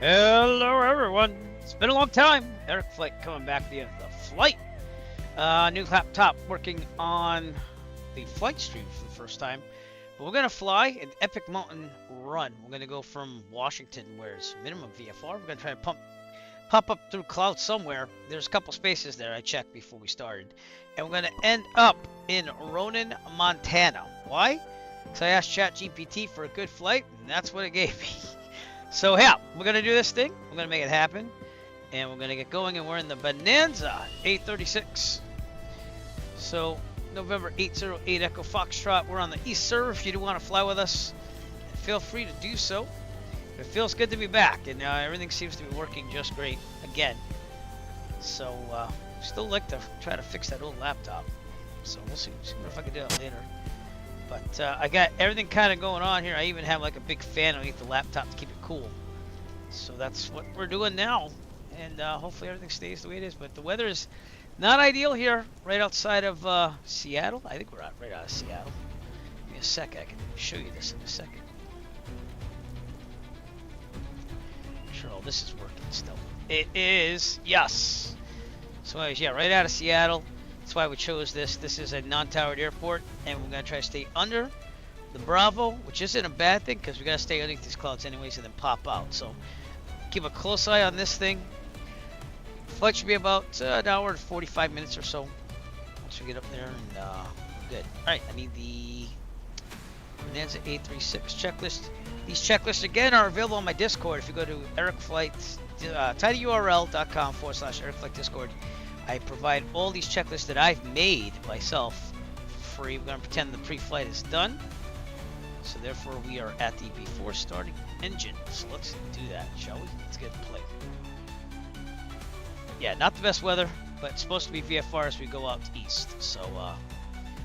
Hello everyone, it's been a long time. Eric Flight coming back via the flight. New laptop working on the flight stream for the first time. But we're gonna fly an epic mountain run. We're gonna go from Washington, where it's minimum VFR. We're gonna try to pop up through clouds somewhere. There's a couple spaces there I checked before we started. And we're gonna end up in Ronan, Montana. Why? Because I asked ChatGPT for a good flight, and that's what it gave me. So yeah, we're gonna do this thing. We're gonna make it happen, and we're gonna get going. And we're in the Bonanza A36. So November 808 Echo Foxtrot. We're on the East Serve. If you do want to fly with us, feel free to do so. It feels good to be back, and everything seems to be working just great again. So still like to try to fix that old laptop. So we'll see if I can do that later. But I got everything kind of going on here. I even have like a big fan underneath the laptop to keep it cool. So that's what we're doing now. And hopefully everything stays the way it is. But the weather is not ideal here, right outside of Seattle. I think we're right out of Seattle. Give me a sec. I can show you this in a second. Make sure all this is working still. It is, yes. So anyways, yeah, right out of Seattle. That's why we chose this. This is a non-towered airport, and we're going to try to stay under the Bravo, which isn't a bad thing because we got to stay underneath these clouds anyways and then pop out. So keep a close eye on this thing. Flight should be about an hour and 45 minutes or so once we get up there, and good. All right, I need the Bonanza A36 checklist. These checklists, again, are available on my Discord. If you go to tinyurl.com/EricFlightDiscord, I provide all these checklists that I've made myself free. We're going to pretend the pre-flight is done. So therefore we are at the before starting engine. So let's do that, shall we? Let's get play. Yeah, not the best weather, but it's supposed to be VFR as we go out east. So,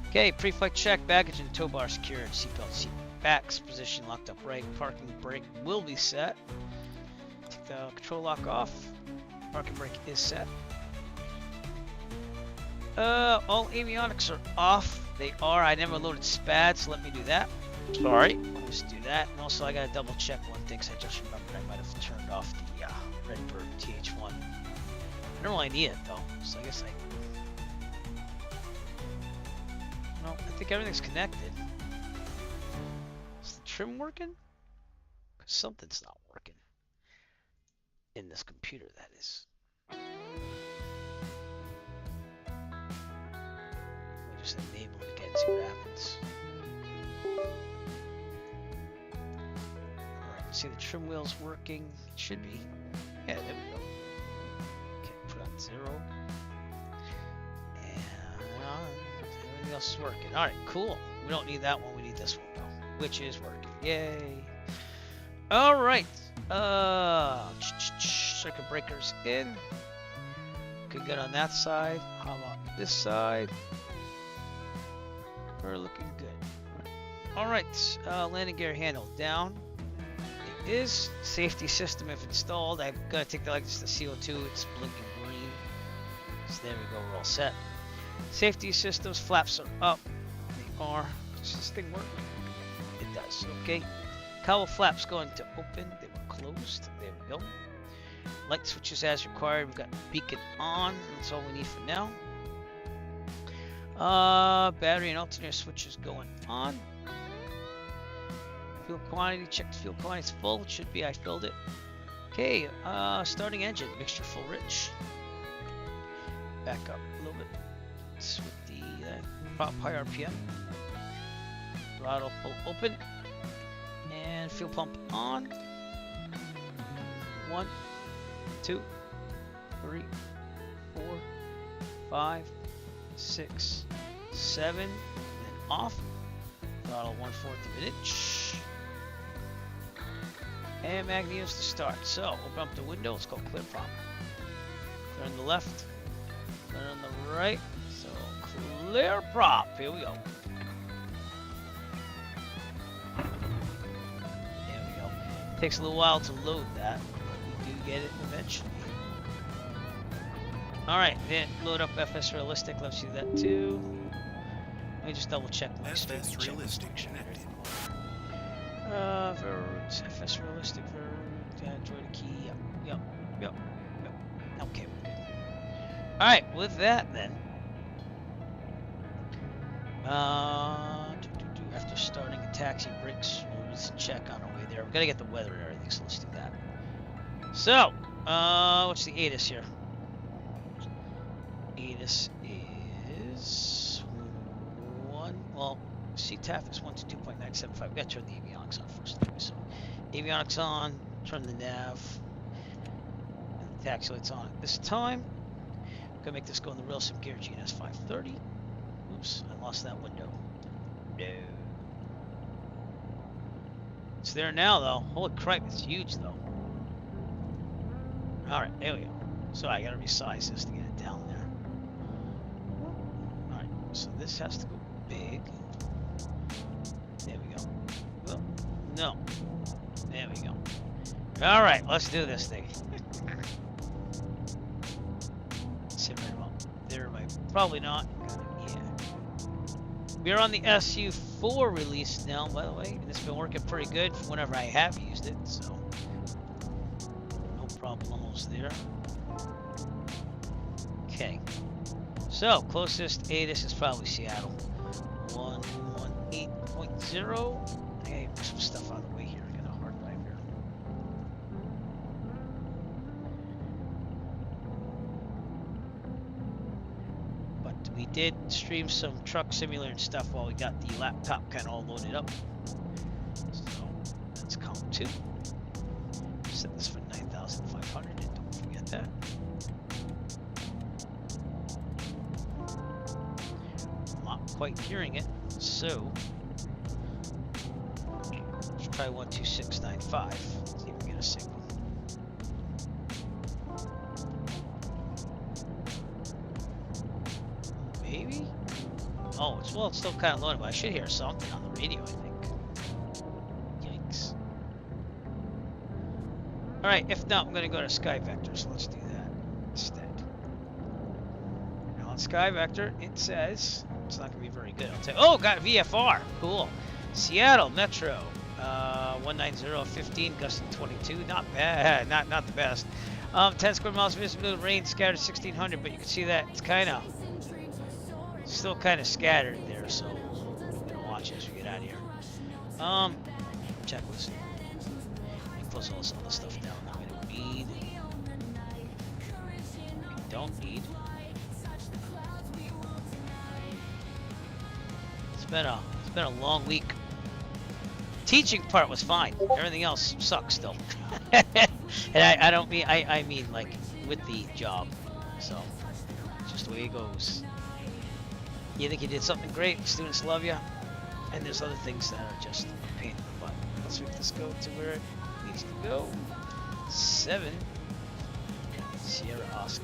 okay, pre-flight check, baggage and tow bar secured, seatbelt, seat backs, position locked up right, parking brake will be set. Take the control lock off, parking brake is set. All avionics are off. They are. I never loaded SPAD, so let me do that. Sorry. Let's do that. And also, I gotta double check one thing, because I just remembered I might have turned off the Redbird TH1. I don't really need it, though, so I guess no, I think everything's connected. Is the trim working? Because something's not working. In this computer, that is. Just enable it again, see what happens. Alright, see the trim wheels working. It should be. Yeah, there we go. Okay, put on 0. And everything else is working. Alright, cool. We don't need that one, we need this one though. Which is working. Yay. Alright. Circuit breakers in. Good, good on that side. How about this side? We're looking good. Alright, landing gear handle down. It is. Safety system if installed. I've got to take the lights to CO2. It's blinking green. So there we go, we're all set. Safety systems, flaps are up. They are. Does this thing work? It does. Okay. Cowl flaps going to open. They were closed. There we go. Light switches as required. We've got beacon on. That's all we need for now. Battery and alternator switches going on. Fuel quantity, check the fuel quantity, it's full. It should be, I filled it. Okay, starting engine, mixture full rich. Back up a little bit. It's with the prop high RPM. Throttle full open. And fuel pump on. 1, 2, 3, 4, 5, 6, 7, and then off. Throttle 1/4 of an inch. And magnesiums to start. So open up the window. Let's go clear prop. Clear on the left. Clear on the right. So clear prop. Here we go. There we go. Takes a little while to load that, but we do get it eventually. Alright, then load up FS Realistic. Let's do that too. Let me just double check my FS Realistic connected. Very MSFS realistic for enjoy the key. Yep. Okay, we're good. Alright, with that then. After starting a taxi brakes, we'll just check on our way there. We're gonna get the weather and everything, so let's do that. So, what's the ATIS here? ATIS is well, CTAF is 122.975. We gotta turn the avionics on first. So, avionics on, turn the nav, and the taxi lights on at this time. Gonna make this go in the real sim gear GNS 530. Oops, I lost that window. No. It's there now, though. Holy crap, it's huge, though. Alright, there we go. So I gotta resize this to get it down there. Alright, so this has to go big. There we go. Well, no. There we go. Alright, let's do this thing. Sit right about there, probably not. Yeah. We're on the SU4 release now, by the way, and it's been working pretty good from whenever I have used it, so no problemos there. Okay, so closest ATIS is probably Seattle. 118.0. I gotta move some stuff out of the way here. I got a hard drive here. But we did stream some truck simulator and stuff while we got the laptop kind of all loaded up. So that's count 2. Set this for 9,500 and don't forget that. I'm not quite hearing it, so let's try 12695. See if we get a signal. Maybe? Oh, it's still kind of loaded, but I should hear something on the radio, I think. Yikes. Alright, if not, I'm going to go to Sky Vector, so let's do that instead. Now on Sky Vector, it says, it's not going to be very good. I'll tell you. Oh, got VFR. Cool. Seattle Metro. 190.15, gusting 22. Not bad. Not the best. 10 square miles of visibility, rain scattered 1,600, but you can see that it's kind of still kind of scattered there, so I'm gonna watch as we get out of here. Checklist. Close all this other stuff down that we don't need. It's been a long week. Teaching part was fine. Everything else sucks still. And I don't mean I mean like with the job. So it's just the way it goes. You think you did something great, students love you, and there's other things that are just a pain in the butt. Let's make this go to where it needs to go. 7 Sierra Oscar.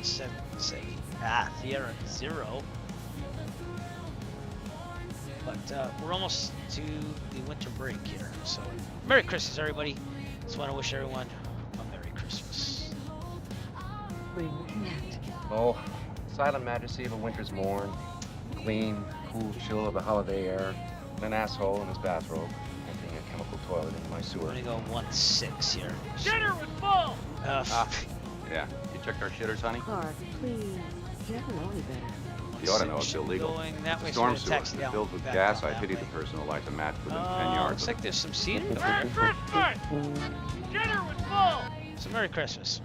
7 Sierra 0. But we're almost to the winter break here, so Merry Christmas, everybody. Just want to wish everyone a Merry Christmas. Oh, silent majesty of a winter's morn. Clean, cool chill of the holiday air, and an asshole in his bathrobe emptying a chemical toilet into my sewer. I'm gonna go 1-6 here. Shitter was full! Yeah. You checked our shitters, honey? Clark, please. You never know any better. You ought to know it's illegal. Going that way, Storm so sewer taxi down, filled with back gas. down I that pity way. the person who lights a match within 10 yards. Looks like there's some scenery over Merry here. Christmas! Shitter was full! So Merry Christmas.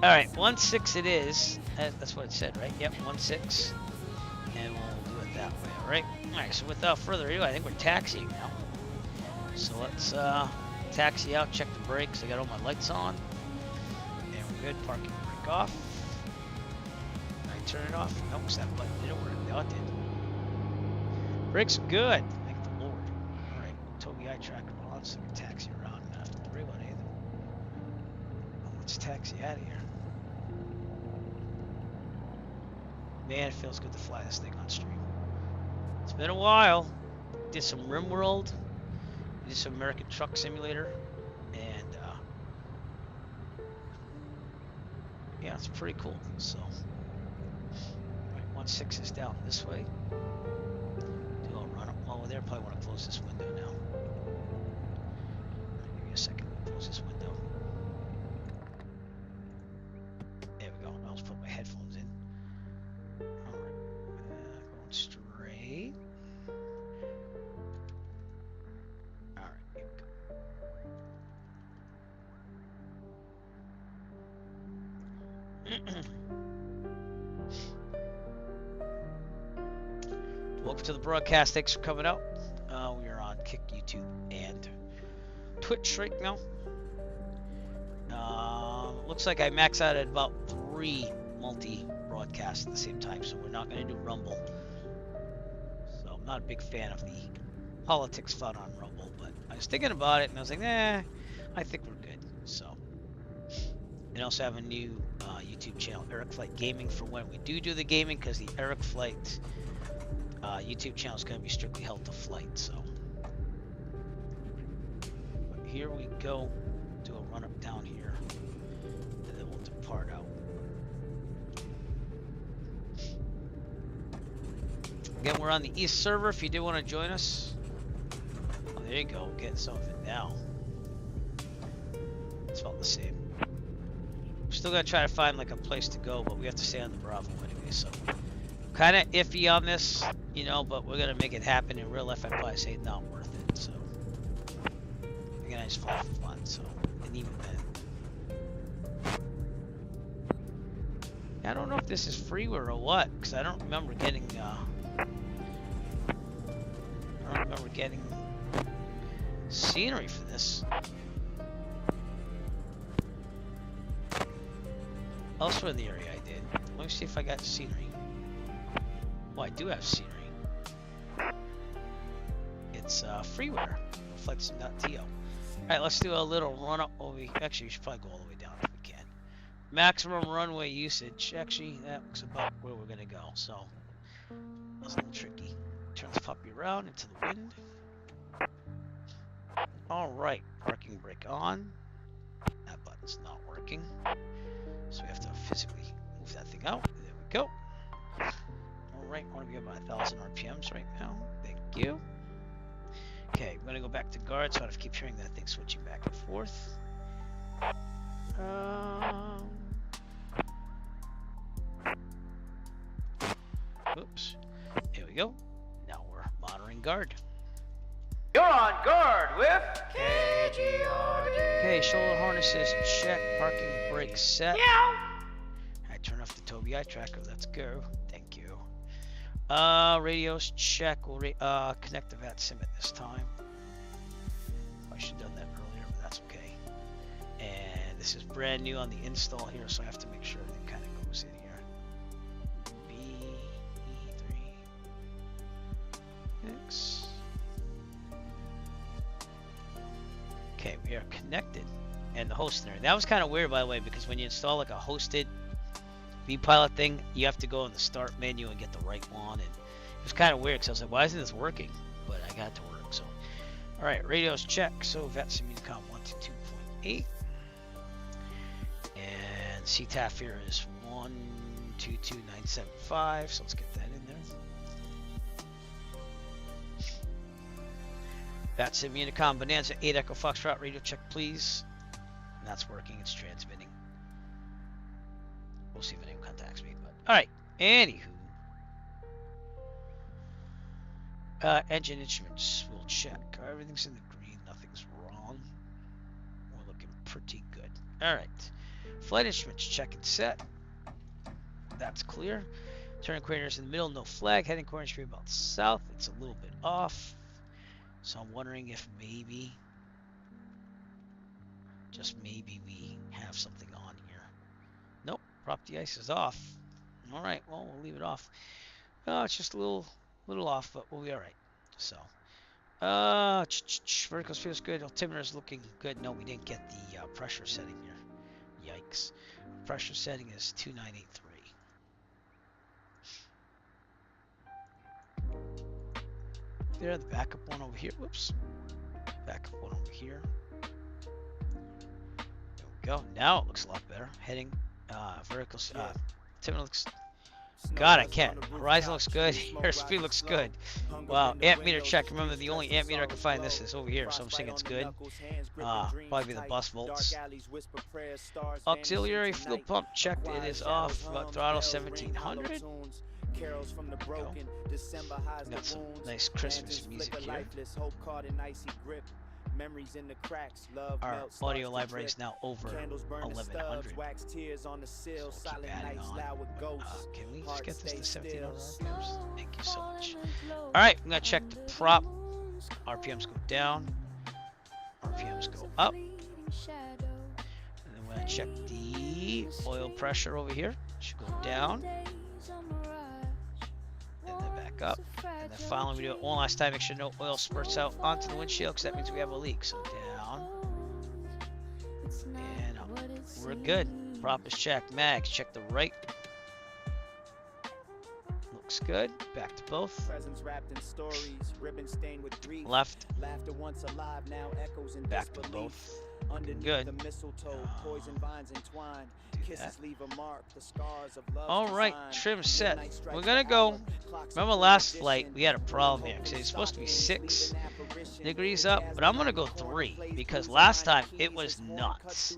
Alright, 1-6 it is. That's what it said, right? Yep, 1-6. And we'll do it that way, alright? Alright, so without further ado, I think we're taxiing now. So let's taxi out, check the brakes. I got all my lights on. And we're good. Parking brake off. I turn it off. Nope, that button didn't work. No, it did. Brakes are good. Thank the Lord. Alright, Toby eye tracker on, so we can taxi around and not have to worry about anything. Let's taxi out of here. Man, it feels good to fly this thing on stream. It's been a while. Did some RimWorld. Did some American Truck Simulator. And, yeah, it's pretty cool. So, right, 1-6 is down this way. Do a run up while we're there. Probably want to close this window now. Close this window. There we go. I'll just put my headphones in. Alright. Going straight. Alright, here we go. Welcome to the broadcast. Thanks for coming out. We are on Kick, YouTube, and Twitch right now. Looks like I max out at about 3 multi-broadcasts at the same time, so we're not going to do Rumble. So I'm not a big fan of the politics fun on Rumble, but I was thinking about it, and I was like, nah, I think we're good. So, and I also have a new YouTube channel, Eric Flight Gaming, for when we do the gaming, because the Eric Flight YouTube channel is going to be strictly held to flight. So, but here we go. Do a run up down here, and then we'll depart out. Again, we're on the East server. If you do want to join us, oh, there you go. Getting some of it now. It's about the same. We're still gonna try to find like a place to go, but we have to stay on the Bravo anyway. So, kind of iffy on this, you know, but we're gonna make it happen. In real life, I'd probably say not worth it. So, again, I just fly for fun. So, and even then, I don't know if this is freeware or what, because I don't remember getting. I don't remember getting scenery for this. Elsewhere in the area, I did. Let me see if I got scenery. Oh, I do have scenery. It's freeware. Flightsim.to. Alright, let's do a little run up over. Actually, we should probably go all the way down if we can. Maximum runway usage. Actually, that looks about where we're gonna go. So, that's a little tricky. Turn this puppy around into the wind. Alright, parking brake on. That button's not working. So we have to physically move that thing out. There we go. Alright, I want to be about 1,000 RPMs right now. Thank you. Okay, I'm going to go back to guard, so I have to keep hearing that thing switching back and forth. Oops. There we go. Now we're monitoring guard. You're on guard with KGRD. Okay, shoulder harnesses check, parking brake set. Meow. I turn off the Tobii eye tracker. Let's go. Thank you. Radios check. We'll connect the VATSIM at this time. I should have done that earlier, but that's okay. And this is brand new on the install here, so I have to make sure everything kind of goes in here. B3X. Okay, we are connected, and the host there. That was kind of weird, by the way, because when you install like a hosted vPilot thing, you have to go in the start menu and get the right one, and it was kind of weird because I was like, why isn't this working? But I got it to work. So, all right, radios check. So VATSIM Unicom 122.8, and CTAF here is 122975. So let's get that in there. VATSIM Unicom Bonanza 8 Echo Foxtrot radio check, please. And that's working. It's transmitting. We'll see if anyone contacts me. But all right. Anywho, engine instruments. We'll check. Everything's in the green. Nothing's wrong. We're looking pretty good. All right. Flight instruments check and set. That's clear. Turning coordinates in the middle. No flag. Heading coordinates about south. It's a little bit off. So I'm wondering if maybe, just maybe, we have something on here. Nope, prop de-ice is off. All right, well, we'll leave it off. It's just a little off, but we'll be all right. So, vertical speed is good. Altimeter is looking good. No, we didn't get the pressure setting here. Yikes. Pressure setting is 2983. There, the backup one over here. Whoops. Backup one over here. There we go. Now it looks a lot better. Heading, vertical. Altimeter looks God, I can't. Horizon looks good. Airspeed looks good. Wow, amp meter check. Remember, the only amp meter I can find this is over here, so I'm saying it's good. Probably the bus volts. Auxiliary fuel pump checked. It is off. Throttle 1700. Go. Got some nice Christmas music here. Our audio library is now over 1100. So we'll keep adding on. Can we just get this to 1700 RPMs? Thank you so much. Alright, I'm going to check the prop. RPMs go down. RPMs go up. And then we're going to check the oil pressure over here. Should go down. And then back up. And then finally, we do it one last time. Make sure no oil spurts out onto the windshield, because that means we have a leak. So down and up. We're good. Prop is checked. Mags, check the right. Looks good. Back to both. Left. Back to both. Looking good. Alright, trim set. We're gonna go. Remember last flight we had a problem here, because it's supposed to be 6 degrees up, but I'm gonna go 3 because last time it was nuts.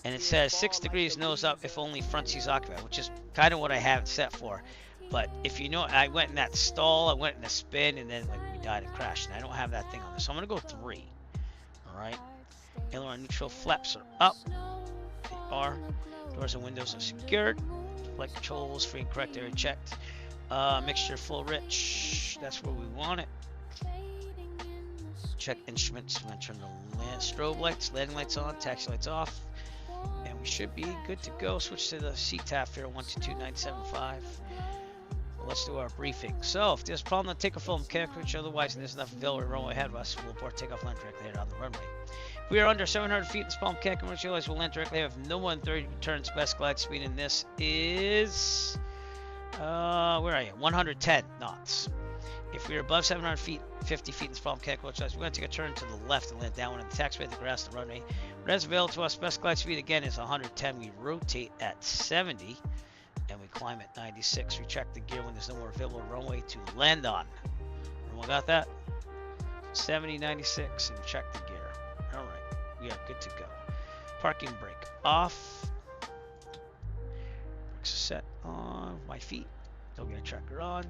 And it says 6 degrees nose up if only front seat's occupied, which is kind of what I have it set for. But if you know, I went in that stall, I went in a spin, and then like we died and crashed, and I don't have that thing on this, so I'm gonna go 3. Alright. Aileron neutral flaps are up. They are. Doors and windows are secured. Flight controls, free and correct area checked. Mixture full rich. That's where we want it. Check instruments. I'm going to turn the strobe lights, landing lights on, taxi lights off. And we should be good to go. Switch to the CTAF here, 122975. Let's do our briefing. So, if there's a problem, take a full mechanical, which otherwise there's enough available runway ahead of us, we'll abort takeoff land directly head on the runway. If we are under 700 feet in small mechanical, which realize we'll land directly have no more than 30 turns. Best glide speed in this is where are you? 110 knots. If we're above 700 feet, 50 feet in small mechanical, which realize we're going to take a turn to the left and land downwind on the taxiway, the grass, the runway. What is available to us, best glide speed again is 110. We rotate at 70. And we climb at 96. We check the gear when there's no more available runway to land on. Everyone got that? 70, 96, and check the gear. All right, we are good to go. Parking brake off. Brakes set on. My feet. Don't get a tracker on.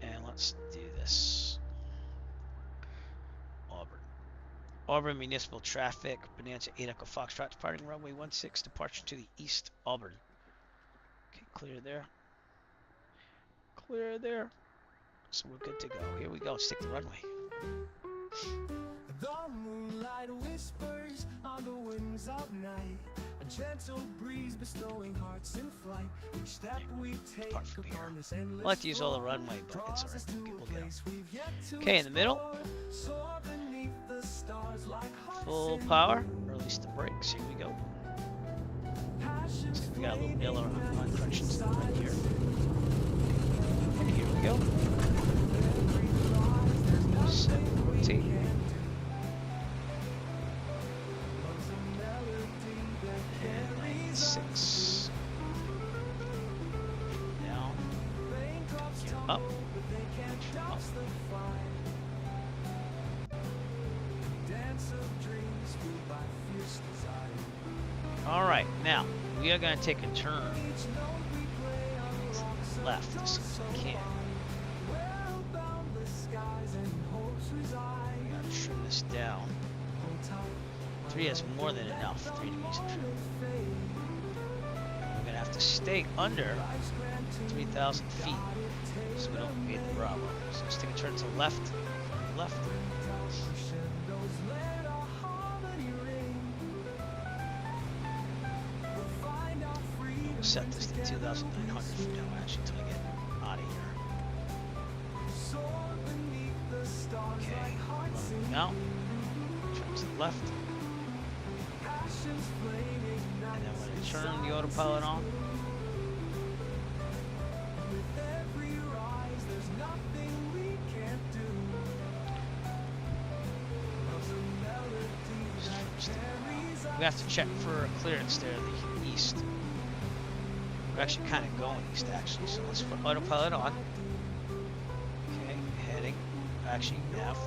And let's do this. Auburn Municipal Traffic. Bonanza A36 Foxtrot departing runway 16. Departure to the east. Auburn. Clear there. Clear there. So we're good to go. Here we go. Let's take the runway. The moonlight whispers on the wings of night. A gentle breeze bestowing hearts in flight. Each step we take upon this endless I like to use all the runway, but it's alright. We'll get them. Okay, in the middle. Full power. Release the brakes. Here we go. So we got a little aileron correction stuff right here. And here we go. 714. And 96. Down. Gear up. Up. Alright, now we are going to take a turn left as soon as we can. We got to trim this down. 3 is more than enough. 3 degrees of trim. We're going to have to stay under 3,000 feet so we don't invade the Bravo. So let's take a turn to the left. Left. Set this to 2,900 for now, actually, until I get out of here. Okay, running out. Turn to the left. And then when I turn the autopilot on, we have to check for a clearance there to the east. We're actually kind of going east, actually. So let's put autopilot on. Okay, heading. Actually, nav.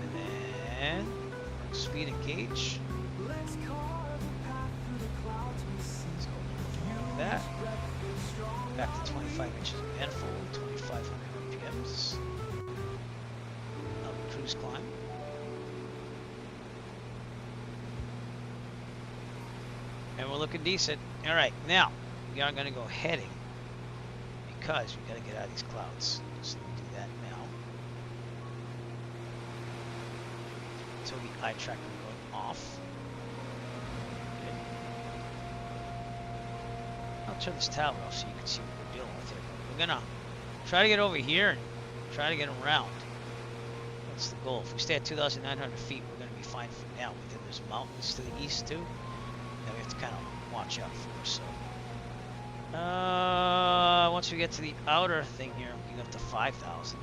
And then speed and gauge. Let's go like that. Back to 25 inches of manifold, 2,500 RPMs. Cruise climb. And we're looking decent. All right, now we are going to go heading because we got to get out of these clouds. So we do that now. Until the eye tracker going off. Okay. I'll turn this tower off so you can see what we're dealing with here. We're gonna try to get over here and try to get around. That's the goal. If we stay at 2,900 feet, we're gonna be fine for now. But then there's mountains to the east too that we have to kind of watch out for. So once we get to the outer thing here, we can go up to 5,000.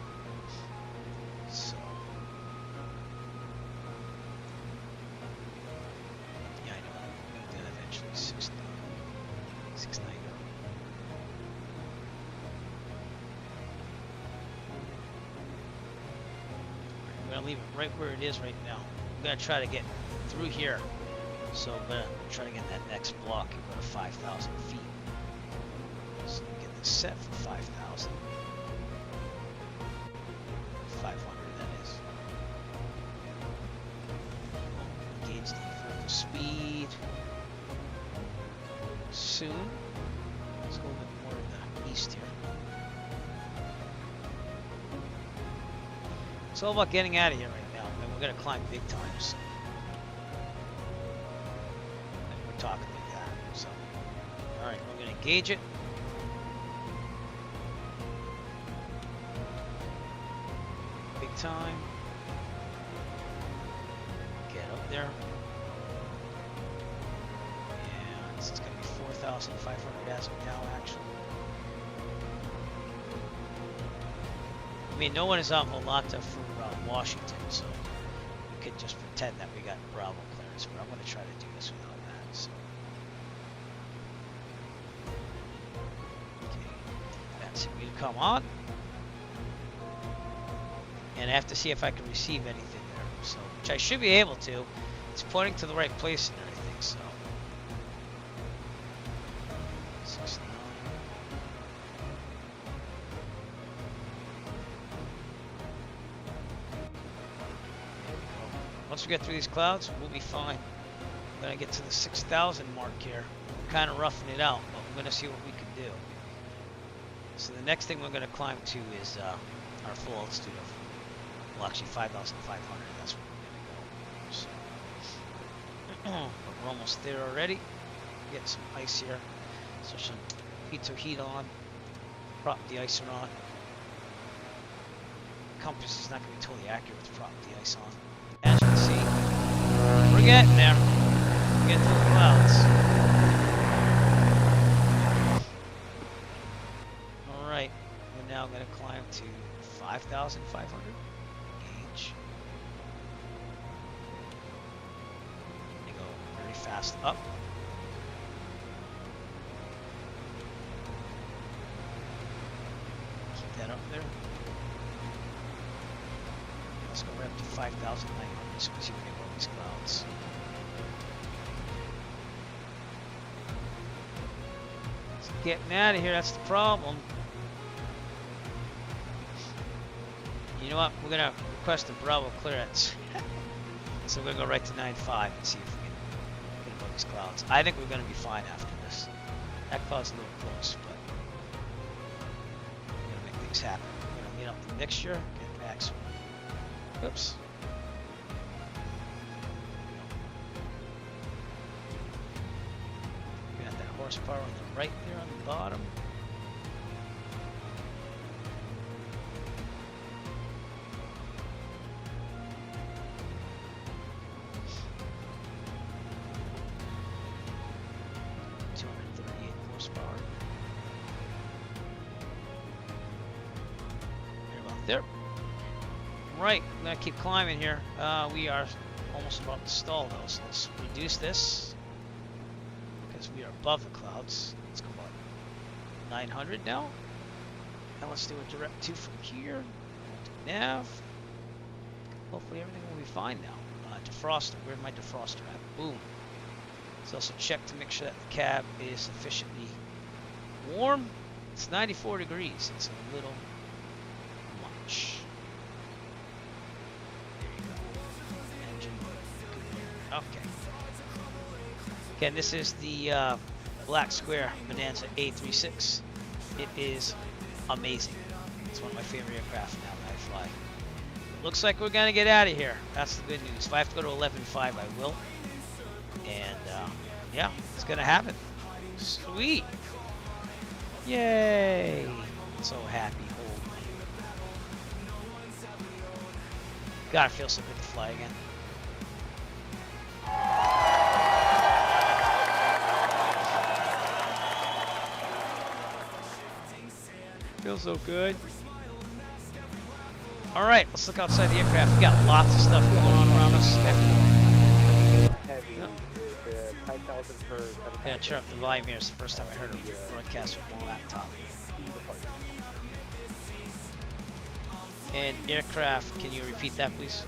So yeah, I know. We're gonna do that eventually. 690. I'm gonna leave it right where it is right now. I'm gonna try to get through here. So I'm gonna try to get that next block and go to 5,000 feet. So get this set for 5,000. 500 that is. We'll gauge the vertical speed. Soon. Let's go a bit more to the east here. It's all about getting out of here right now. I mean, we're gonna climb big time. So. And we're talking like that. So, all right, we're gonna gauge it. Big time. Get up there. And it's gonna be 4,500 as of now, actually. I mean, no one is on Malata for Washington, so we could just pretend that we got Bravo clearance, but I'm going to try to do this without that. So. Okay, that's me to come on. And I have to see if I can receive anything there, so which I should be able to. It's pointing to the right place and everything, so. 69. Once we get through these clouds, we'll be fine. We're gonna get to the 6,000 mark here. We're kind of roughing it out, but we're gonna see what we can do. So the next thing we're gonna climb to is our full altitude of, well, actually 5,500. That's where we're gonna go. So but we're almost there already. Get some ice here. So some heat on. Prop the ice on. Compass is not gonna be totally accurate to prop the ice on. As you can see, we're getting there. We're getting through the clouds. Alright, we're now going to climb to 5,500. Gauge. And go very fast up. Keep that up there. Let's go right up to 5,900 so we see if we can go over these clouds. So getting out of here, that's the problem. You know what? We're going to request a Bravo clearance. So we're going to go right to 9.5 and see if we can get above these clouds. I think we're going to be fine after this. That cloud's a little close, but we're going to make things happen. We're going to get up the mixture, get maximum. Oops. We got that horsepower on the right there on the bottom. Horsepower. Right about there. Right, I'm gonna keep climbing here. We are almost about to stall though, so let's reduce this. because we are above the clouds. Let's go up 900 now. Now let's do a direct 2 from here. Nav. Hopefully everything will be fine now. Defroster. Where's my defroster at? Boom. Let's also check to make sure that the cab is sufficiently warm. It's 94 degrees. It's a little much. There you go. Engine. Okay. Again, this is the Black Square Bonanza A36. It is amazing. It's one of my favorite aircraft now that I fly. Looks like we're gonna get out of here. That's the good news. If I have to go to 11.5, I will. And yeah, it's gonna happen. Sweet. Yay. So happy. Holy. God, it feels so good to fly again. Feels so good. All right, let's look outside the aircraft. We got lots of stuff going on around us. Heavy is 5,000 per 7,000. Yeah, turn up the volume here. It's the first time I heard a broadcast from my laptop. And aircraft, can you repeat that, please?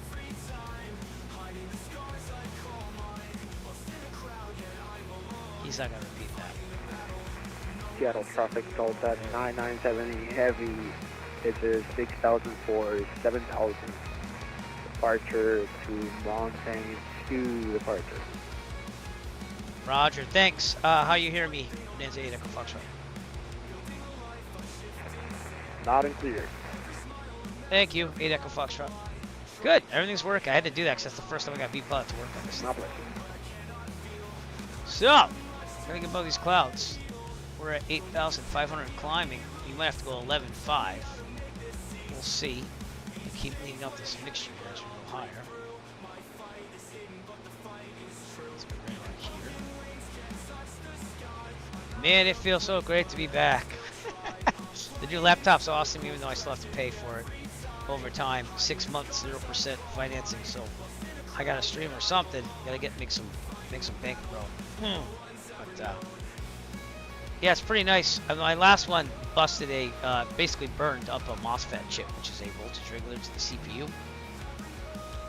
He's not gonna repeat that. Seattle traffic Delta 9970 heavy. It is 6,000 for 7,000. Departure to Mountain 2 departure. Roger, thanks. How you hear me? Nancy 8 Echo Foxtrot. Loud and clear. Thank you, 8 Echo Foxtrot. Good, everything's working. I had to do that because that's the first time I got V-Pilot to work on this. Not bless So, gotta get above these clouds. We're at 8,500 climbing. You might have to go 11.5. We'll see. We keep leading up this mixture here as we go higher. Let's go right over here. Man, it feels so great to be back. The new laptop's awesome, even though I still have to pay for it over time. 6 months, 0% financing. So I gotta stream or something. Gotta make some bank, bro. But yeah, it's pretty nice. My last one busted basically burned up a MSFS chip, which is a voltage regulator to the CPU.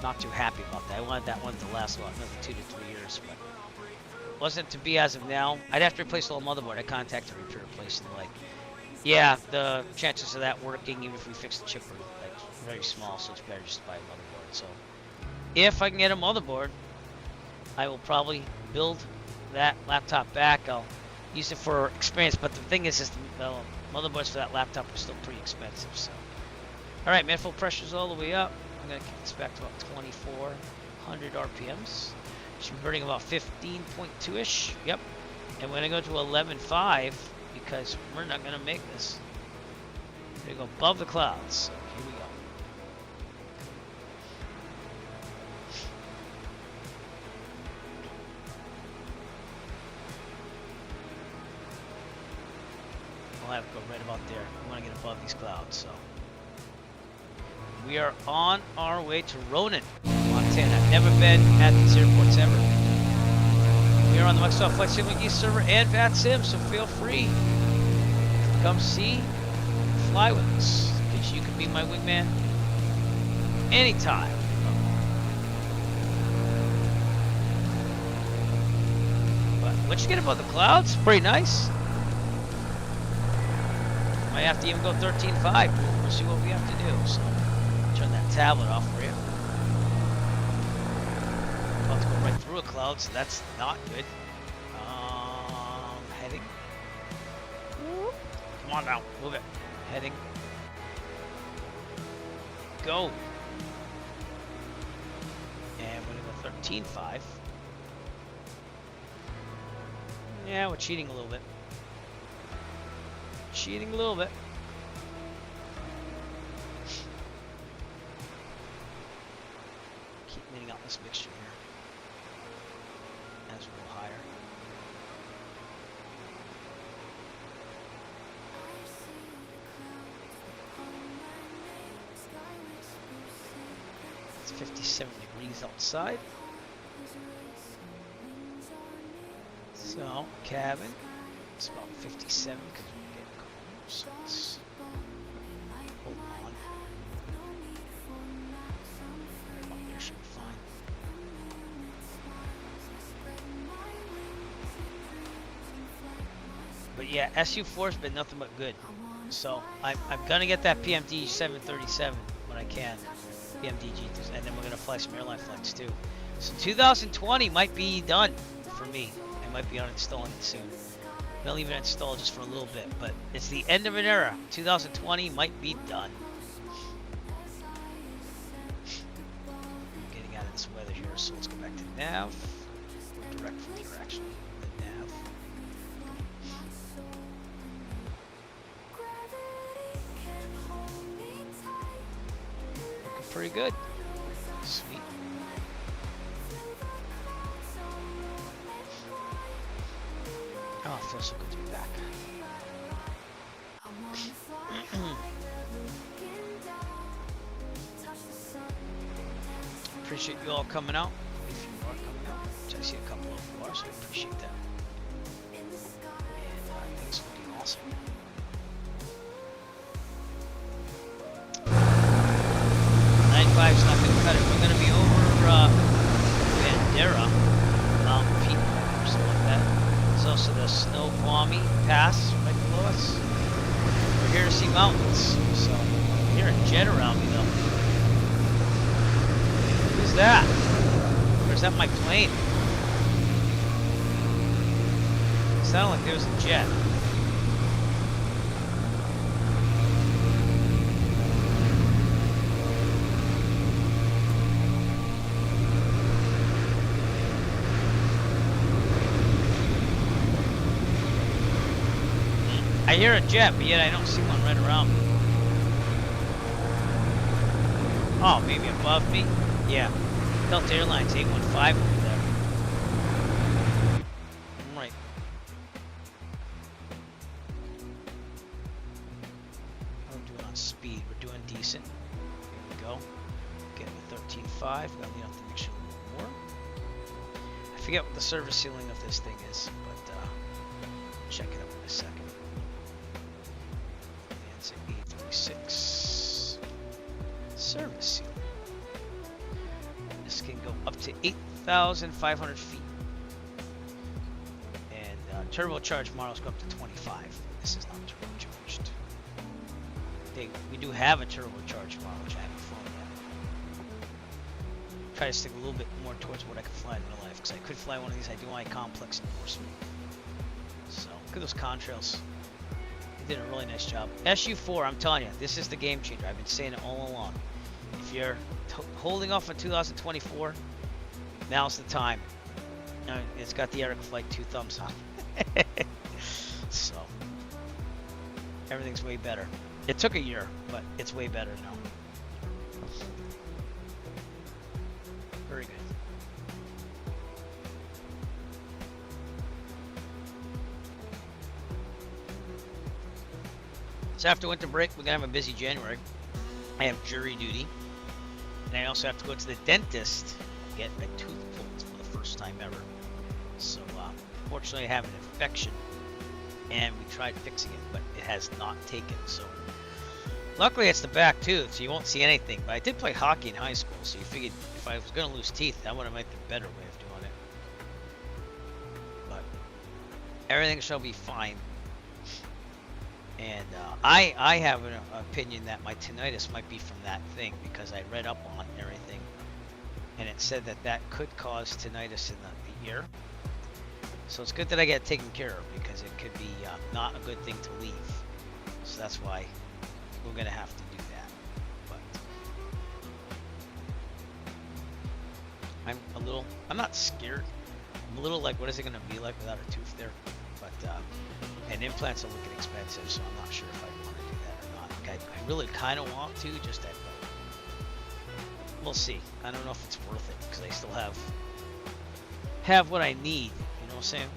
Not too happy about that. I wanted that one to last about another 2 to 3 years, but wasn't to be as of now. I'd have to replace the whole motherboard. I contacted a repair place and they're like, yeah, the chances of that working, even if we fix the chip, are like very small, so it's better just to buy a motherboard. So if I can get a motherboard, I will probably build that laptop back. I'll use it for experience, but the thing is the motherboards for that laptop are still pretty expensive. So, all right, manifold pressure's all the way up. I'm gonna kick this back to about 2,400 RPMs. Should be burning about 15.2-ish. Yep. And we're gonna go to 11.5 because we're not gonna make this. We're gonna go above the clouds. So here we go. I'll have to go right about there. We want to get above these clouds, so. We are on our way to Ronan, Montana. I've never been at these airports ever. We are on the Microsoft Flight Sim Wiki server and VATSIM, so feel free to come see, fly with us, because you can be my wingman anytime. But once you get above the clouds, pretty nice. Might have to even go 13.5. We'll see what we have to do. So, turn that tablet off for you. About to go right through a cloud, so that's not good. Heading. Come on now, move it. Heading. Go. And we're gonna go 13.5. Yeah, we're cheating a little bit. Cheating a little bit. Keep leaning out this mixture here as we go higher. It's 57 degrees outside. So, cabin. It's about 57 because we're getting cold. So let's hold on. Up there should be fine. But yeah, SU4's been nothing but good. So I'm gonna get that PMD 737 when I can. PMDG, and then we're gonna fly some airline flights too. So 2020 might be done for me. I might be uninstalling it soon. They'll even install just for a little bit, but it's the end of an era. 2020 might be done. I'm getting out of this weather here, so let's go back to nav. We're direct from here, actually. The nav. Looking pretty good. Sweet. Oh, it feels so good to be back. Appreciate you all coming out. If you are coming out, which I see a couple of you are, so I appreciate that. And I think it's looking awesome. 95's not going to cut it. We're going to be over Bandera, Mountain Peak, or something like that. There's also the Snoqualmie Pass right below us. We're here to see mountains, so I'm hearing a jet around me though. Who's that? Or is that my plane? It sounded like there was a jet. I hear a jet, but yet I don't see one right around me. Oh, maybe above me? Yeah. Delta Airlines 815 over there. I'm right. How are we doing on speed? We're doing decent. Here we go. Getting the 13.5. Gotta lead off to make sure a little more. I forget what the service ceiling of this thing is, but check it out in a second. It's an 836 service ceiling. This can go up to 8,500 feet. And turbocharged models go up to 25. This is not turbocharged. We do have a turbocharged model, which I haven't flown yet. Try to stick a little bit more towards what I could fly in real life, because I could fly one of these. I do like complex enforcement. So look at those contrails. They did a really nice job. SU4, I'm telling you, this is the game changer. I've been saying it all along. If you're holding off on 2024, now's the time. It's got the Eric Flight 2 thumbs up. So, everything's way better. It took a year, but it's way better now. Very good. So after winter break, we're going to have a busy January. I have jury duty. And I also have to go to the dentist and get my tooth pulled for the first time ever. So, fortunately, I have an infection. And we tried fixing it, but it has not taken. So, luckily, it's the back tooth, so you won't see anything. But I did play hockey in high school, so you figured if I was going to lose teeth, that would have been the better way of doing it. But everything shall be fine. And I have an opinion that my tinnitus might be from that thing, because I read up on everything, and it said that that could cause tinnitus in the ear. So it's good that I get it taken care of, because it could be not a good thing to leave. So that's why we're going to have to do that. But I'm not scared. I'm a little like, what is it going to be like without a tooth there? But and implants are looking expensive, so I'm not sure if I want to do that or not. Like I really kind of want to, just that. We'll see. I don't know if it's worth it, because I still have what I need. You know what I'm saying?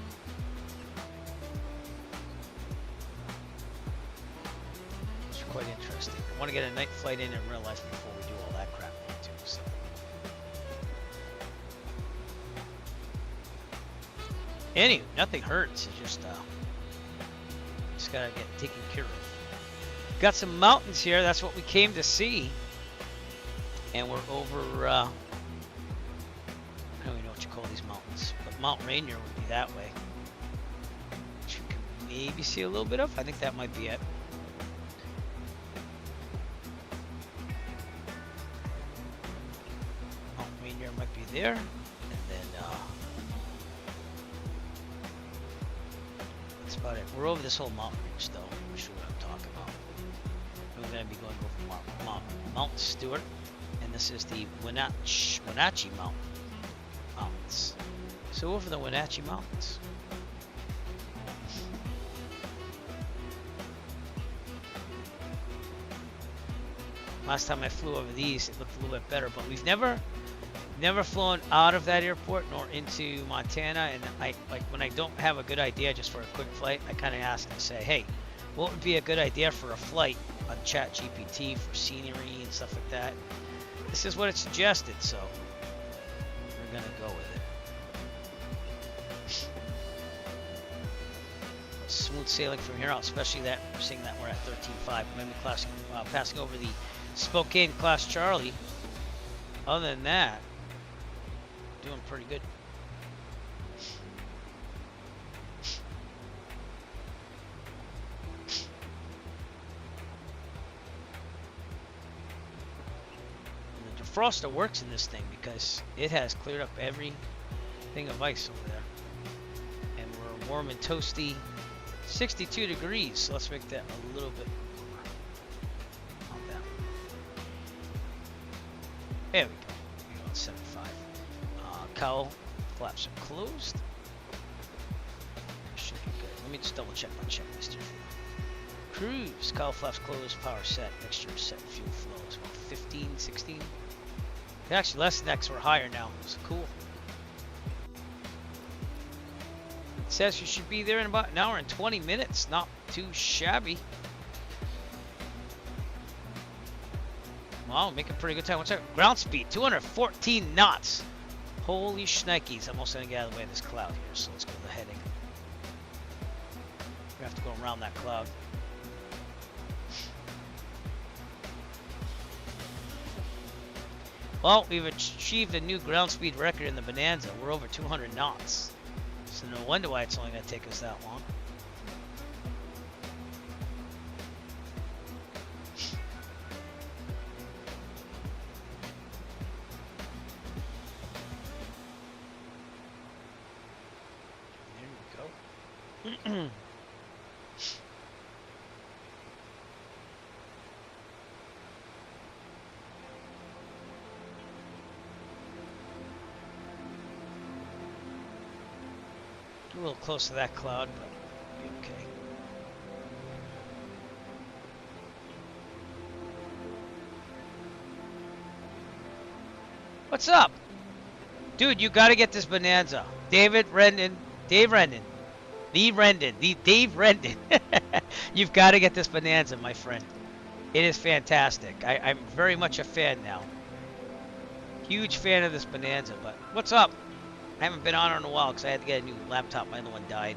It's quite interesting. I want to get a night flight in real life before we do all that crap too. So. Anyway, nothing hurts. It's just gotta get taken care of. Got some mountains here. That's what we came to see. And we're over. I don't even know what you call these mountains, but Mount Rainier would be that way. Which you can maybe see a little bit of. I think that might be it. Mount Rainier might be there, and then that's about it. We're over this whole mountain range, though. I'm sure what I'm talking about. We're going to be going over Mount Stewart, and this is the Wenatchee Mountains. So over the Wenatchee Mountains. Last time I flew over these, it looked a little bit better, but we've never flown out of that airport nor into Montana. And when I don't have a good idea just for a quick flight, I kind of ask and say, hey, what would be a good idea for a flight on ChatGPT for scenery and stuff like that? This is what it suggested, so we're gonna go with it. Smooth sailing from here out, especially that we're seeing that we're at 13.5. Maybe passing over the Spokane class Charlie. Other than that, doing pretty good. And the defroster works in this thing because it has cleared up everything of ice over there. And we're warm and toasty, 62 degrees. So let's make that a little bit warmer. On that. There we go. We're on 75. Cowl flaps are closed. Should be good. Let me just double check my checklist here. Cruise, cowl flaps closed, power set, mixture set, fuel flow is about 15, 16. Actually less than X, we're higher now. So cool. It says you should be there in about an hour and 20 minutes. Not too shabby. Wow, making pretty good time. What's our ground speed? 214 knots. Holy shnikes. I'm also going to get out of the way of this cloud here. So let's go to the heading. We have to go around that cloud. Well, we've achieved a new ground speed record in the Bonanza. We're over 200 knots. So no wonder why it's only going to take us that long. There we go. A little close to that cloud, but be okay. What's up? Dude, you gotta get this Bonanza. Dave Rendon. Dave Rendon. You've got to get this Bonanza, my friend. It is fantastic. I'm very much a fan now. Huge fan of this Bonanza, but what's up? I haven't been on it in a while because I had to get a new laptop. My other one died.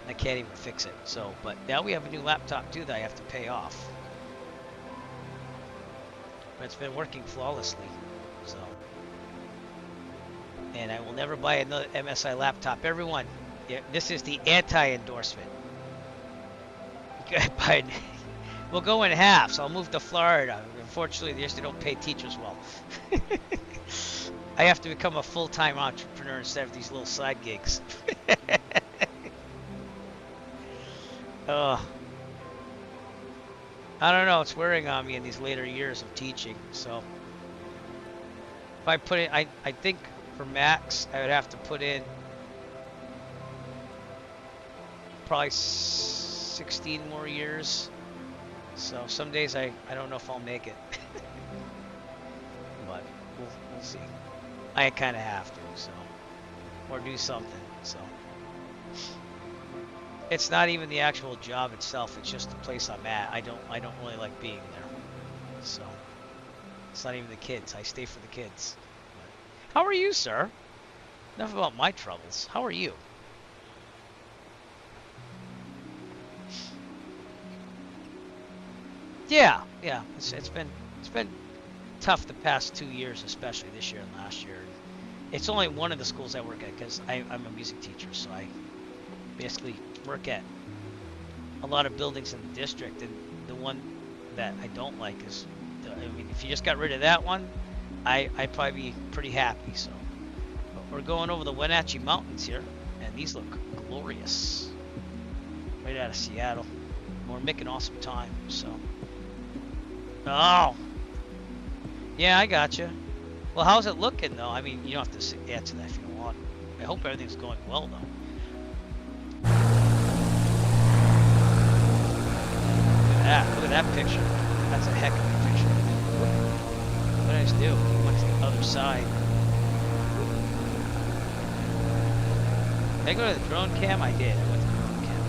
And I can't even fix it. So, but now we have a new laptop too that I have to pay off. But it's been working flawlessly. So, and I will never buy another MSI laptop. Everyone, this is the anti-endorsement. We'll go in half. So I'll move to Florida. Unfortunately, they just don't pay teachers well. I have to become a full-time entrepreneur instead of these little side gigs. I don't know. It's wearing on me in these later years of teaching. So if I put in, I think for max, I would have to put in probably 16 more years. So some days I don't know if I'll make it. But we'll see. I kind of have to, so, or do something, so. It's not even the actual job itself, it's just the place I'm at. I don't really like being there, so. It's not even the kids, I stay for the kids. But how are you, sir? Enough about my troubles. How are you? Yeah, yeah. It's been tough the past 2 years, especially this year and last year. It's only one of the schools I work at because I'm a music teacher, so I basically work at a lot of buildings in the district, and the one that I don't like is, I mean, if you just got rid of that one, I'd probably be pretty happy. So, but we're going over the Wenatchee Mountains here, and these look glorious, right out of Seattle. We're making awesome time. So, oh, yeah, I gotcha. Well, how's it looking though? I mean, you don't have to answer that if you don't want. I hope everything's going well though. Look at that picture. That's a heck of a picture. What did I just do? I went to the other side. Did I go to the drone cam? I did. I went to the drone cam.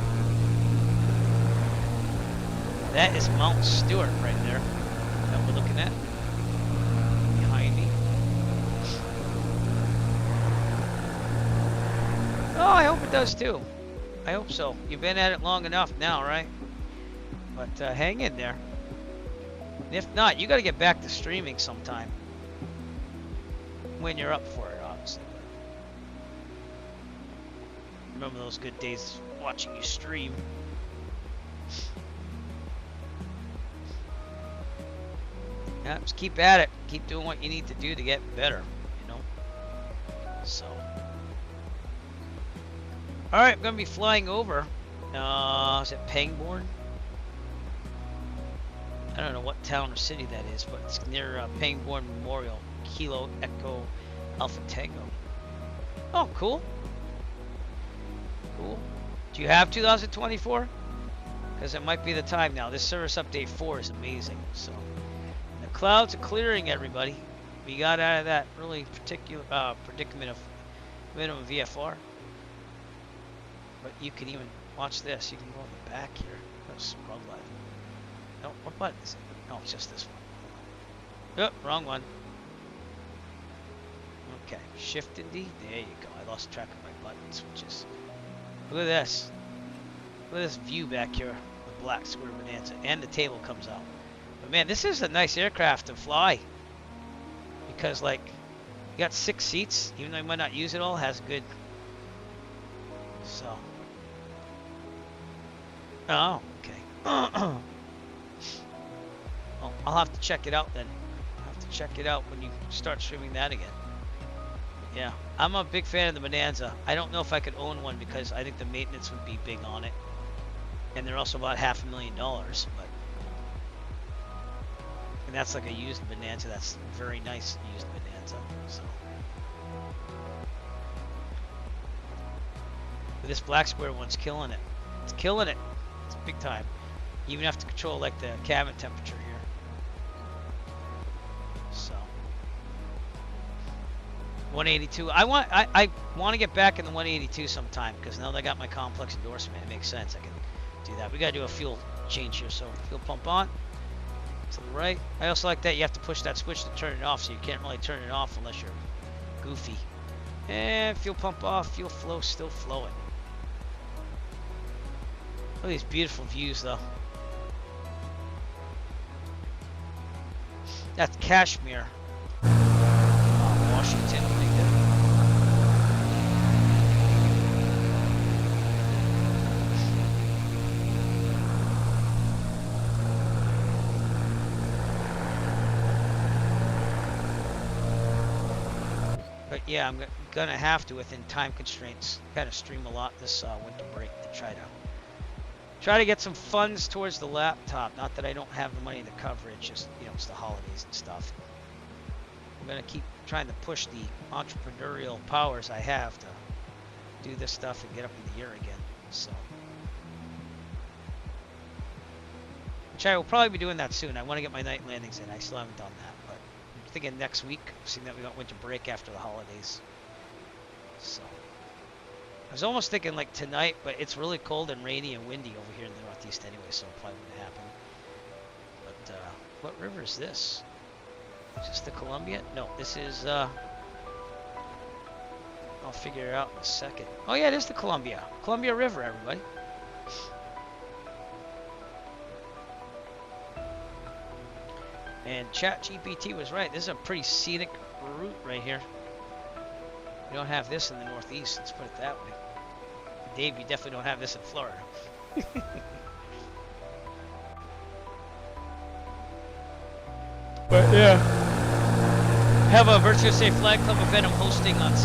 That is Mount Stewart right there that we're looking at. Behind me. Oh, I hope it does too. I hope so. You've been at it long enough now, right? But hang in there. And if not, you got to get back to streaming sometime. When you're up for it, obviously. Remember those good days watching you stream. Yeah, just keep at it. Keep doing what you need to do to get better, you know? So. Alright, I'm going to be flying over. Is it Pangbourne? I don't know what town or city that is, but it's near Pangbourne Memorial, Kilo Echo Alpha Tango. Oh, cool. Cool. Do you have 2024? Because it might be the time now. This service update 4 is amazing. So, the clouds are clearing, everybody. We got out of that really particular predicament of minimum VFR. But you can even watch this. You can go on the back here. That's Sprung Live. No, what button is it? No, it's just this one. Oh, wrong one. Okay, Shift and D. There you go. I lost track of my button switches. Look at this. Look at this view back here. The black square Bonanza. And the table comes out. But man, this is a nice aircraft to fly. Because, like, you got 6 seats. Even though you might not use it all, has good. So. Oh, okay. I'll have to check it out then. I'll have to check it out when you start streaming that again. Yeah, I'm a big fan of the Bonanza. I don't know if I could own one because I think the maintenance would be big on it. And they're also about $500,000, but... And that's like a used Bonanza. That's a very nice used Bonanza. So. But this black square one's killing it. It's killing it. It's big time. You even have to control like the cabin temperature here. So 182. I want to get back in the 182 sometime because now that I got my complex endorsement, it makes sense. I can do that. We gotta do a fuel change here. So fuel pump on to the right. I also like that you have to push that switch to turn it off, so you can't really turn it off unless you're goofy. And fuel pump off. Fuel flow still flowing. Look at these beautiful views though. That's Kashmir. Washington. But yeah, I'm gonna have to, within time constraints, kind of stream a lot this winter break to try to get some funds towards the laptop. Not that I don't have the money to cover it, just, you know, it's the holidays and stuff. I'm gonna keep trying to push the entrepreneurial powers I have to do this stuff and get up in the year again. So, which I will probably be doing that soon. I want to get my night landings in. I still haven't done that, but I'm thinking next week, seeing that we got winter break after the holidays. So. I was almost thinking like tonight, but it's really cold and rainy and windy over here in the Northeast anyway, so it probably wouldn't happen. But what river is this? Is this the Columbia? No, this is I'll figure it out in a second. Oh yeah, it is the Columbia. Columbia River, everybody. And ChatGPT was right. This is a pretty scenic route right here. You don't have this in the Northeast, let's put it that way. Dave, you definitely don't have this in Florida. But yeah. Have a Virtual Safe Flag Club event I'm hosting on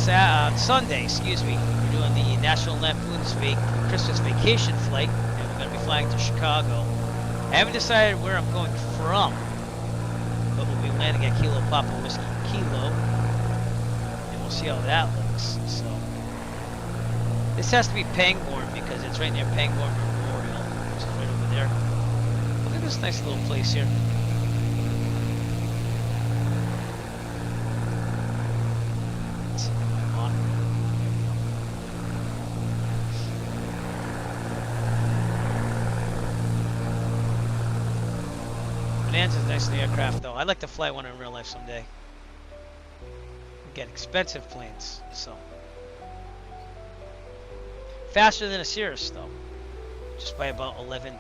Sunday, excuse me. We're doing the National Lampoon's Christmas vacation flight, and we're going to be flying to Chicago. I haven't decided where I'm going from, but we'll be landing at Kilo Papa Whiskey Kilo, and we'll see how that looks. So this has to be Pangborn because it's right near Pangborn Memorial, which is right over there. Look at this nice little place here. Let's see, am I on? Bonanza's nice in the aircraft though. I'd like to fly one in real life someday. Get expensive planes, so. Faster than a Cirrus though. Just by about 11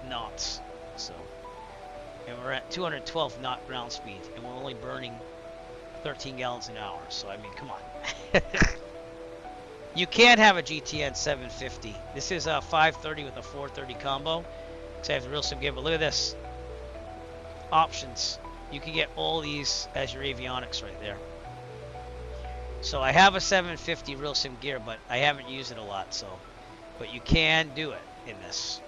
knots. So. And we're at 212 knot ground speed. And we're only burning 13 gallons an hour. So I mean, come on. You can have a GTN 750. This is a 530 with a 430 combo. Because I have the real sim gear, but look at this. Options. You can get all these as your avionics right there. So I have a 750 real sim gear, but I haven't used it a lot, so. But you can do it in this.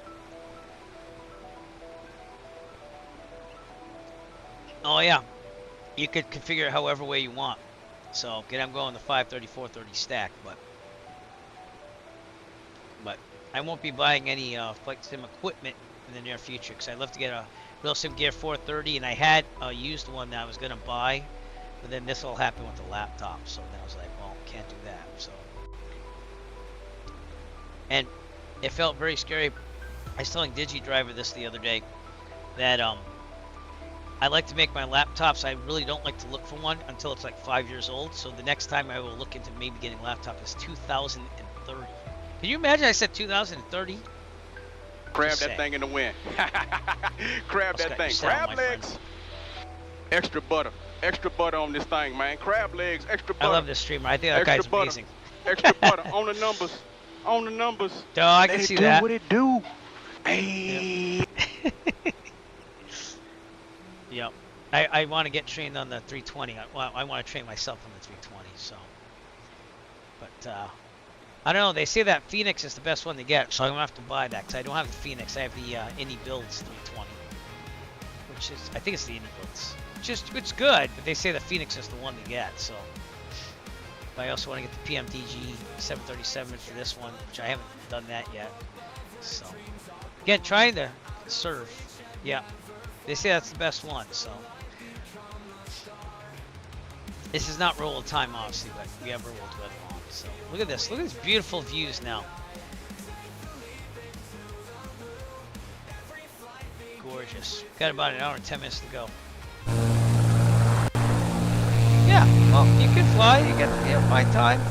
Oh yeah. You could configure it however way you want. So again, I'm going the 530, 430 stack, but I won't be buying any flight sim equipment in the near future because I'd love to get a real sim gear 430, and I had a used one that I was gonna buy, but then this all happened with the laptop, so then I was like, well, can't do that. So, and it felt very scary. I was telling DigiDriver this the other day that I like to make my laptops. I really don't like to look for one until it's like 5 years old. So the next time I will look into maybe getting a laptop is 2030. Can you imagine? I said 2030. Crab that thing in the wind. Crab that thing. Crab legs. Extra butter on this thing, man. Crab legs, extra butter. I love this streamer. I think that guy's amazing. Extra butter on the numbers. On the numbers. Duh, I can see that. What it do? Hey. Yep. I want to get trained on the 320. I want to train myself on the 320. So, but I don't know. They say that Phoenix is the best one to get, so I'm gonna have to buy that because I don't have the Phoenix. I have the Indy Builds 320, which is, I think it's the Indy Builds. It's good, but they say the Phoenix is the one to get. So, but I also want to get the PMDG 737 for this one, which I haven't done that yet. So, again, trying to serve. Yeah, they say that's the best one. So, this is not roll of time, obviously, but we have rolled with it. So look at this. Look at these beautiful views now. Gorgeous. Got about an hour and 10 minutes to go. Yeah, well, you can fly. You get my time.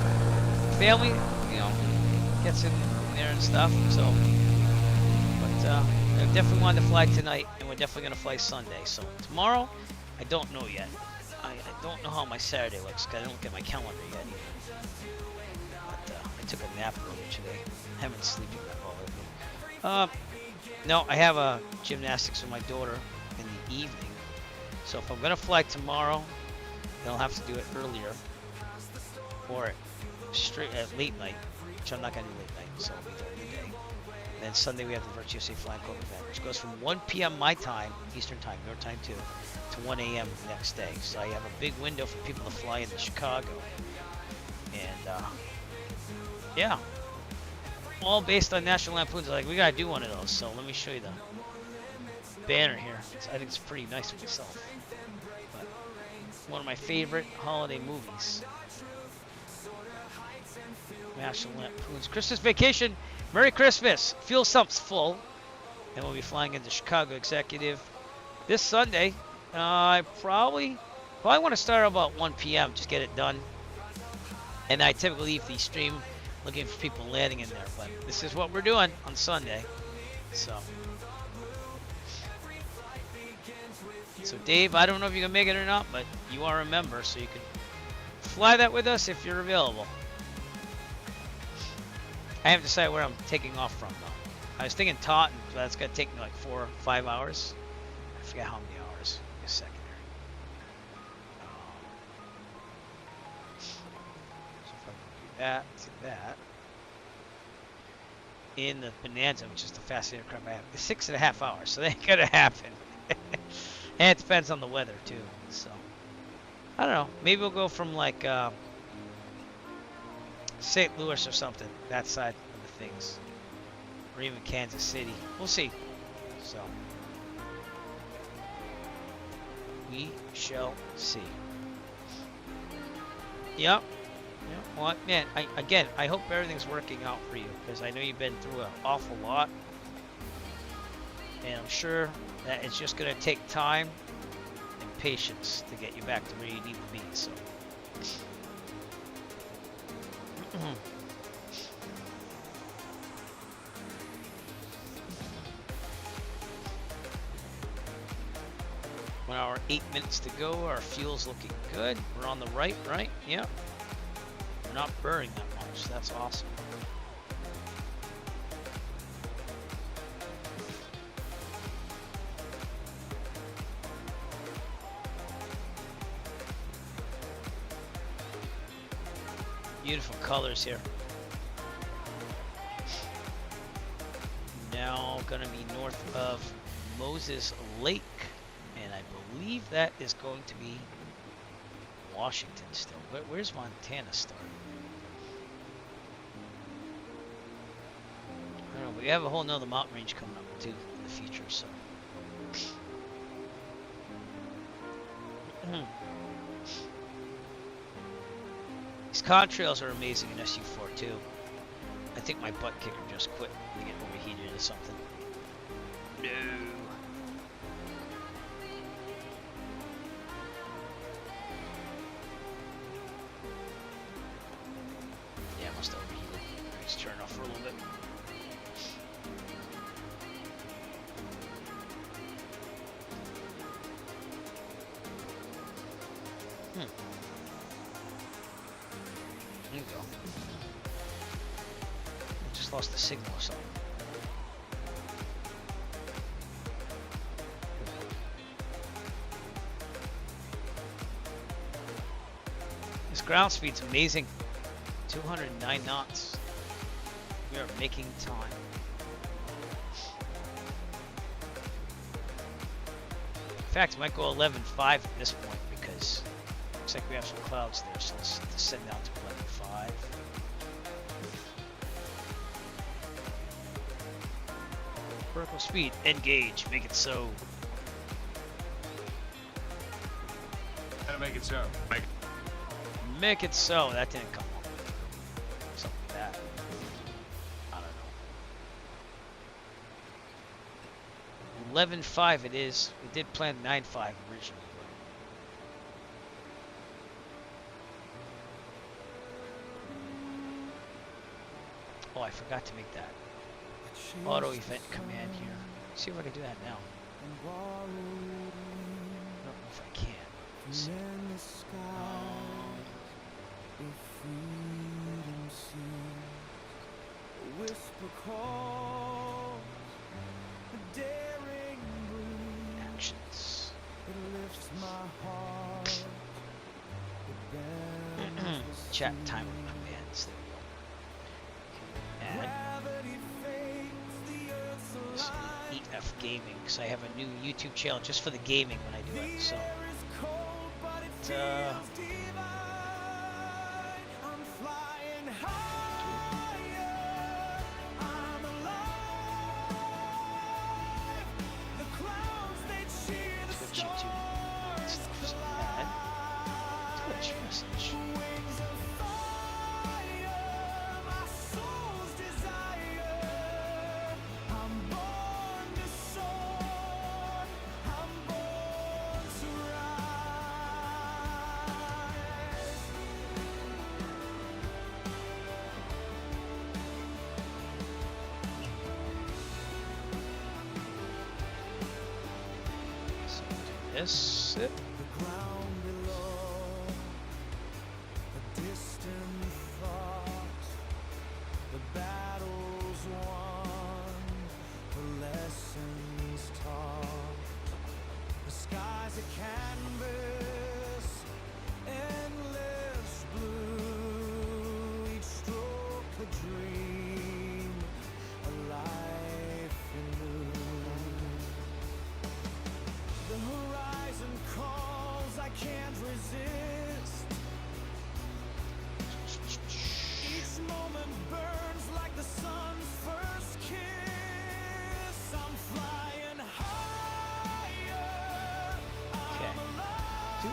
Family, you know, gets in there and stuff. So, but I definitely wanted to fly tonight, and we're definitely gonna fly Sunday. So tomorrow, I don't know yet. I don't know how my Saturday looks because I don't get my calendar yet either. I took a nap earlier today. I haven't been sleeping that well lately. No, I have a gymnastics with my daughter in the evening. So if I'm gonna fly tomorrow, then I'll have to do it earlier or straight at late night, which I'm not gonna do late night, so I'll be during the day. And then Sunday we have the Virtual Safe Flying Club event, which goes from 1 p.m. my time, Eastern time, your time too, to 1 a.m. the next day. So I have a big window for people to fly into Chicago. And yeah, all based on National Lampoon's. Like, we gotta do one of those. So let me show you the banner here. I think it's pretty nice myself. But one of my favorite holiday movies. National Lampoon's Christmas Vacation. Merry Christmas. Fuel sump's full, and we'll be flying into Chicago Executive this Sunday. I probably want to start about 1 p.m. Just get it done. And I typically leave the stream looking for people landing in there, but this is what we're doing on Sunday. So So Dave, I don't know if you can make it or not, but you are a member, so you can fly that with us if you're available. I haven't decided where I'm taking off from though. I was thinking Taunton, but that's gonna take me like 4 or 5 hours. I forget how many hours. Give me a second here. So if I can do that to that. In the Bonanza, which is the fastest aircraft I have, it's 6.5 hours, so that ain't gonna happen. And it depends on the weather too. So I don't know. Maybe we'll go from like St. Louis or something, that side of the things, or even Kansas City. We'll see. So we shall see. Yep. Yeah, well, man, I hope everything's working out for you, because I know you've been through an awful lot, and I'm sure that it's just going to take time and patience to get you back to where you need to be. So, One hour, 8 minutes to go. Our fuel's looking good. We're on the right? Yep. We're not burning that much. That's awesome. Beautiful colors here. Now gonna be north of Moses Lake, and I believe that is going to be Washington still. Where's Montana starting? I don't know. We have a whole nother mountain range coming up too in the future, so. These contrails are amazing in SU4 too. I think my butt kicker just quit to get overheated or something. No. Yeah, it must have overheated. Let's turn it off for a little bit. There you go. I just lost the signal or something. This ground speed's amazing. 209 knots. We are making time. In fact, it might go 11.5 at this point because it looks like we have some clouds there, so let's descend down to 11.5. Vertical speed, engage, make it so. Gotta make it so. Make it so. That didn't come up. Something like that. I don't know. 11.5 it is. We did plan 9.5 originally. Oh, I forgot to make that auto event command here. Let's see if I can do that now. I don't know if I can. Let's see. Actions. Chat time commands. There we go. Add. EF Gaming, because I have a new YouTube channel just for the gaming when I do it. So. Twitch YouTube stuff. So add Twitch message. So this it? The ground below, a distant thought, the battles won, the lessons taught, the sky's a canvas, endless blue, each stroke a dream, a life renewed. The horizon calls, I can't resist. Each moment burns like the sun's first kiss. I'm flying higher. Okay. I'm alive.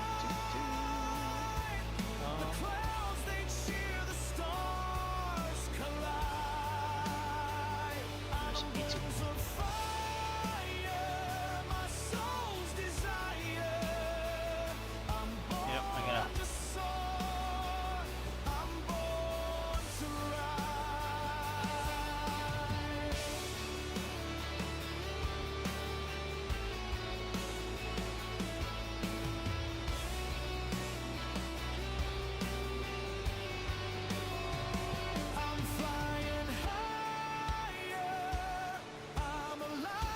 The clouds, they cheer, the stars collide. There's me too. Wings of fire, my soul's desire. I'm born Yep, I gotta. to soar. I'm born to rise. I'm flying higher. I'm alive.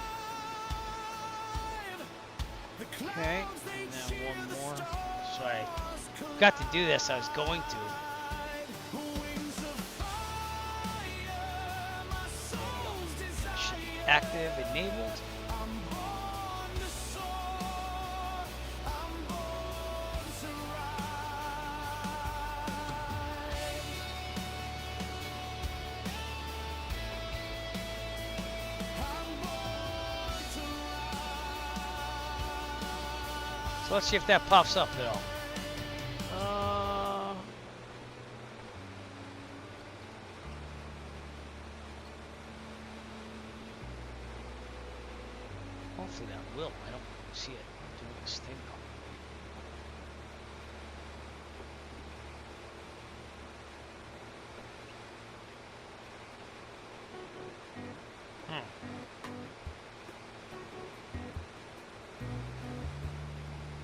The Okay, clouds, they and then cheer, one the more. stars So I got to do this. I was going to. Wings of fire, my soul's Should be desire. active, enabled. I'm born to soar. I'm born to rise. I'm born to rise. So let's see if that pops up at all. Hopefully that will. I don't see it doing this thing though.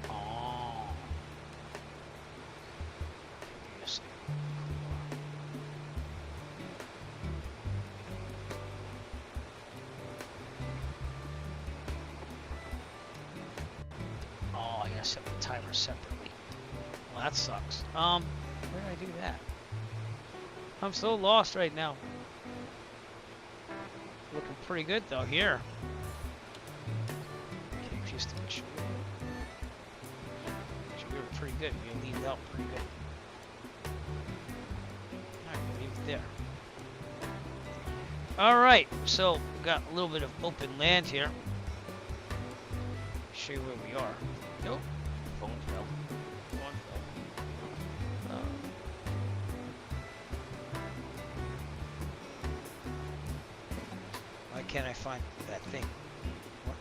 Oh. Yes. Oh, I gotta set the timer separately. Well, that sucks. Where did I do that? I'm so lost right now. Looking pretty good though here. Okay, just to make sure. We were pretty good. We leaned out pretty good. Alright, we'll leave it there. Alright, so got a little bit of open land here. Show you where we are. Nope. Phone fell. Phone fell. Why can't I find that thing? What?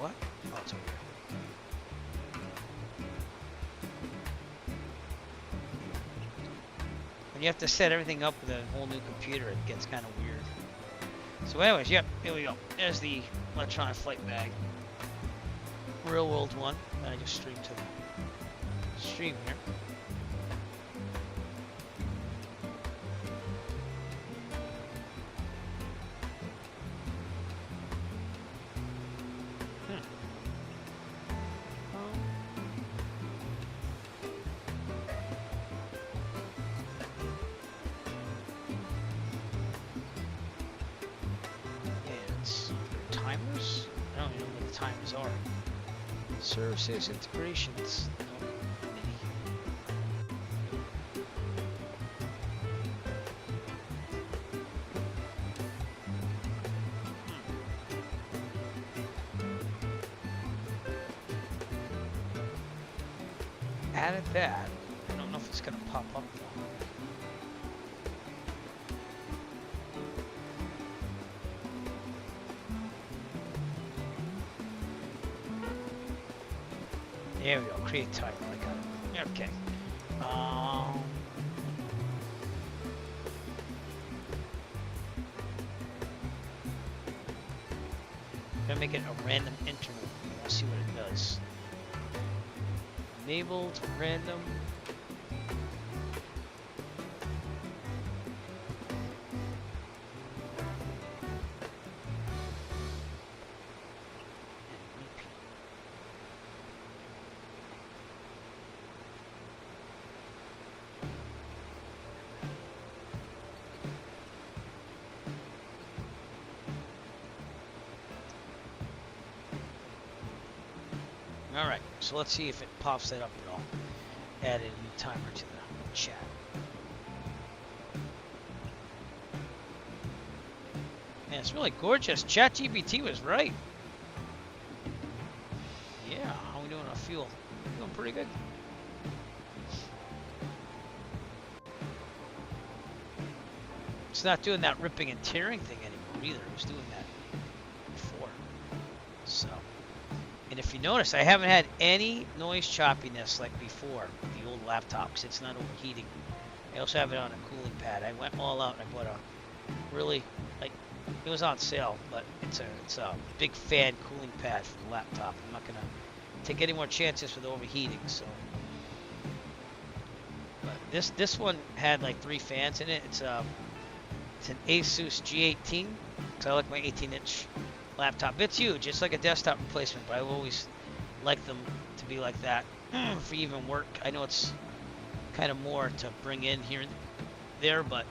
What? Oh, it's over here. When you have to set everything up with a whole new computer, it gets kind of weird. So anyways, yep, here we go. There's the electronic flight bag. Real world one that I just streamed to the stream here. Timers? I don't even know what the timers are. Services, integrations. Added that. I don't know if it's gonna pop up though. There we go. Create timer. I got it. Okay. Gonna make it a random interval. Let's see what it does. Enabled, random. Alright, so let's see if it pops that up at all. Added a new timer to the chat. Man, it's really gorgeous. ChatGPT was right. Yeah, how we doing on fuel? Doing pretty good. It's not doing that ripping and tearing thing anymore either. It was doing that before. So. And if you notice, I haven't had any noise choppiness like before with the old laptop because it's not overheating. I also have it on a cooling pad. I went all out and I bought a really, like, it was on sale, but it's a big fan cooling pad for the laptop. I'm not gonna take any more chances with overheating. So, but this one had like 3 fans in it. It's an Asus G18 because I like my 18-inch laptop. It's huge. It's like a desktop replacement, but I always like them to be like that for even work. I know it's kind of more to bring in here and there, but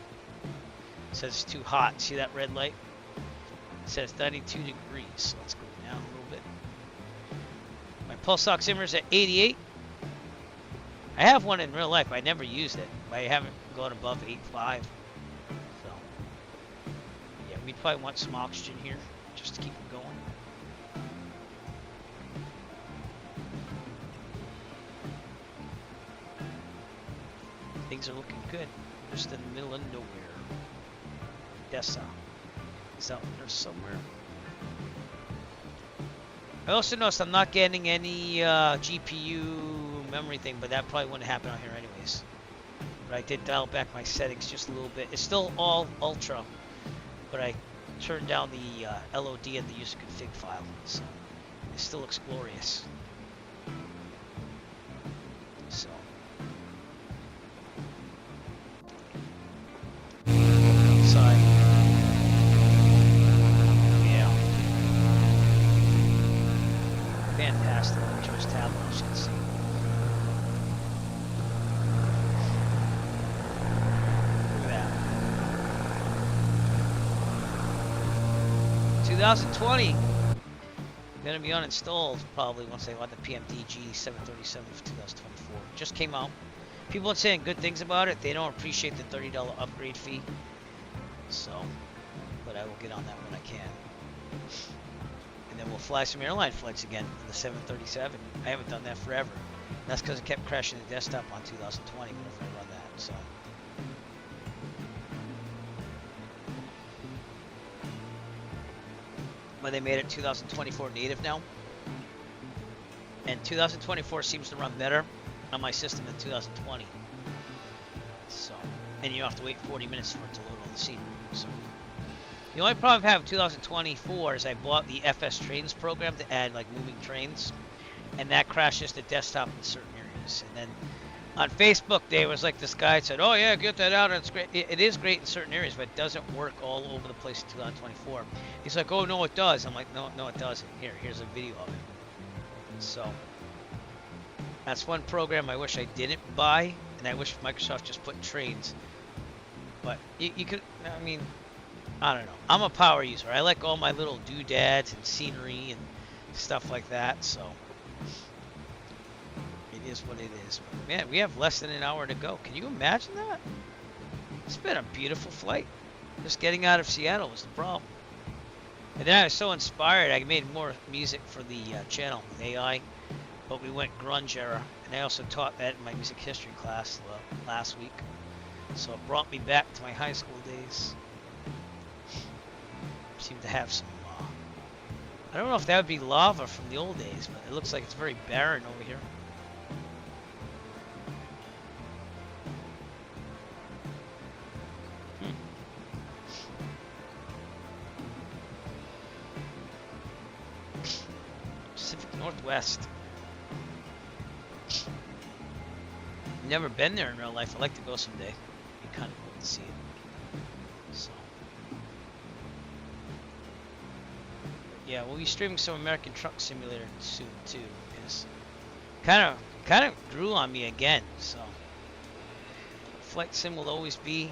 it says it's too hot. See that red light? It says 92 degrees. So let's go down a little bit. My pulse oximeter's at 88. I have one in real life. I never used it. I haven't gone above 8.5. So yeah, we'd probably want some oxygen here just to keep it going. Things are looking good. Just in the middle of nowhere. Dessa is out there somewhere. I also noticed I'm not getting any GPU memory thing, but that probably wouldn't happen out here anyways. But I did dial back my settings just a little bit. It's still all ultra, but I turned down the LOD and the user config file, so it still looks glorious. So outside, yeah, fantastic. Just tablet, as you can see. Look at that. 2020 gonna be uninstalled probably once they want the PMDG 737 for 2024. Just came out. People are saying good things about it. They don't appreciate the $30 upgrade fee. So, but I will get on that when I can. And then we'll fly some airline flights again for the 737. I haven't done that forever. That's because it kept crashing the desktop on 2020 whenever I run that. So. But they made it 2024 native now. And 2024 seems to run better on my system than 2020. So, and you have to wait 40 minutes for it to load on the scene. So, the only problem I have with 2024 is I bought the FS Trains program to add like moving trains, and that crashes the desktop in certain areas. And then on Facebook, there was like this guy said, "Oh yeah, get that out. It's great. It is great in certain areas, but it doesn't work all over the place in 2024." He's like, "Oh no, it does." I'm like, "No, it doesn't. Here's a video of it." So that's one program I wish I didn't buy, and I wish Microsoft just put trains. But you could, I mean, I don't know. I'm a power user. I like all my little doodads and scenery and stuff like that. So it is what it is. But man, we have less than an hour to go. Can you imagine that? It's been a beautiful flight. Just getting out of Seattle was the problem. And then I was so inspired, I made more music for the channel with AI, but we went grunge era, and I also taught that in my music history class last week. So it brought me back to my high school days. Seem to have some, I don't know if that would be lava from the old days, but it looks like it's very barren over here. Pacific Northwest. Never been there in real life. I'd like to go someday. It'd be kind of cool to see it. So. Yeah, we'll be streaming some American Truck Simulator soon too. It's kind of grew on me again. So. Flight sim will always be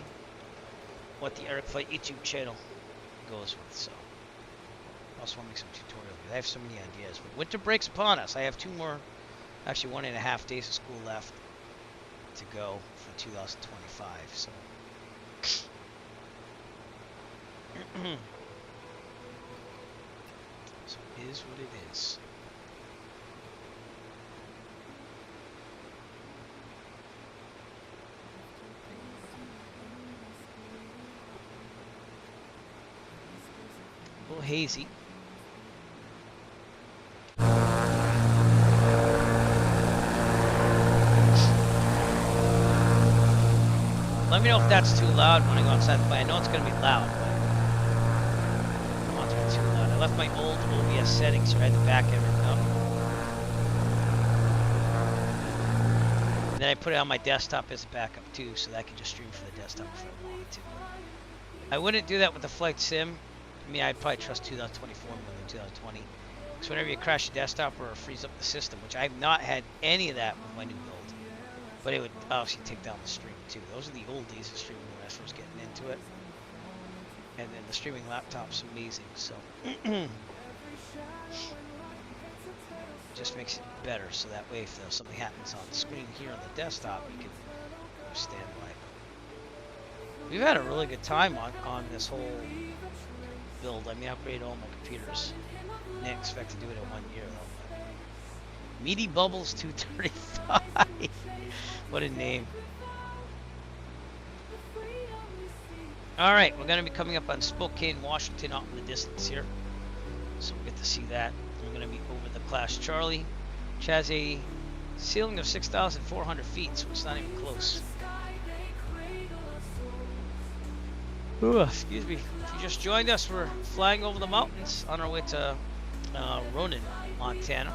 what the Eric Flight YouTube channel goes with. So. I also want to make some tutorials. I have so many ideas. But winter break's upon us. I have 2 more, actually 1.5 days of school left to go for 2025. So. So it is what it is. A little hazy. Let me know if that's too loud when I go outside the plane. I know it's going to be loud, but I don't want it to be too loud. I left my old OBS settings, so I had to back everything up. And then I put it on my desktop as a backup too, so that I can just stream for the desktop if I wanted to. I wouldn't do that with the flight sim. I mean, I'd probably trust 2024 more than 2020. Because whenever you crash your desktop or freeze up the system, which I've not had any of that with my new build. But it would obviously take down the stream too. Those are the old days of streaming when I was first getting into it. And then the streaming laptop's amazing, so just makes it better. So that way, if something happens on the screen here on the desktop, you can understand why. We've had a really good time on this whole build. I mean, I upgraded all my computers. Didn't expect to do it in 1 year though. Meaty Bubbles 235. What a name. Alright, we're going to be coming up on Spokane, Washington, out in the distance here. So we'll get to see that. We're going to be over the Class Charlie, which has a ceiling of 6,400 feet, so it's not even close. Ooh, excuse me. If you just joined us, we're flying over the mountains on our way to Ronan, Montana.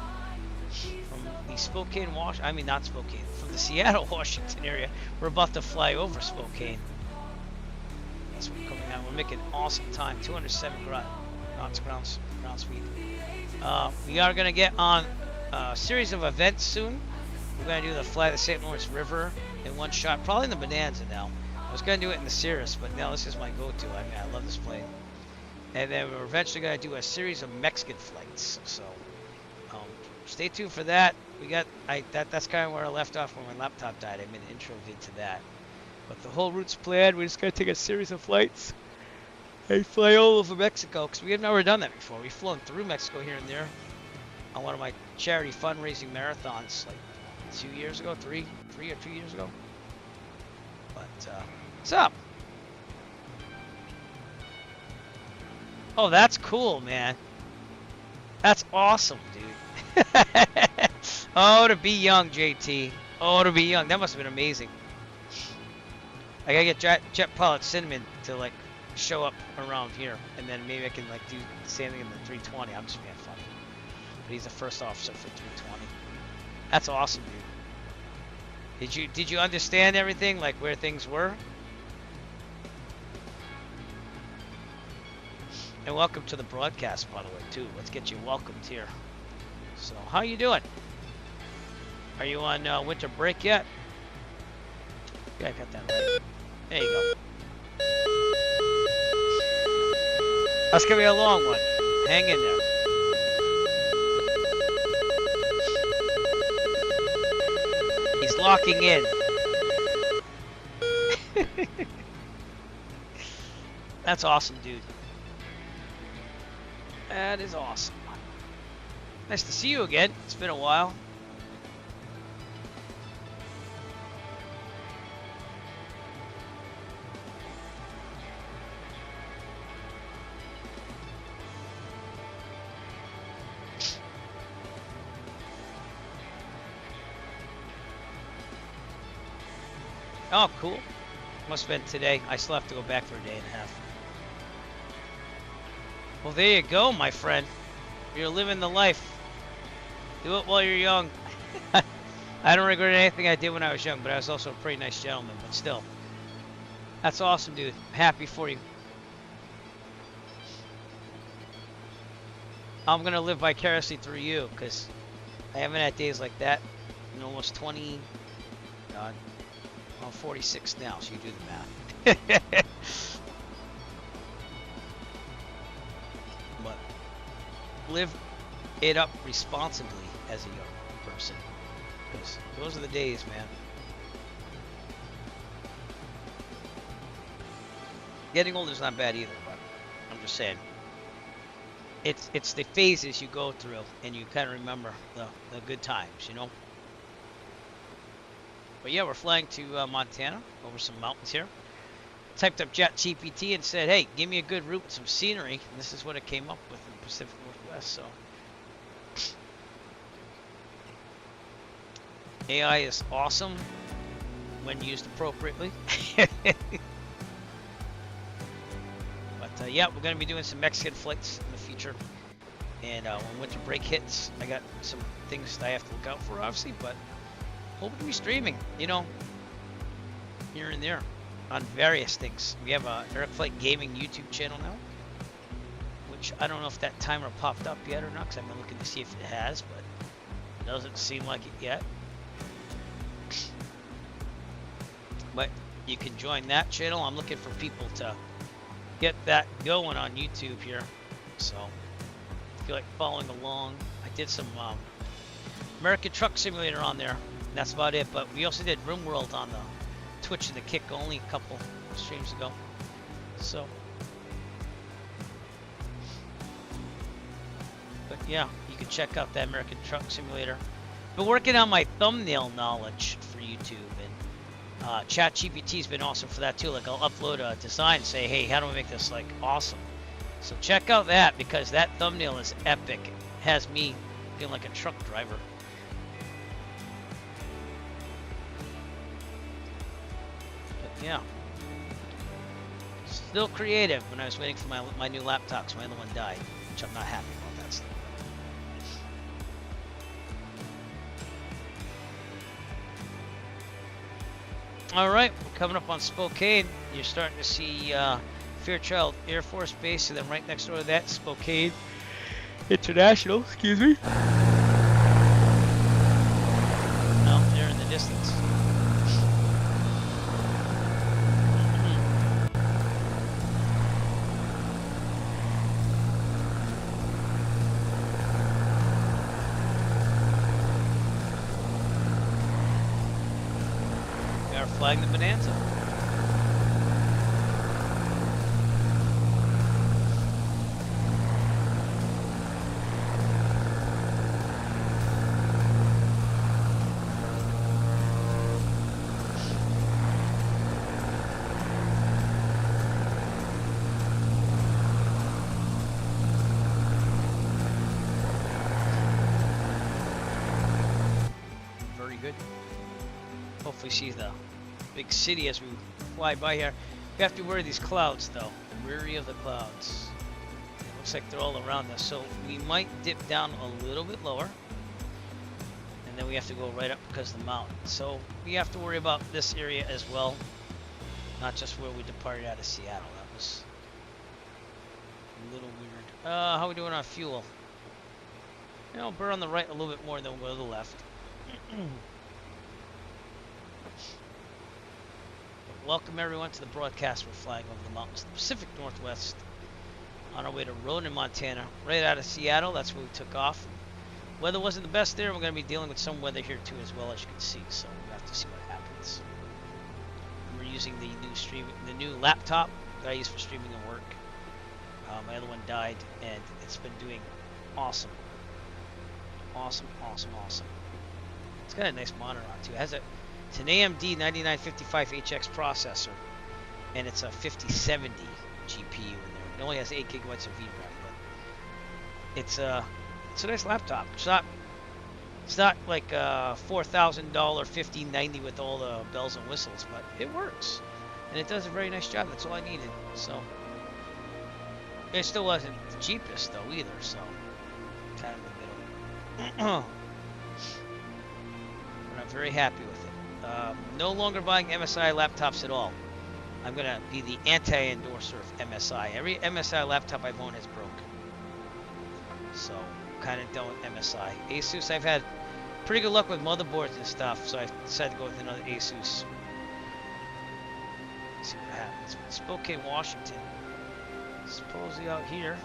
From the Spokane, from the Seattle, Washington area. We're about to fly over Spokane. That's what we're coming out. We're making awesome time, 207 knots ground speed. We are going to get on a series of events soon. We're going to do the Fly the St. Lawrence River in one shot, probably in the Bonanza now. I was going to do it in the Cirrus, but now this is my go-to. I mean, I love this plane. And then we're eventually going to do a series of Mexican flights. So stay tuned for that. We got that's kind of where I left off when my laptop died. I made an intro vid to that. But the whole route's planned. We're just going to take a series of flights and fly all over Mexico, because we have never done that before. We've flown through Mexico here and there on one of my charity fundraising marathons like 2 years ago, three or 2 years ago. But what's up? Oh, that's cool, man. That's awesome, dude. Oh, to be young, JT. Oh, to be young. That must have been amazing. I gotta get Jet Pilot Cinnamon to like show up around here, and then maybe I can like do the same thing in the 320. I'm just being funny. But he's the first officer for 320. That's awesome, dude. Did you understand everything, like where things were? And welcome to the broadcast, by the way, too. Let's get you welcomed here. So, how you doing? Are you on winter break yet? Yeah, I got that right. There you go. That's gonna be a long one. Hang in there. He's locking in. That's awesome, dude. That is awesome. Nice to see you again. It's been a while. Oh, cool. Must have been today. I still have to go back for a day and a half. Well, there you go, my friend. You're living the life. Do it while you're young. I don't regret anything I did when I was young, but I was also a pretty nice gentleman, but still. That's awesome, dude. Happy for you. I'm going to live vicariously through you, because I haven't had days like that in almost 20... God. I'm 46 now, so you do the math. But live it up responsibly as a young person. Because those are the days, man. Getting older is not bad either, but I'm just saying. It's the phases you go through, and you kind of remember the good times, you know? But yeah, we're flying to Montana, over some mountains here. Typed up ChatGPT and said, hey, give me a good route, some scenery. And this is what it came up with in the Pacific Northwest, so. AI is awesome when used appropriately. But yeah, we're going to be doing some Mexican flights in the future. And when winter break hits, I got some things that I have to look out for, obviously, but hoping to be streaming, you know, here and there on various things. We have a Eric Flight Gaming YouTube channel now, which I don't know if that timer popped up yet or not, because I've been looking to see if it has, but it doesn't seem like it yet. But you can join that channel. I'm looking for people to get that going on YouTube here. So if you like following along, I did some American Truck Simulator on there. That's about it. But we also did RimWorld on the Twitch and the Kick only a couple streams ago. So, but yeah, you can check out that American Truck Simulator. Been working on my thumbnail knowledge for YouTube, and ChatGPT's been awesome for that too. Like, I'll upload a design and say, hey, how do I make this like awesome? So check out that, because that thumbnail is epic. It has me feeling like a truck driver. But yeah, still creative when I was waiting for my new laptop, because my other one died, which I'm not happy about that stuff. Alright, we're coming up on Spokane. You're starting to see Fairchild Air Force Base, and then right next door to that, Spokane International, excuse me. No, they're in the distance. We are flying the Bonanza. Very good. Hopefully see the big city as we fly by here. We have to worry these clouds though. Weary of the clouds. It looks like they're all around us, so we might dip down a little bit lower, and then we have to go right up because of the mountain. So we have to worry about this area as well, not just where we departed out of Seattle. That was a little weird. How are we doing on fuel? You know, burn on the right a little bit more than we'll go to the left. Welcome everyone to the broadcast. We're flying over the mountains of the Pacific Northwest on our way to Ronan, Montana, right out of Seattle. That's where we took off. Weather wasn't the best there. We're going to be dealing with some weather here too, as well, as you can see. So we have to see what happens. And we're using the new laptop that I use for streaming and work. My other one died, and it's been doing awesome. Awesome. It's got a nice monitor on too. It's an AMD 9955HX processor, and it's a 5070 GPU in there. It only has 8 gigabytes of VRAM, but it's a nice laptop. It's not like a $4,000 5090 with all the bells and whistles, but it works, and it does a very nice job. That's all I needed. So it still wasn't the cheapest though either. So kind of in the middle. very happy with it. No longer buying MSI laptops at all. I'm gonna be the anti-endorser of MSI. Every MSI laptop I've owned has broken. So, kind of done with MSI. Asus, I've had pretty good luck with motherboards and stuff, so I decided to go with another Asus. Let's see what happens. Spokane, Washington. Supposedly out here.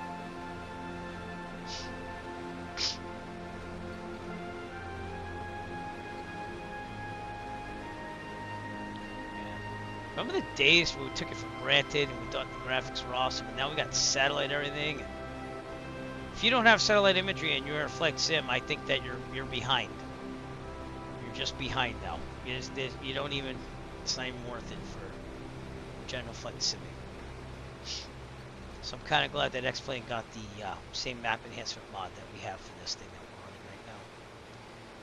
Remember the days where we took it for granted and we thought the graphics were awesome, and now we got satellite and everything. And if you don't have satellite imagery and you're a flight sim, I think that you're behind. You're just behind now. You don't even. It's not even worth it for general flight simming. So I'm kind of glad that X-Plane got the same map enhancement mod that we have for this thing that we're running right now.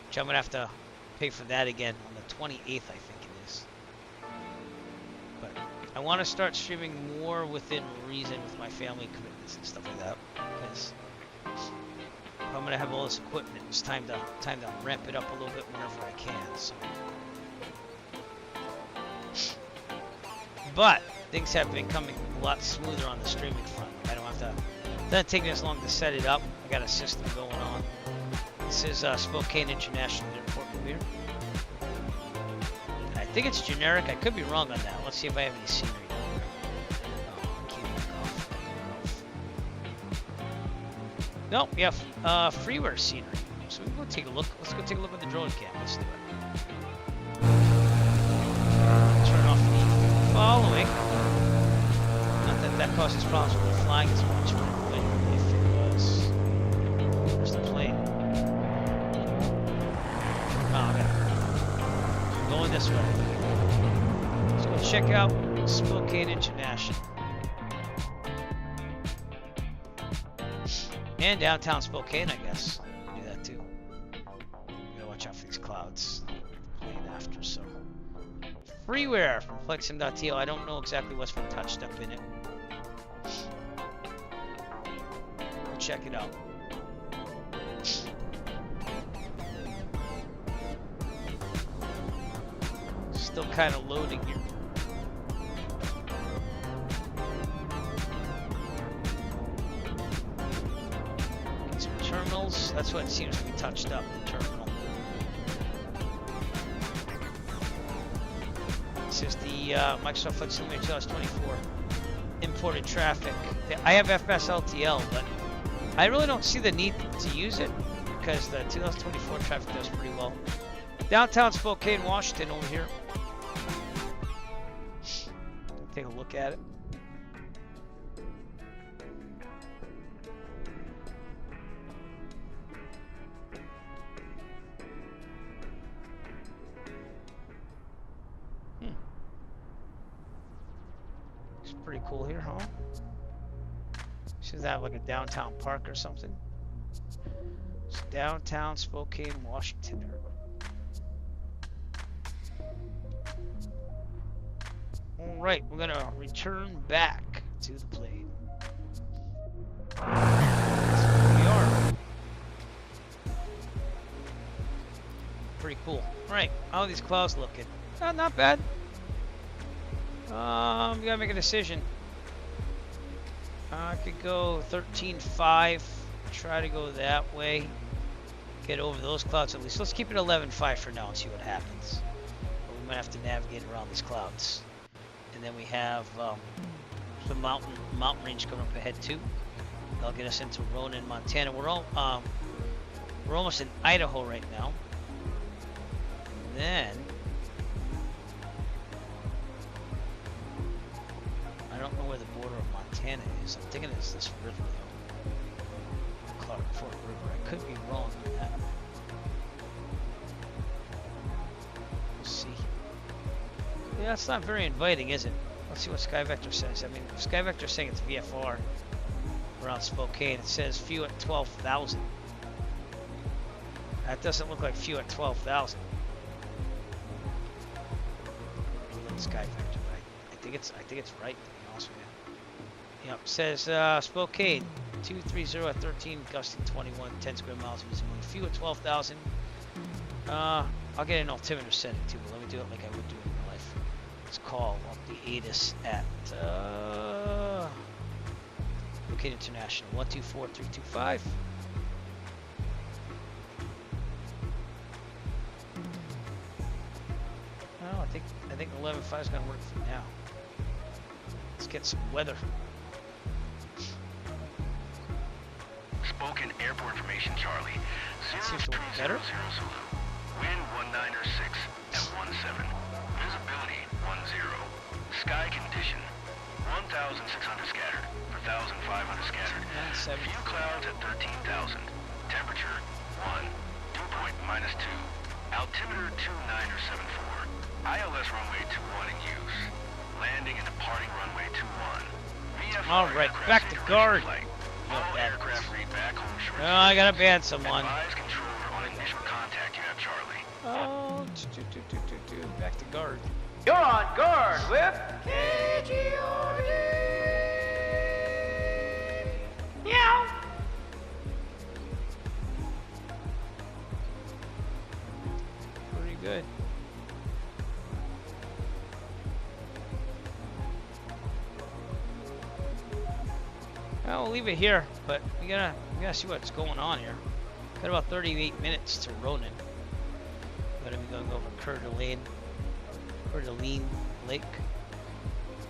Which I'm gonna have to pay for that again on the 28th, I think it is. But I want to start streaming more within reason with my family commitments and stuff like that. Because if I'm gonna have all this equipment, it's time to ramp it up a little bit whenever I can. So. But things have been coming a lot smoother on the streaming front. I don't have to. It doesn't take me as long to set it up. I got a system going on. This is Spokane International Airport over here. I think it's generic. I could be wrong on that. Let's see if I have any scenery down there. Oh, I can't look off. Nope, yeah, freeware scenery. So we can go take a look. Let's go take a look at the drone cam. Let's do it. Turn off the following. Not that that causes problems with the flying as much, but if it was. Where's the plane? Oh, okay. I'm going this way. Let's go check out Spokane International. And downtown Spokane, I guess. Do that too. Gotta watch out for these clouds. Plane after, so. Freeware from FlightSim.to. I don't know exactly what's been touched up in it. We'll check it out. Still kind of loading here. Get some terminals. That's what it seems to be touched up. Terminal. This is the Microsoft Flight Simulator 2024 imported traffic. I have FSLTL, but I really don't see the need to use it because the 2024 traffic does pretty well. Downtown Spokane, Washington over here. Take a look at it. It's pretty cool here, huh? Should that like a downtown park or something? It's downtown Spokane, Washington. Alright, we're gonna return back to the plane. That's where we are. Pretty cool. Alright, how are these clouds looking? Not bad. You gotta make a decision. I could go 13.5, try to go that way. Get over those clouds at least. Let's keep it 11.5 for now and see what happens. But we might have to navigate around these clouds. And then we have some mountain range coming up ahead too. That'll get us into Ronan, Montana. We're almost in Idaho right now. And then I don't know where the border of Montana is. I'm thinking it's this river though. Clark Fork River. I could be wrong on that. We'll see. Yeah, it's not very inviting, is it? Let's see what SkyVector says. I mean, if SkyVector's saying it's VFR around Spokane. It says few at 12,000. That doesn't look like few at 12,000. SkyVector, I think it's right. To be honest with you. Yep, says Spokane 230 at 13, gusting 21, 10 square miles of visibility. Few at 12,000. I'll get an altimeter setting too, but let me do it like I would do it in real life. Let's call up the ATIS at Locate International 124325. Well, I think 11.5 is gonna work for now. Let's get some weather. Spoken airport information, Charlie. Seems to work better. Wind 196 at 17. Visibility 10. Sky condition 1,600 scattered per 1,500 scattered. Few clouds at 13,000. Temperature 1. Dew point -2. Altimeter 2974. ILS runway 21 in use. Landing and departing runway 21. VFR. All right, back to guard. All aircraft read back home short. Oh, I gotta ban someone. Advise controller on initial contact. You have Charlie. Oh, back to guard. You're on guard with KGRD. Meow. Pretty good. Well, we'll leave it here, but we gotta see what's going on here. Got about 38 minutes to Ronan. Gonna be going over Coeur d'Alene Lake,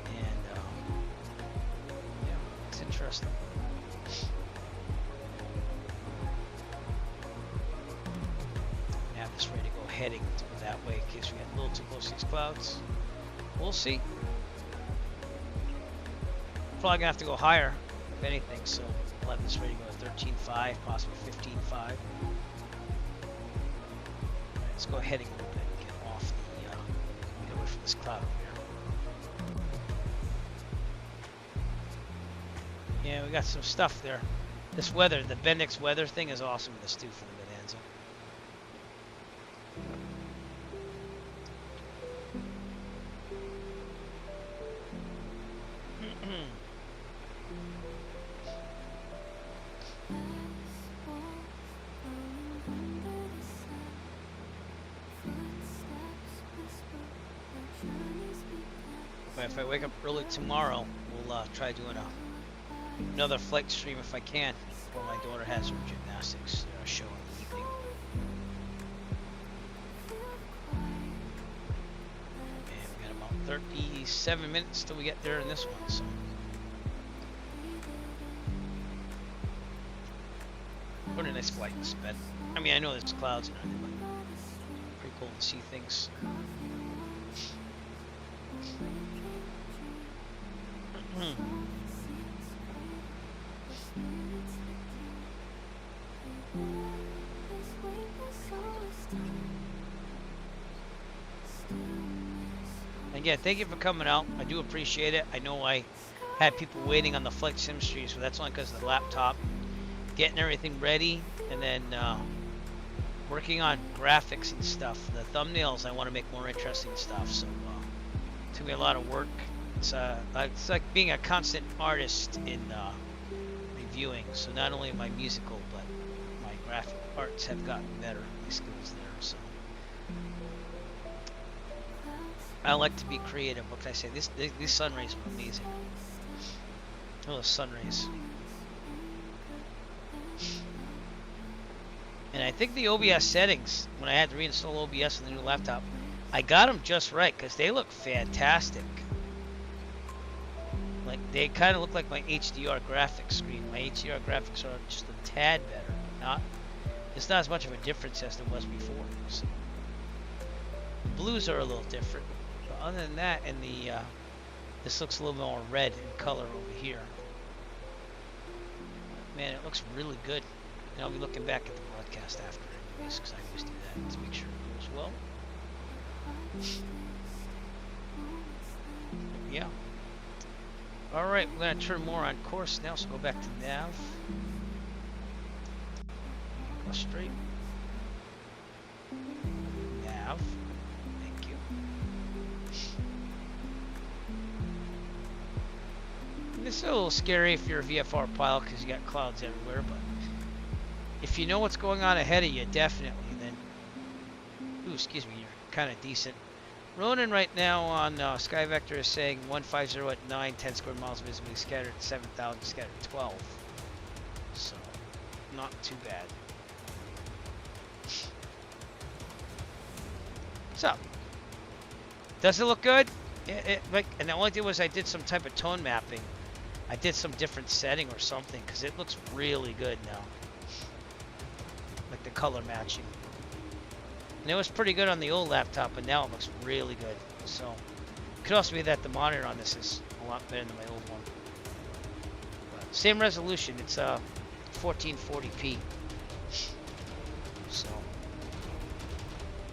and yeah, it's interesting. Have this ready to go heading to go that way in case we get a little too close to these clouds. We'll see. Probably gonna have to go higher, if anything, so we'll have this ready to go to 13.5, possibly 15.5. Let's go heading a little bit and get off the, get away from this cloud over here. Yeah, we got some stuff there. This weather, the Bendix weather thing is awesome in this too for the Bonanza. If I wake up early tomorrow, we'll try doing another flight stream if I can, before my daughter has her gymnastics show in the evening. And we got about 37 minutes till we get there in this one, so. What a nice flight this bed. I mean, I know there's clouds and everything, but pretty cool to see things. Again, thank you for coming out. I do appreciate it. I know I had people waiting on the flight sim stream, so that's only because of the laptop. Getting everything ready, and then working on graphics and stuff. The thumbnails, I want to make more interesting stuff, so it took me a lot of work. It's like being a constant artist in reviewing. So not only am I musical, but my graphic arts have gotten better. My skills there. So I like to be creative. What can I say? These sun rays are amazing. Oh, the sun rays. And I think the OBS settings, when I had to reinstall OBS on the new laptop, I got them just right because they look fantastic. Like, they kind of look like my HDR graphics screen. My HDR graphics are just a tad better. It's not as much of a difference as there was before. So. The blues are a little different. But other than that, and this looks a little more red in color over here. Man, it looks really good. And I'll be looking back at the broadcast after anyways, because I always do that to make sure it goes well. Yeah. Alright, we're going to turn more on course now, so go back to nav. Go straight. Nav. Thank you. And this is a little scary if you're a VFR pilot because you got clouds everywhere, but if you know what's going on ahead of you, definitely, then excuse me, you're kind of decent. Ronan right now on Sky Vector is saying 150 at 9, 10 square miles visibly scattered, 7,000 scattered 12. So, not too bad. So, does it look good? And the only thing was I did some type of tone mapping. I did some different setting or something because it looks really good now. Like the color matching. And it was pretty good on the old laptop, but now it looks really good. So, it could also be that the monitor on this is a lot better than my old one. But same resolution, it's 1440p. So,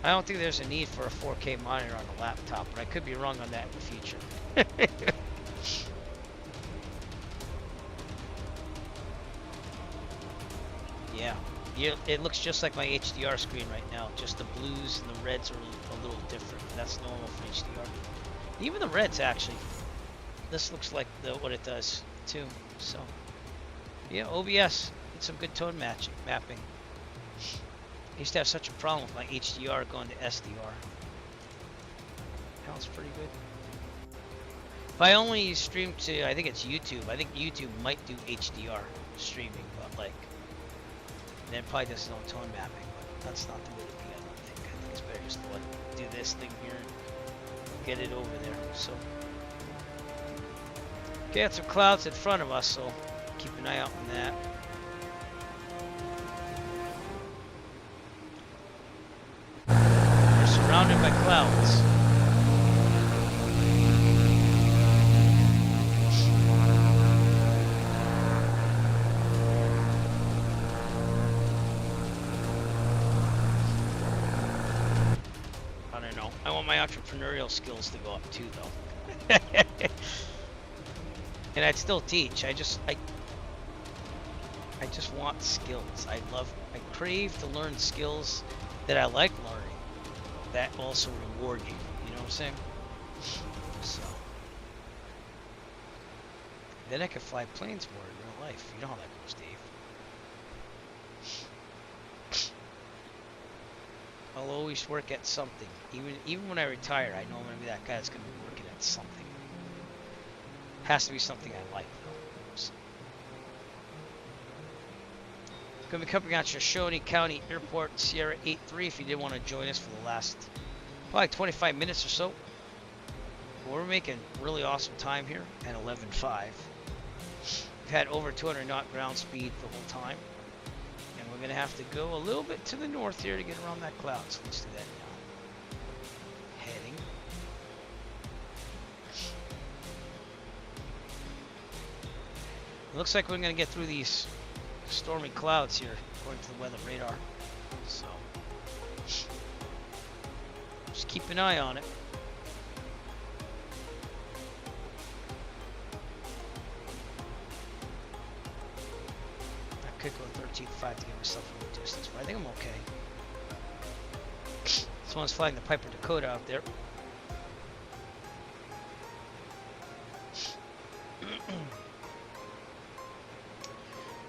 I don't think there's a need for a 4K monitor on a laptop, but I could be wrong on that in the future. Yeah. It looks just like my HDR screen right now. Just the blues and the reds are a little different. That's normal for HDR. Even the reds, actually. This looks like what it does, too. So, yeah, OBS. Did some good tone mapping. I used to have such a problem with my HDR going to SDR. That was pretty good. If I only stream to, I think it's YouTube. I think YouTube might do HDR streaming, but like, and then probably does its own tone mapping, but that's not the way to be, I don't think. I think it's better just to do this thing here and get it over there. So, got some clouds in front of us, so keep an eye out on that. We're surrounded by clouds. I want my entrepreneurial skills to go up too, though. And I'd still teach. I just want skills. I crave to learn skills that I like learning, that also reward you. You know what I'm saying? So then I can fly planes more in real life. You know how that goes, Dave. I'll always work at something. Even when I retire, I know I'm going to be that guy that's going to be working at something. Has to be something I like, though. So. Going to be coming out Shoshone County Airport, Sierra 83, if you did want to join us for the last probably 25 minutes or so. We're making really awesome time here at 11.5. We've had over 200 knot ground speed the whole time. And we're going to have to go a little bit to the north here to get around that cloud. So let's do that now. Heading. It looks like we're going to get through these stormy clouds here, according to the weather radar. So, just keep an eye on it. I could go 13.5 to get myself a little distance, but I think I'm okay. This one's flying the Piper Dakota out there.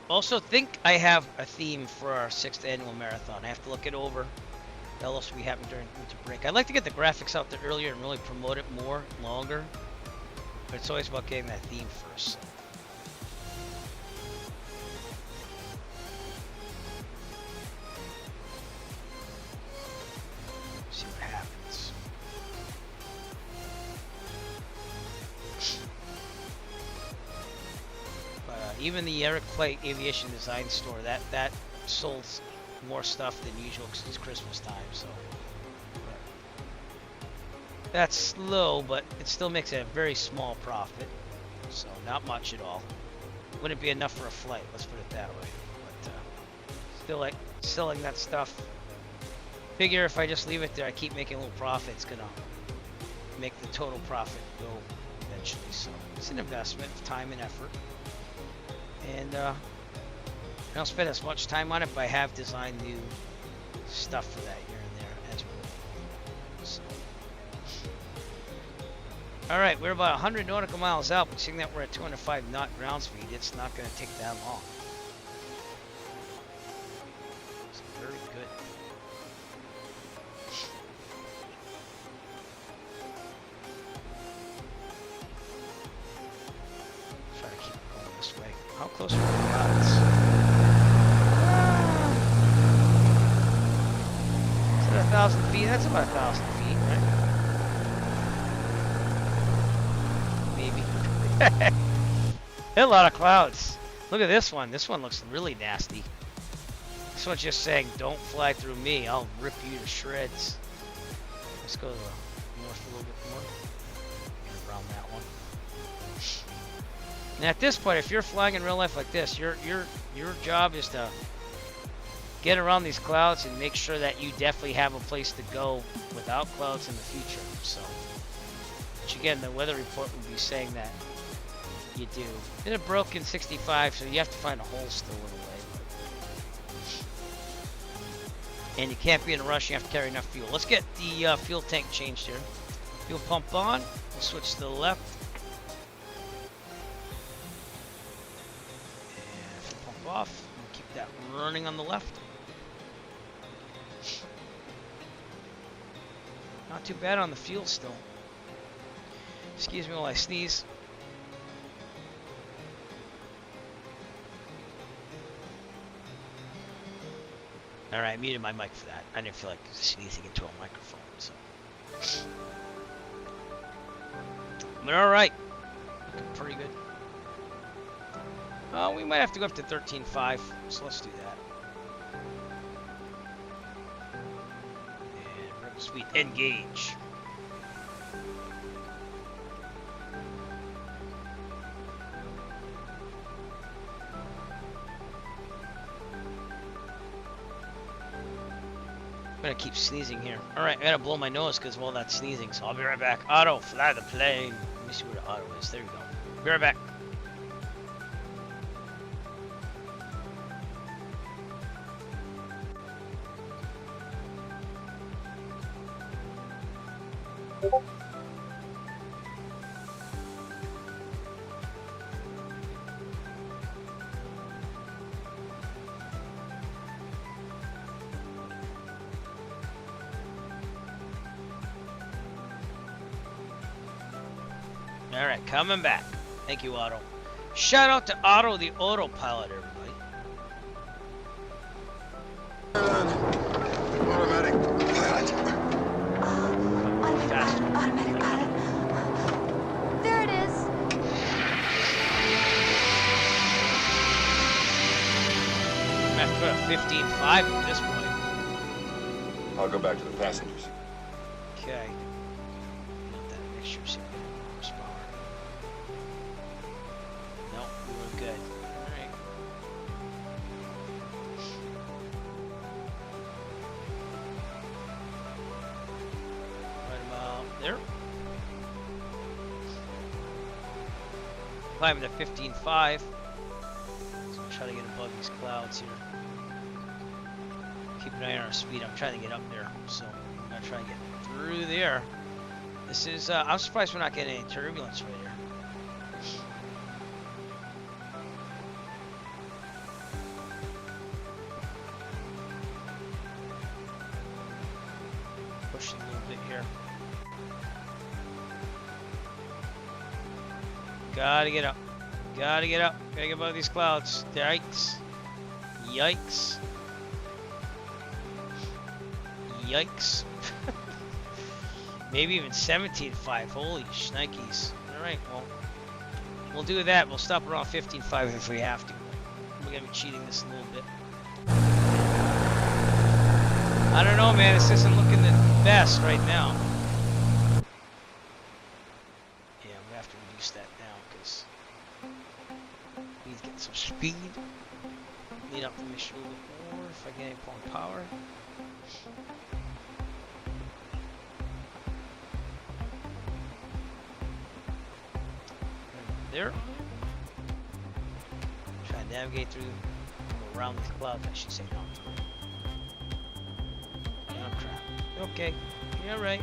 Also think I have a theme for our 6th annual marathon. I have to look it over. That'll also be happening during winter break. I'd like to get the graphics out there earlier and really promote it more, longer. But it's always about getting that theme first. So. See what happens. Even the Eric Flight Aviation Design Store, that sold more stuff than usual because it's Christmas time, so that's slow, but it still makes a very small profit, so not much at all. Wouldn't be enough for a flight, let's put it that way, but still like selling that stuff. Figure if I just leave it there, I keep making a little profit, it's gonna make the total profit go eventually, so it's an investment of time and effort. And I don't spend as much time on it, but I have designed new stuff for that here and there as well. So. Alright, we're about 100 nautical miles out, but seeing that we're at 205 knot ground speed, it's not going to take that long. It's very good. closer to the clouds. Is that 1,000 feet? That's about 1,000 feet, right? Maybe. A lot of clouds. Look at this one. This one looks really nasty. This one's just saying, don't fly through me. I'll rip you to shreds. Let's go to the north a little bit more. Get around that one. And at this point, if you're flying in real life like this, your job is to get around these clouds and make sure that you definitely have a place to go without clouds in the future. So, which again, the weather report would be saying that you do. It's a broken 65, so you have to find a hole still in the way. And you can't be in a rush, you have to carry enough fuel. Let's get the fuel tank changed here. Fuel pump on. We'll switch to the left. And fuel pump off. We'll keep that running on the left. Not too bad on the fuel still. Excuse me while I sneeze. Alright, I muted my mic for that. I didn't feel like sneezing into a microphone, so. But alright. Looking pretty good. We might have to go up to 13.5, so let's do that. And rip speed, engage. I'm gonna keep sneezing here. Alright, I gotta blow my nose because of all that sneezing, so I'll be right back. Auto, fly the plane. Let me see where the auto is. There we go. Be right back. Alright, coming back. Thank you, Otto. Shout out to Otto, the autopilot, everybody. Automatic pilot. Faster. Automatic pilot. There it is. I'm gonna have to put a 15.5 at this point. I'll go back to the passengers. Okay. Not that extra horsepower. Nope, we were good. Alright. Right about there. Climbing to 15.5. So I'll try to get above these clouds here. Keep an eye on our speed. I'm trying to get up there, so I'm gonna try and get through there. This is, I'm surprised we're not getting any turbulence right here. Push it a little bit here. Gotta get up. Gotta get up. Gotta get above these clouds. Yikes. Yikes. Yikes. Maybe even 17.5. Holy shnikes. Alright, well, we'll do that. We'll stop around 15.5 if we have to. We're gonna be cheating this a little bit. I don't know, man. This isn't looking the best right now. Yeah, I'm gonna have to reduce that down because we need to get some speed. Need optimization a little bit more if I get any more power. There. Try to navigate through, around these clouds, I should say, not through. Oh crap. Okay. Yeah, right.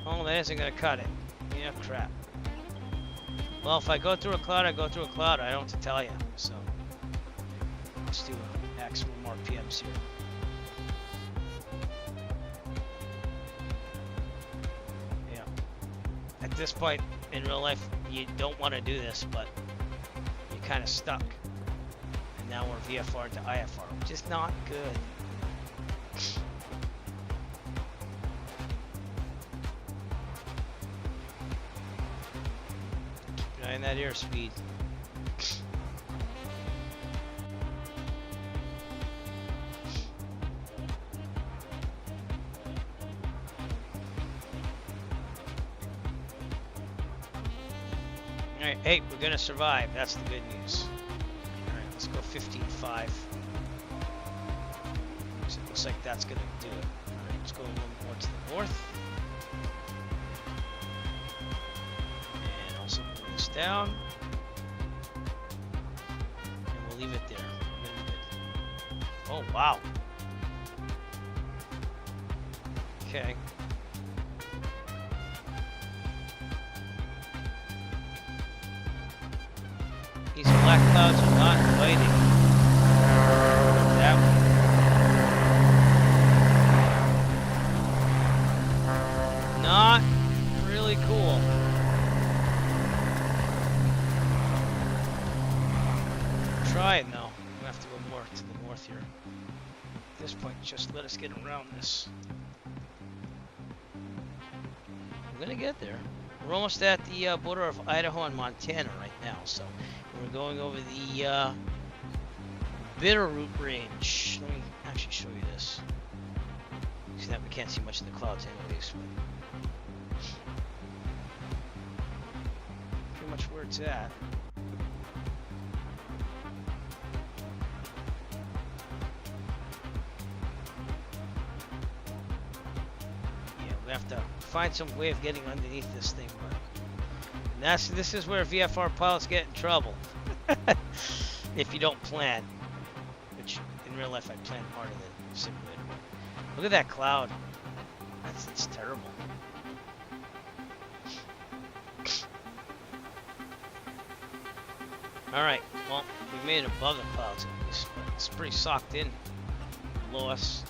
Oh, that isn't gonna cut it. Yeah, crap. Well, if I go through a cloud, I go through a cloud. I don't have to tell you. So, let's do maximum RPMs here. At this point in real life, you don't want to do this, but you're kind of stuck. And now we're VFR to IFR, which is not good. Keep an eye on that airspeed. Alright, hey, we're gonna survive. That's the good news. Alright, let's go 15.5. So it looks like that's gonna do it. Alright, let's go a little more to the north. And also bring this down. And we'll leave it there. Oh, wow. Okay. These black clouds are not inviting. That one. Not really cool. Trying though. We have to go more to the north here. At this point, just let us get around this. We're gonna get there. We're almost at the border of Idaho and Montana right now, so we're going over the Bitterroot Range. Let me actually show you this. See that we can't see much of the clouds anyways. Pretty much where it's at. Yeah, we have to find some way of getting underneath this thing, but this is where VFR pilots get in trouble. If you don't plan, which in real life I plan harder than simulator. Look at that cloud. It's terrible. All right, well, we made it above the clouds at least, but it's pretty socked in below us.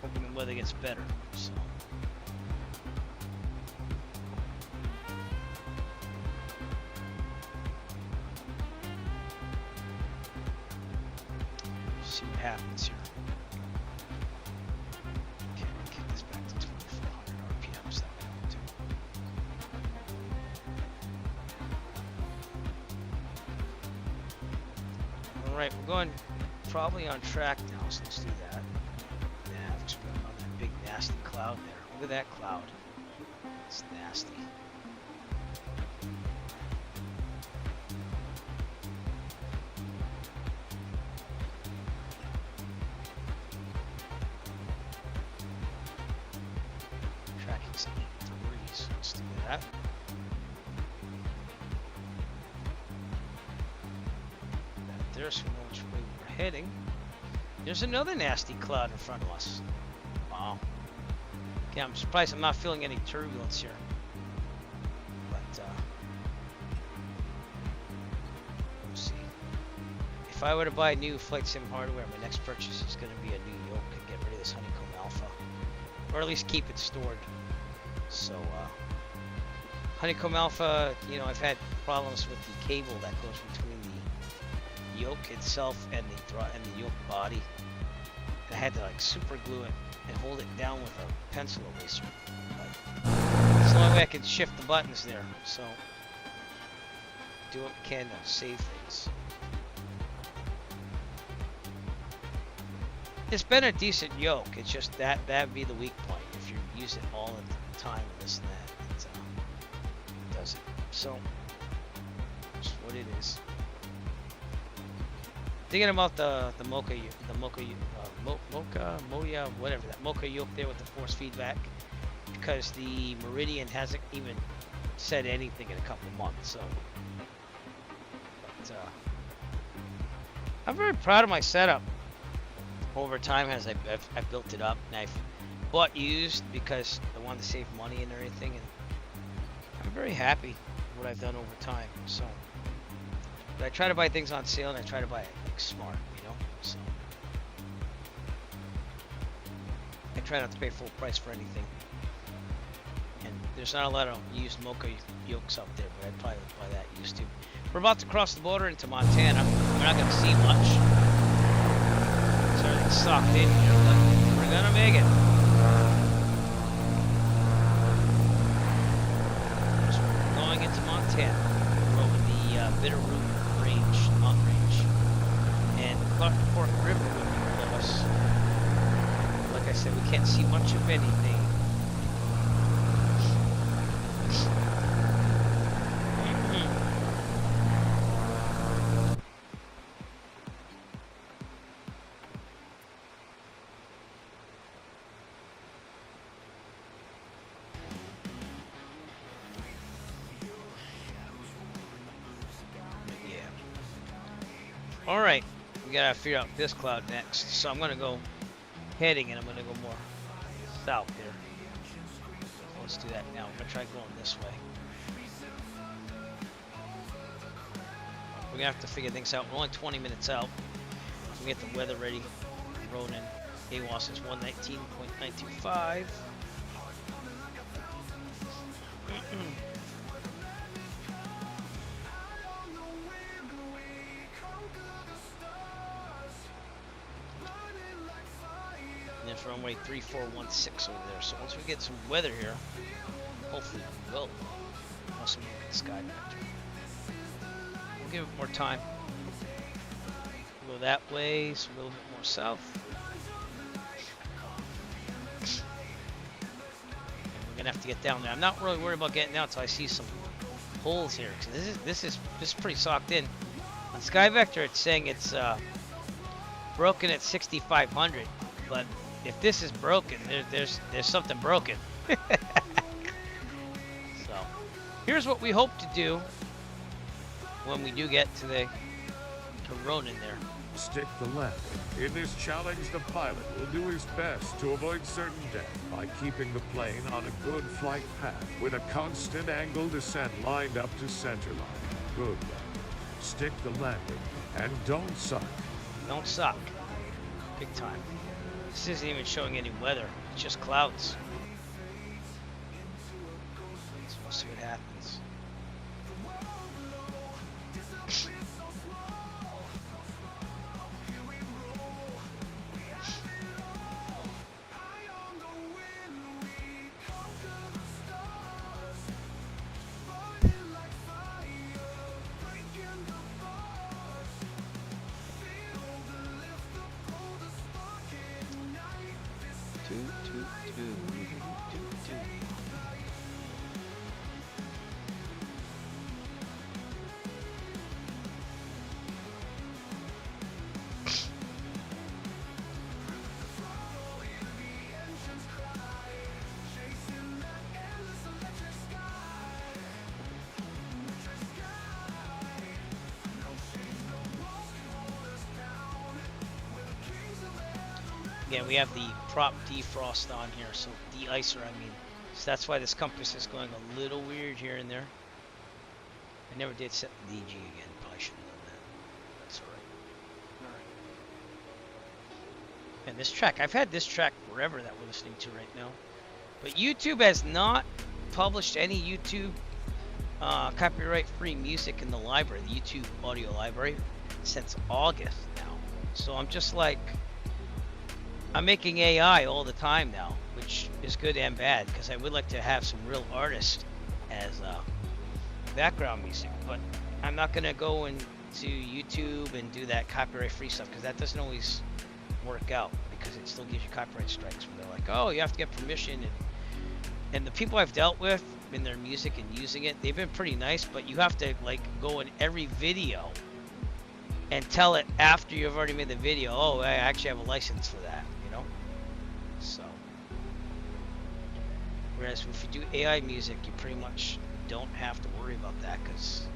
Hoping the weather gets better. So. See what happens here. Okay, kick this back to 2400 RPMs. That way too. All right, we're going probably on track now, so let's do that. Yeah, let's put another big nasty cloud there. Look at that cloud. It's nasty. Tracking some debris. Let's do that. There's so which way we're heading. There's another nasty cloud in front of us. Wow. Okay, I'm surprised I'm not feeling any turbulence here. But, let's see. If I were to buy new flight sim hardware, my next purchase is going to be a new yoke and get rid of this Honeycomb Alpha. Or at least keep it stored. So, Honeycomb Alpha, you know, I've had problems with the cable that goes between the yoke itself and the yoke body. I had to like super glue it and hold it down with a pencil eraser. But it's the only way I can shift the buttons there. So do what we can to save things. It's been a decent yoke. It's just that'd be the weak point if you use it all at the time and this and that. It doesn't. So that's what it is. Thinking about the Mocha whatever, that Mocha yoke there with the force feedback, because the Meridian hasn't even said anything in a couple of months. So, but I'm very proud of my setup. Over time, as I've built it up, and I've bought used because I wanted to save money and everything, and I'm very happy with what I've done over time. So, but I try to buy things on sale, and I try to buy it like smart, you know. So I try not to pay full price for anything. And there's not a lot of used Mocha yokes out there, but I'd probably buy that used too. We're about to cross the border into Montana. We're not gonna see much. So everything's socked in here, but we're gonna make it. So we're going into Montana. We're over the Bitterroot Range, mountain range. And Clark Fork River would be below us. Like I said, we can't see much of anything. Alright, we gotta figure out this cloud next. So I'm gonna go heading and I'm gonna go more south here. Let's do that now. I'm gonna try going this way. We're gonna have to figure things out. We're only 20 minutes out. We get the weather ready. Ronan AWOS is 119.925. It's runway 3416 over there. So once we get some weather here, hopefully we will. Unless we look at the sky vector. We'll give it more time. We'll go that way, so a little bit more south. And we're gonna have to get down there. I'm not really worried about getting down until I see some holes here. Cause this is pretty socked in. On sky vector, it's saying it's broken at 6,500, but if this is broken, there's something broken. So, here's what we hope to do when we do get to Ronan there. Stick the landing. In this challenge, the pilot will do his best to avoid certain death by keeping the plane on a good flight path with a constant angle descent lined up to center line. Good. Stick the landing and don't suck. Don't suck. Big time. This isn't even showing any weather. It's just clouds. So we'll see what happens. Again, we have the prop defrost on here, so de-icer, I mean. So that's why this compass is going a little weird here and there. I never did set the DG again. Probably should have done that. That's alright. Alright. And this track, I've had this track forever that we're listening to right now. But YouTube has not published any YouTube copyright-free music in the library, the YouTube audio library, since August now. So I'm just like, I'm making AI all the time now, which is good and bad, because I would like to have some real artists as background music, but I'm not going to go into YouTube and do that copyright-free stuff, because that doesn't always work out, because it still gives you copyright strikes, where they're like, oh, you have to get permission, and the people I've dealt with in their music and using it, they've been pretty nice, but you have to like go in every video and tell it after you've already made the video, oh, I actually have a license for that, you know? So, whereas if you do AI music, you pretty much don't have to worry about that because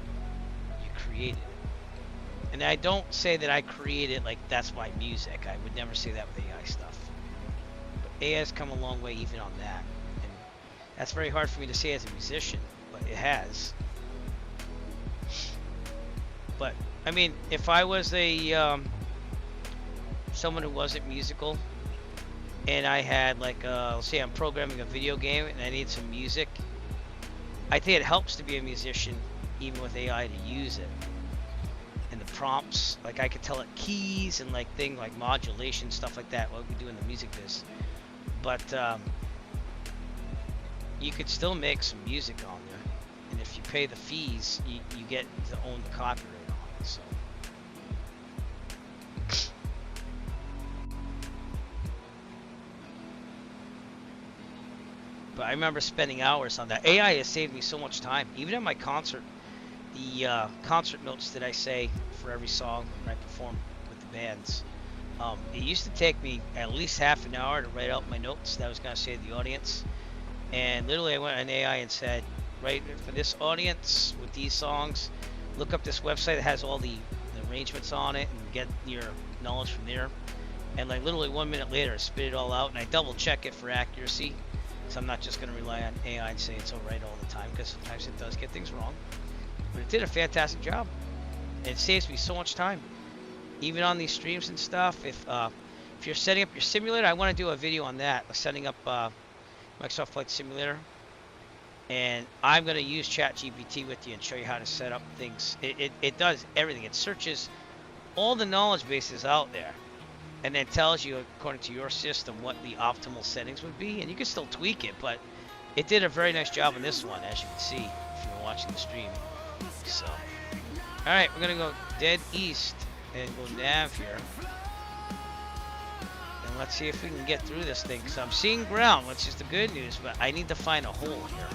you created it. And I don't say that I created like that's my music. I would never say that with AI stuff. But AI has come a long way even on that. And that's very hard for me to say as a musician, but it has. But I mean, if I was a someone who wasn't musical, and I had like, let's say I'm programming a video game and I need some music, I think it helps to be a musician, even with AI, to use it. And the prompts, like I could tell it keys and like thing like modulation, stuff like that, what we do in the music biz. But you could still make some music on there, and if you pay the fees, you get to own the copyright on it. So. But I remember spending hours on that. AI has saved me so much time. Even at my concert, the concert notes that I say for every song when I perform with the bands, it used to take me at least half an hour to write out my notes that I was going to say to the audience. And literally I went on AI and said, right, for this audience with these songs, look up this website that has all the arrangements on it and get your knowledge from there. And like literally 1 minute later, I spit it all out, and I double check it for accuracy. So I'm not just going to rely on AI and say it's all right all the time, because sometimes it does get things wrong. But it did a fantastic job. And it saves me so much time. Even on these streams and stuff, if you're setting up your simulator, I want to do a video on that, setting up Microsoft Flight Simulator. And I'm going to use ChatGPT with you and show you how to set up things. It does everything. It searches all the knowledge bases out there, and then tells you, according to your system, what the optimal settings would be. And you can still tweak it, but it did a very nice job on this one, as you can see if you're watching the stream. So, all right, we're gonna go dead east and go nav here, and let's see if we can get through this thing. So I'm seeing ground, which is the good news, but I need to find a hole here,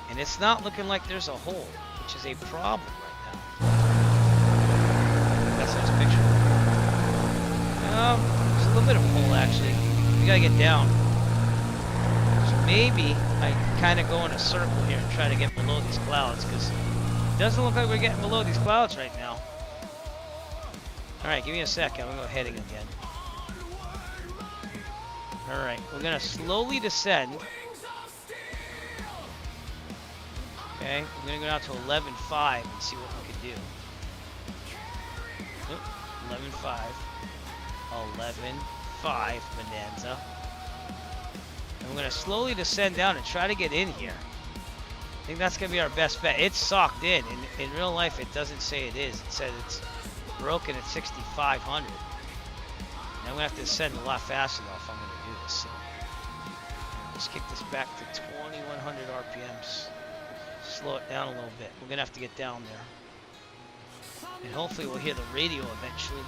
and it's not looking like there's a hole, which is a problem right now. That's a nice picture. There's a little bit of a hole actually. We gotta get down. So maybe I can kind of go in a circle here and try to get below these clouds, because it doesn't look like we're getting below these clouds right now. Alright, give me a second. I'm gonna go heading again. Alright, we're gonna slowly descend. Okay, we're gonna go down to 11.5 and see what we can do. 11.5. 11.5 Bonanza. And we're going to slowly descend down and try to get in here. I think that's going to be our best bet. It's socked in. In real life, it doesn't say it is. It says it's broken at 6,500. And I'm going to have to descend a lot faster though if I'm going to do this. So let's kick this back to 2,100 RPMs. Slow it down a little bit. We're going to have to get down there. And hopefully we'll hear the radio eventually.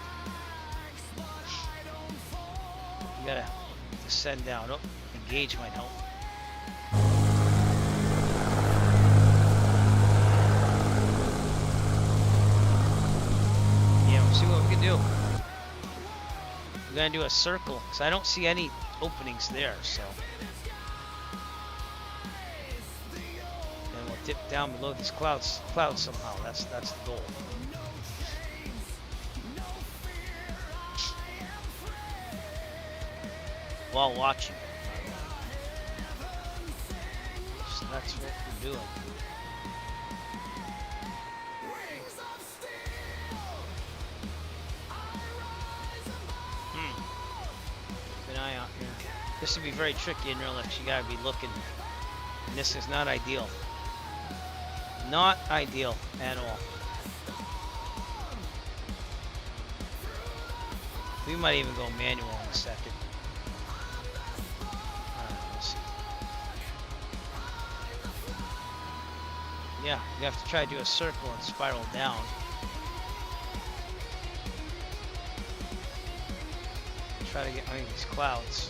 You gotta descend down. Oh, engage might help. Yeah, we'll see what we can do. We're gonna do a circle, because I don't see any openings there, so. And we'll dip down below these clouds somehow. That's the goal. While watching. So that's what we're doing. Keep an eye out here. This would be very tricky in real life. You gotta be looking. And this is not ideal. Not ideal at all. We might even go manual in a second. Yeah, you have to try to do a circle and spiral down. Try to get under these clouds.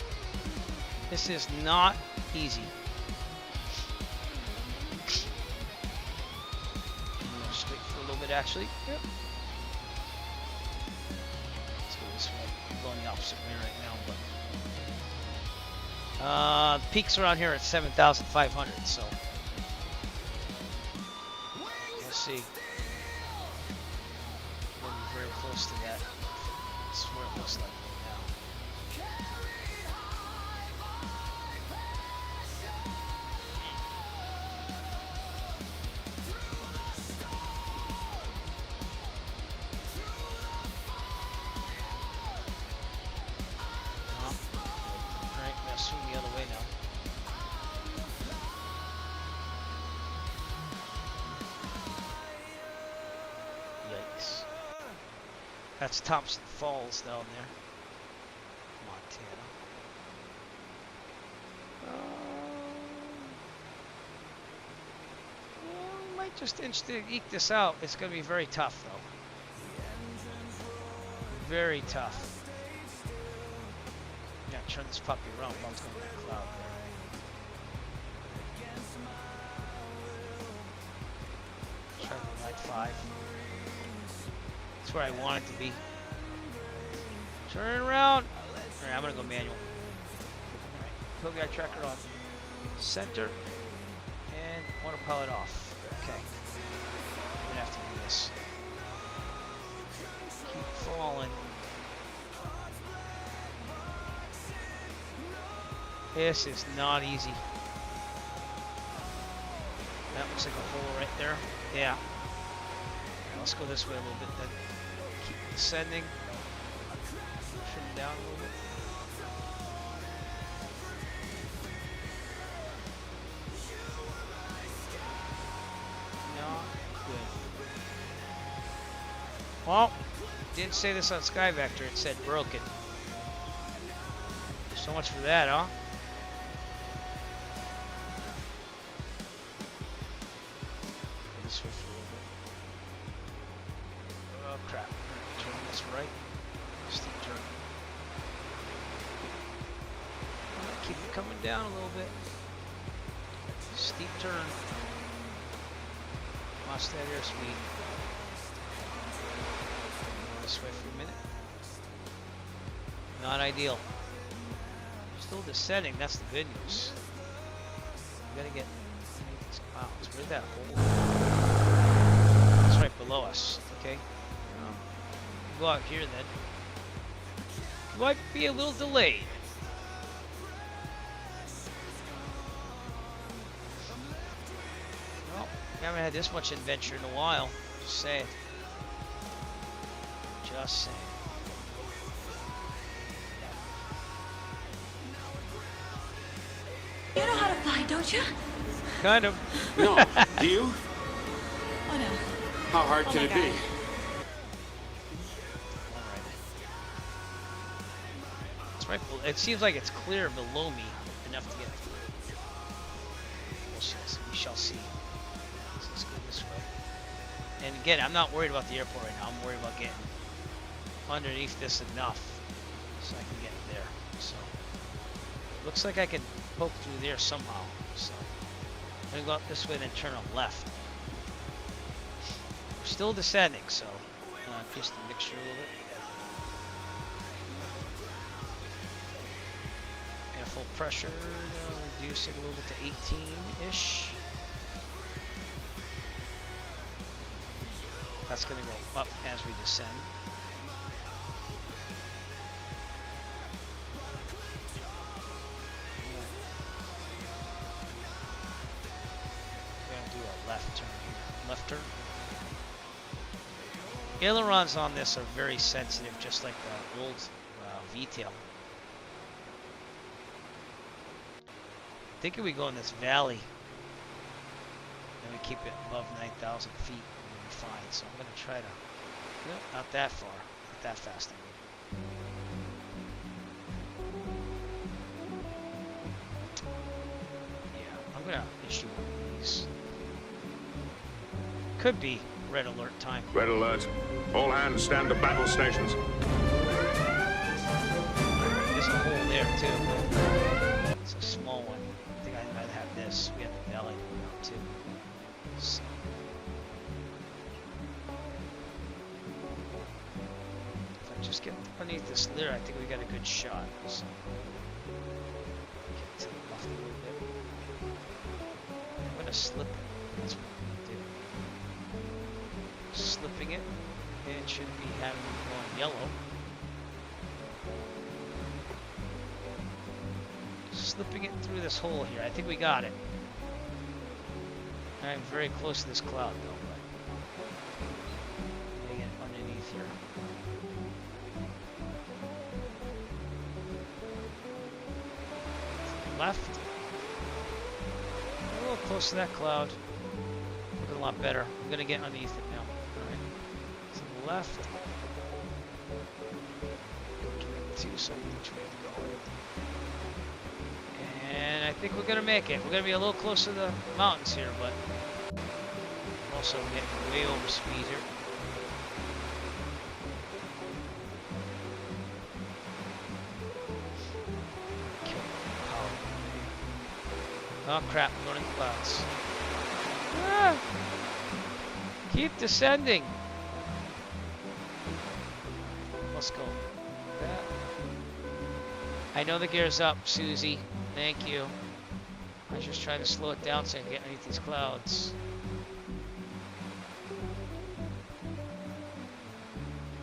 This is not easy. Go straight for a little bit actually. Yep. Let's go this way. I'm going the opposite way right now, but peaks around here at 7,500, so see. We'll be very close to that. That's what it looks like right now. That's Thompson Falls down there, Montana. Well, we might just inch to eke this out. It's going to be very tough, though. Very tough. Yeah, turn this puppy around while it's going to that cloud there. Try to light 5. That's where I want it to be. Turn it around. Alright, I'm gonna go manual. Alright, put the tracker on center and autopilot off. Okay. I'm gonna have to do this. Keep falling. This is not easy. That looks like a hole right there. Yeah. Let's go this way a little bit then. Keep descending. Trim down a little bit. Not good. Well, didn't say this on SkyVector, it said broken. So much for that, huh? This way for a little bit. Oh crap. Turn this right. Steep turn. Keep it coming down a little bit. Steep turn. Watch that airspeed. This way for a minute. Not ideal. Still descending, that's the good news. We gotta get. Wow, where's that hole? It's right below us, okay? Go out here then. Might be a little delayed. Well, we haven't had this much adventure in a while. Just saying. Just saying. You know how to fly, don't you? Kind of. No. Do you? Oh no. How hard can it be? It's right. It seems like it's clear below me enough to get. We shall see. So let's go this way. And again, I'm not worried about the airport right now. I'm worried about getting underneath this enough so I can get there. So looks like I can poke through there somehow. So I'm gonna go up this way, then turn on left. We're still descending, so increase the mixture a little bit. And full pressure, reduce it a little bit to 18-ish. That's gonna go up as we descend. Left turn here. Left turn. Ailerons on this are very sensitive, just like the old V-tail. Thinking we go in this valley, and we keep it above 9,000 feet, we'll be fine. So I'm gonna try to, no, not that far, not that fast. Yeah, I'm gonna issue one of these. Could be red alert time. Red alert. All hands stand to battle stations. There's a hole there too. It's a small one. I think I'd rather have this. We have the valley now too. So. If I just get underneath this layer, I think we got a good shot. So. Get to the left a little bit. I'm gonna slip it. That's what I'm gonna do. Slipping it, it should be having it going yellow. Slipping it through this hole here. I think we got it. I'm very close to this cloud though, but I'm getting underneath here. Left. A little close to that cloud. Looking a lot better. I'm gonna get underneath it now. Alright. To the left. deciding which way to go. And I think we're gonna make it. We're gonna be a little closer to the mountains here, but also getting way over speed here. Oh crap, I'm going in the clouds. Ah! Keep descending. Let's go. I know the gear's up, Susie. Thank you. I was just trying to slow it down so I can get underneath these clouds.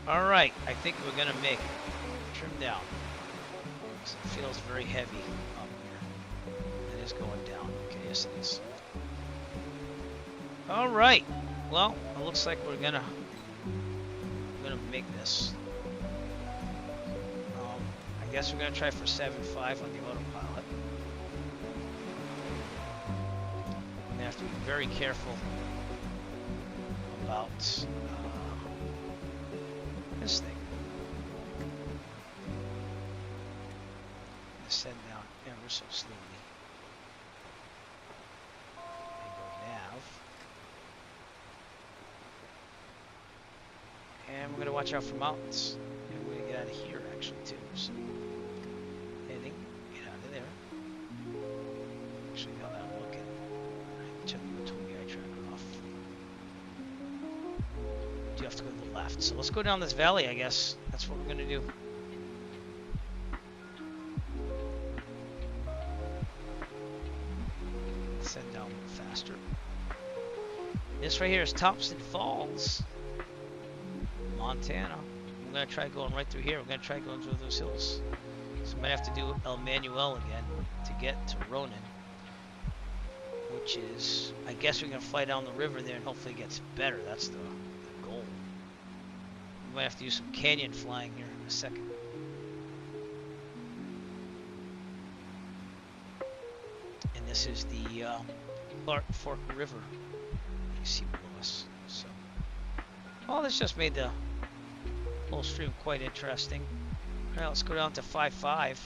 Alright, I think we're gonna make it. Trim down. It feels very heavy up here. It is going down. Okay, yes it is. Alright. Well, it looks like we're gonna make this. I guess we're gonna try for 7.5 on the autopilot. I'm gonna have to be very careful about this thing. Descend down ever so slowly. And go nav. And we're gonna watch out for mountains. And we're gonna get out of here actually too. So heading, get out of there. Actually, now that I'm looking, check the Tobii tracker off. You have to go to the left. So let's go down this valley, I guess. That's what we're gonna do. Send down faster. This right here is Thompson Falls, Montana. I'm gonna try going right through here. We're gonna try going through those hills. So I might have to do El Manuel again to get to Ronan, which is, I guess we're gonna fly down the river there and hopefully it gets better. That's the goal. We might have to do some canyon flying here in a second. And this is the Clark Fork River. You see below us. So, well, this just made the whole stream quite interesting. All right, let's go down to 5.5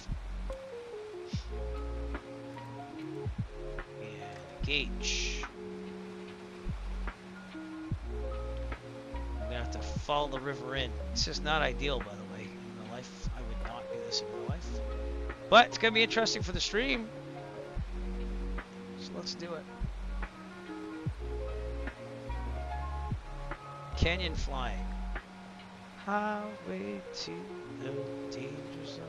and gauge. I'm gonna have to follow the river in. This is not ideal, by the way. In real life, I would not do this in real life, but it's gonna be interesting for the stream. So let's do it. Canyon flying. Highway to the danger zone.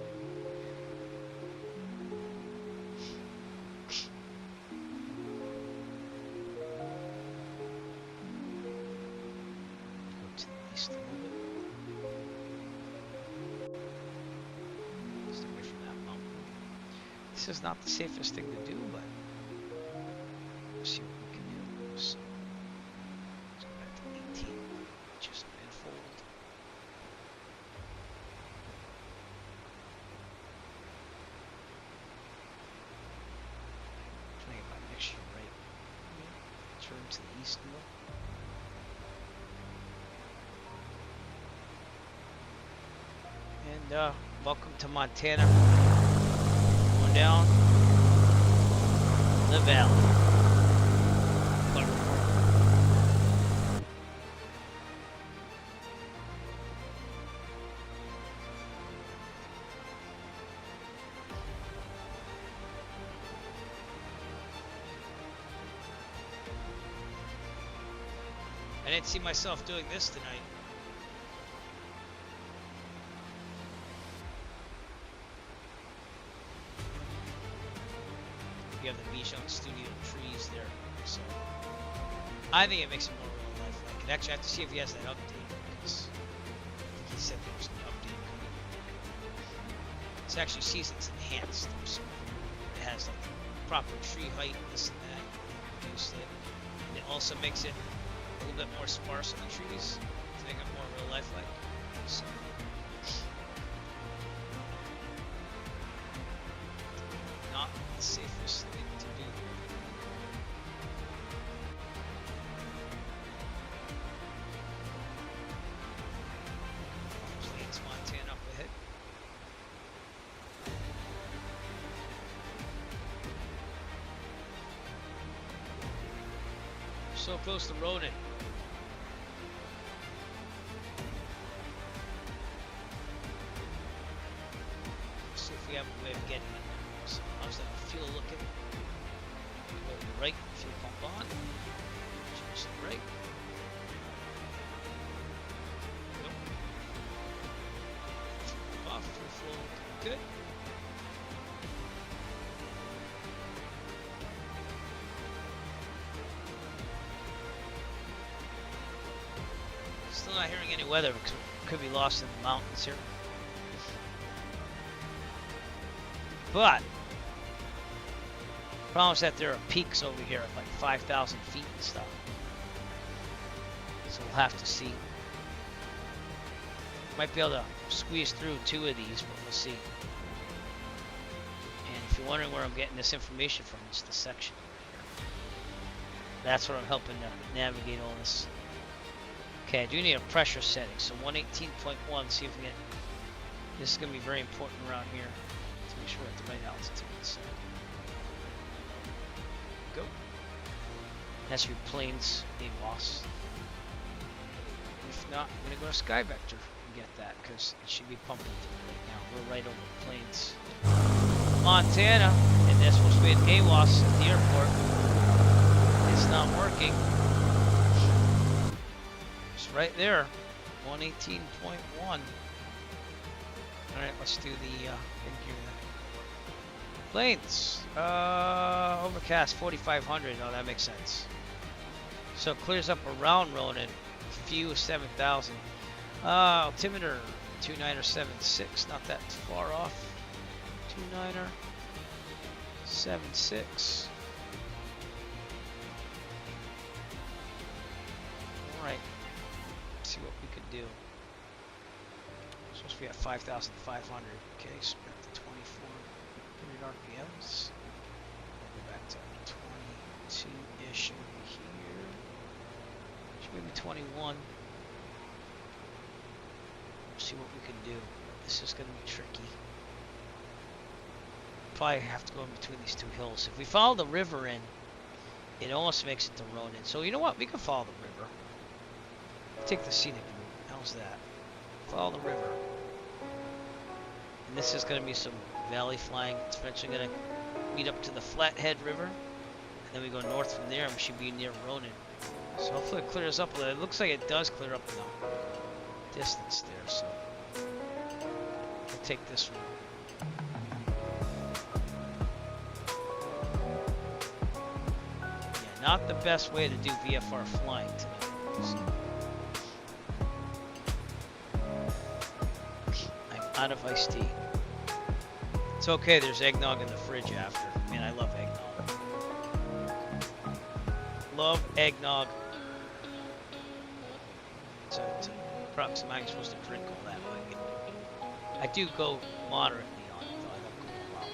Go to the east a little bit. Stay away from that mountain. This is not the safest thing to do, but let's see what we can do. So, let's go back to 18. Just midfold. Trying to get my mixture right. Turn to the east more. And welcome to Montana. Going down the valley. I didn't see myself doing this tonight. You have the Beechcraft studio trees there, so I think it makes it more real life. Like, actually, I have to see if he has that update because I think he said there was an update coming. It's actually seasons enhanced, so it has like proper tree height, this and that, reduce it, and it also makes it a little bit more sparse on the trees to make it more real life like. So, not the safest thing to do. Plains, Montana up ahead. So close to Ronan. Let's see if we have a way of getting it. So how's that fuel looking? Go to the right, fuel pump on. Change the right. Nope. Off, fuel flow looking good. Still not hearing any weather because we could be lost in the mountains here. But problem is that there are peaks over here at like 5,000 feet and stuff. So we'll have to see. Might be able to squeeze through 2 of these, but we'll see. And if you're wondering where I'm getting this information from, it's the section. That's what I'm helping to navigate all this. Okay, I do need a pressure setting, so 118.1, see if we get, this is going to be very important around here, to make sure we're at the right altitude. So, go. That's your planes, AWOS. If not, I'm going to go to Sky Vector and get that, because it should be pumping through right now. We're right over the plains. Montana, and there's supposed to be an AWOS at the airport. It's not working. Right there, 118.1. All right, let's do the thing here. Planes, overcast 4,500. Oh, that makes sense. So it clears up around Ronan. Few 7,000. Altimeter 29er 76. Not that far off. 29er 76. All right. See what we could do. Supposed to be at 5,500. Okay, so we're at the 2400 RPMs. We'll go back to 22-ish over here. Should maybe 21. We'll see what we can do. This is going to be tricky. Probably have to go in between these 2 hills. If we follow the river in, it almost makes it to Ronan. So you know what? We can follow the river. Take the scenic route. How's that? Follow the river. And this is going to be some valley flying. It's eventually going to meet up to the Flathead River. And then we go north from there and we should be near Ronan. So hopefully it clears up a little. It looks like it does clear up in the distance there. So we'll take this one. Yeah, not the best way to do VFR flying tonight. So. Out of iced tea. It's okay, there's eggnog in the fridge after. Man, I love eggnog. Love eggnog. It's approximately I'm supposed to drink all that, but I do go moderately on it, though I don't go all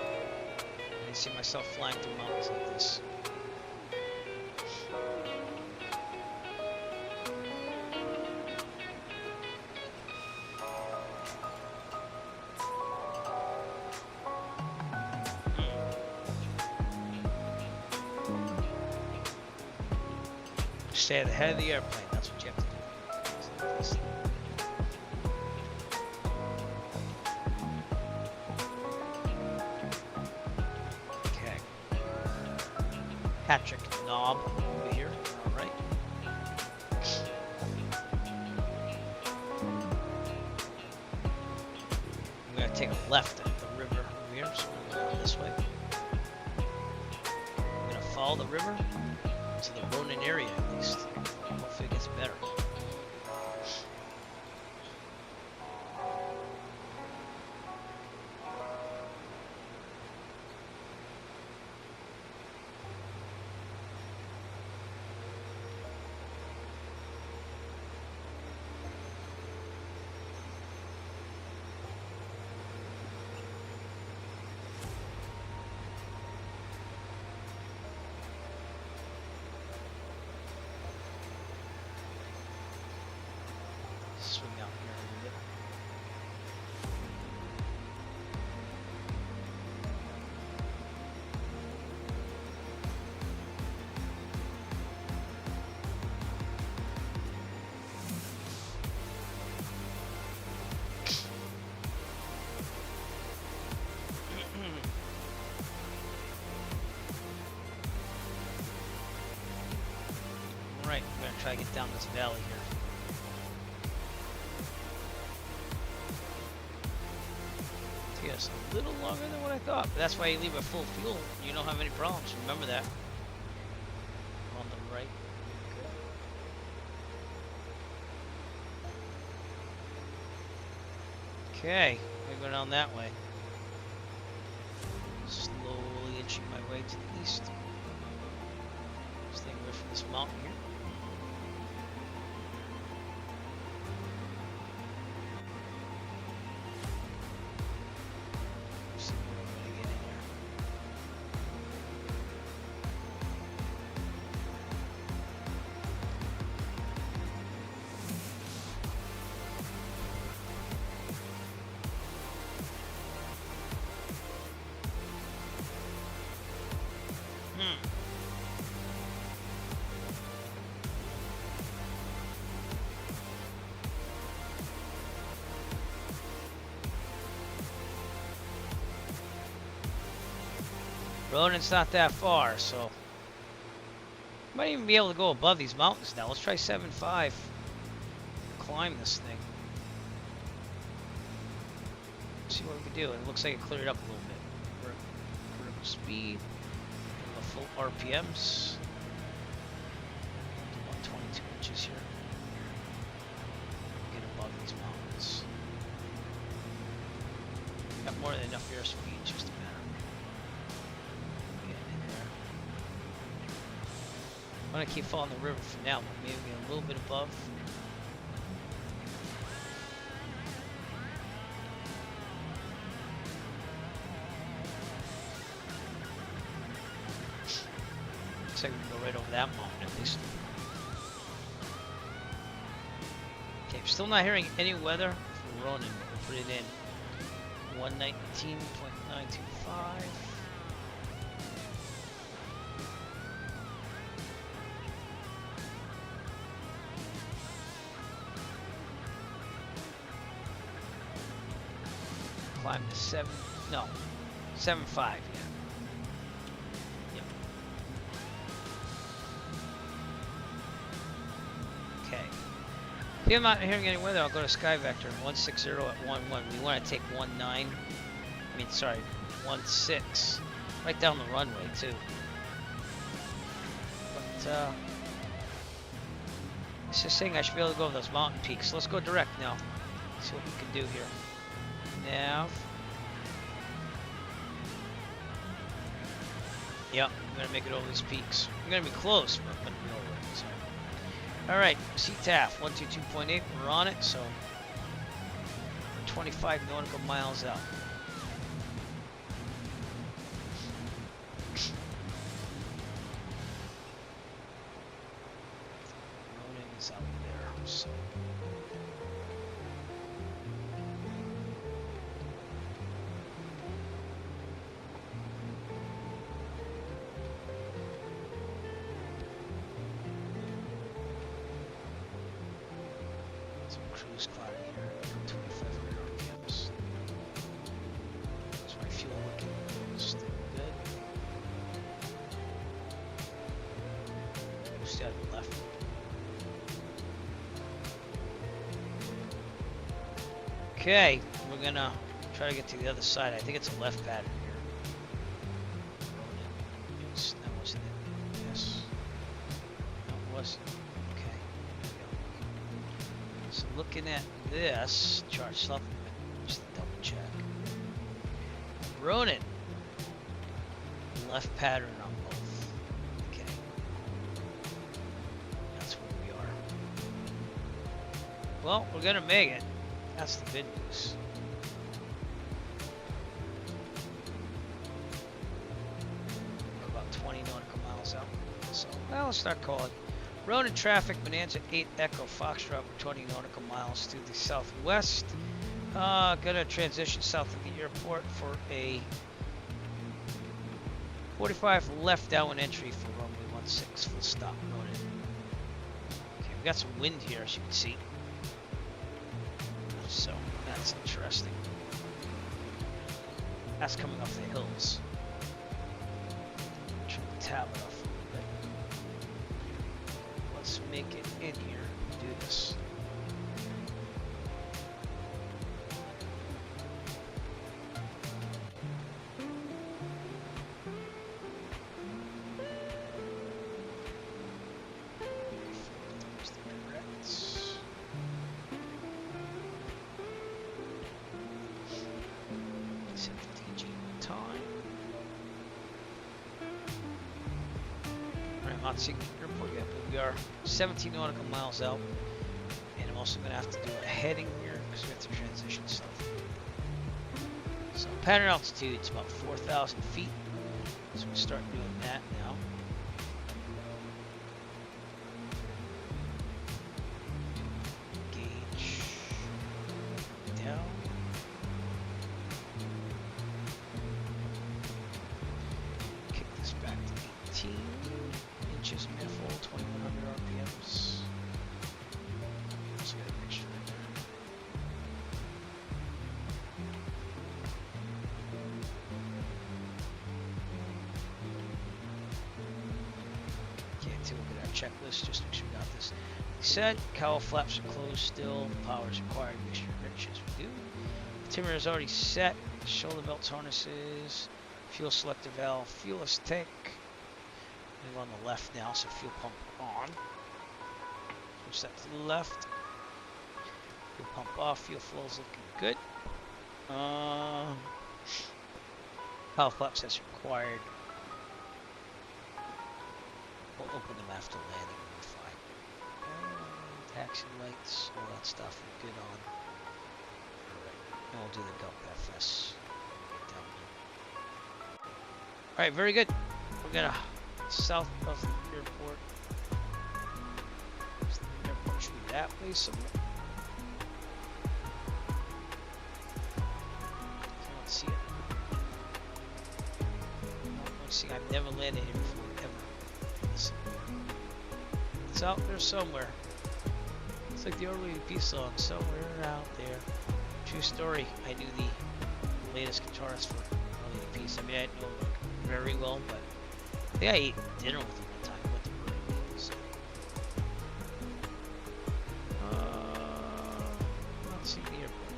out. I see myself flying through mountains like this. Stay at the head of the airplane. That's what you have to do. Okay. Patrick knob over here. All right. I'm gonna take a left at the river over here, so we're gonna go this way. I'm gonna follow the river to the Ronan area at least. Hopefully it gets better. try to get down this valley here. Takes us a little longer than what I thought, but that's why you leave at full fuel. You don't have any problems. Remember that. On the right. Okay, I'm gonna go down that way. Slowly inching my way to the east. Staying away from this mountain here. See where I'm gonna get in here. Ronan's not that far, so might even be able to go above these mountains now. Let's try 7.5. Climb this thing. See what we can do. It looks like it cleared up a little bit. Vertical speed, the full RPMs. 122 inches here. Get above these mountains. Got more than enough airspeed, just a matter. I'm gonna keep following the river for now, but maybe a little bit above. Looks like we can go right over that mountain at least. Okay, I'm still not hearing any weather for Ronan. We'll put it in 119.925. Climb to 7.5, yeah. Yep. Okay. If I'm not hearing any weather, I'll go to Sky Vector 160 at 11. We want to take 16, right down the runway too. But it's just saying I should be able to go over those mountain peaks. Let's go direct now. See what we can do here. Nav. Yep, I'm gonna make it over these peaks. I'm gonna be close, but I'm gonna be over it. So. Alright, CTAF 122.8, we're on it, so 25 nautical miles out. Ronan is out there, so. Cruise climbing here, 2,500 RPMs. Is my fuel looking still good? Just out to the left. Okay, we're gonna try to get to the other side. I think it's a left pattern here. Yes, that wasn't it. Yes. No, it wasn't. So looking at this chart supplement, just to double check. Ronan, left pattern on both. Okay, that's where we are. Well, we're gonna make it. That's the good news. We're about 20 nautical miles out. So, well, let's start calling. Ronan traffic, Bonanza 8 Echo Foxtrot, 20 nautical miles to the southwest. Gonna transition south of the airport for a 45 left downwind entry for runway 16, full stop, Ronan. Okay, we got some wind here, as you can see. So, that's interesting. That's coming off the hills. Trim the tablet off a little bit. Let's make make it in here and do this. Not seeing the airport yet, but we are 17 nautical miles out, and I'm also going to have to do a heading here because we have to transition stuff. So pattern altitude is about 4,000 feet, so we start doing that now. Gauge down. Kick this back to 18. Inches manifold, 2100 RPMs. Also got a picture in there. Okay, take a look at our checklist, just make sure we got this. Said cowl flaps are closed still, power is required, mixture rich as we do. Timber is already set, shoulder belts, harnesses, fuel selector valve, fuelless tank. We're on the left now, so fuel pump on. Switch that to the left. Fuel pump off. Fuel flow is looking good. Power flaps as required. We'll open them after landing. We'll be fine. Taxi lights, all that stuff. We're good on. Alright, and we'll do the Gulf FS. Down there. Alright, very good. We're gonna south of the airport. The airport should be that way somewhere. Can't see it. Let's see, I've never landed here before, ever. Listen. It's out there somewhere. It's like the RWP song, somewhere out there. True story. I knew the latest guitarist for RWP. I mean, I didn't know him very well, but I think I ate dinner with him one time. Went to Burger so. Not seeing the airport.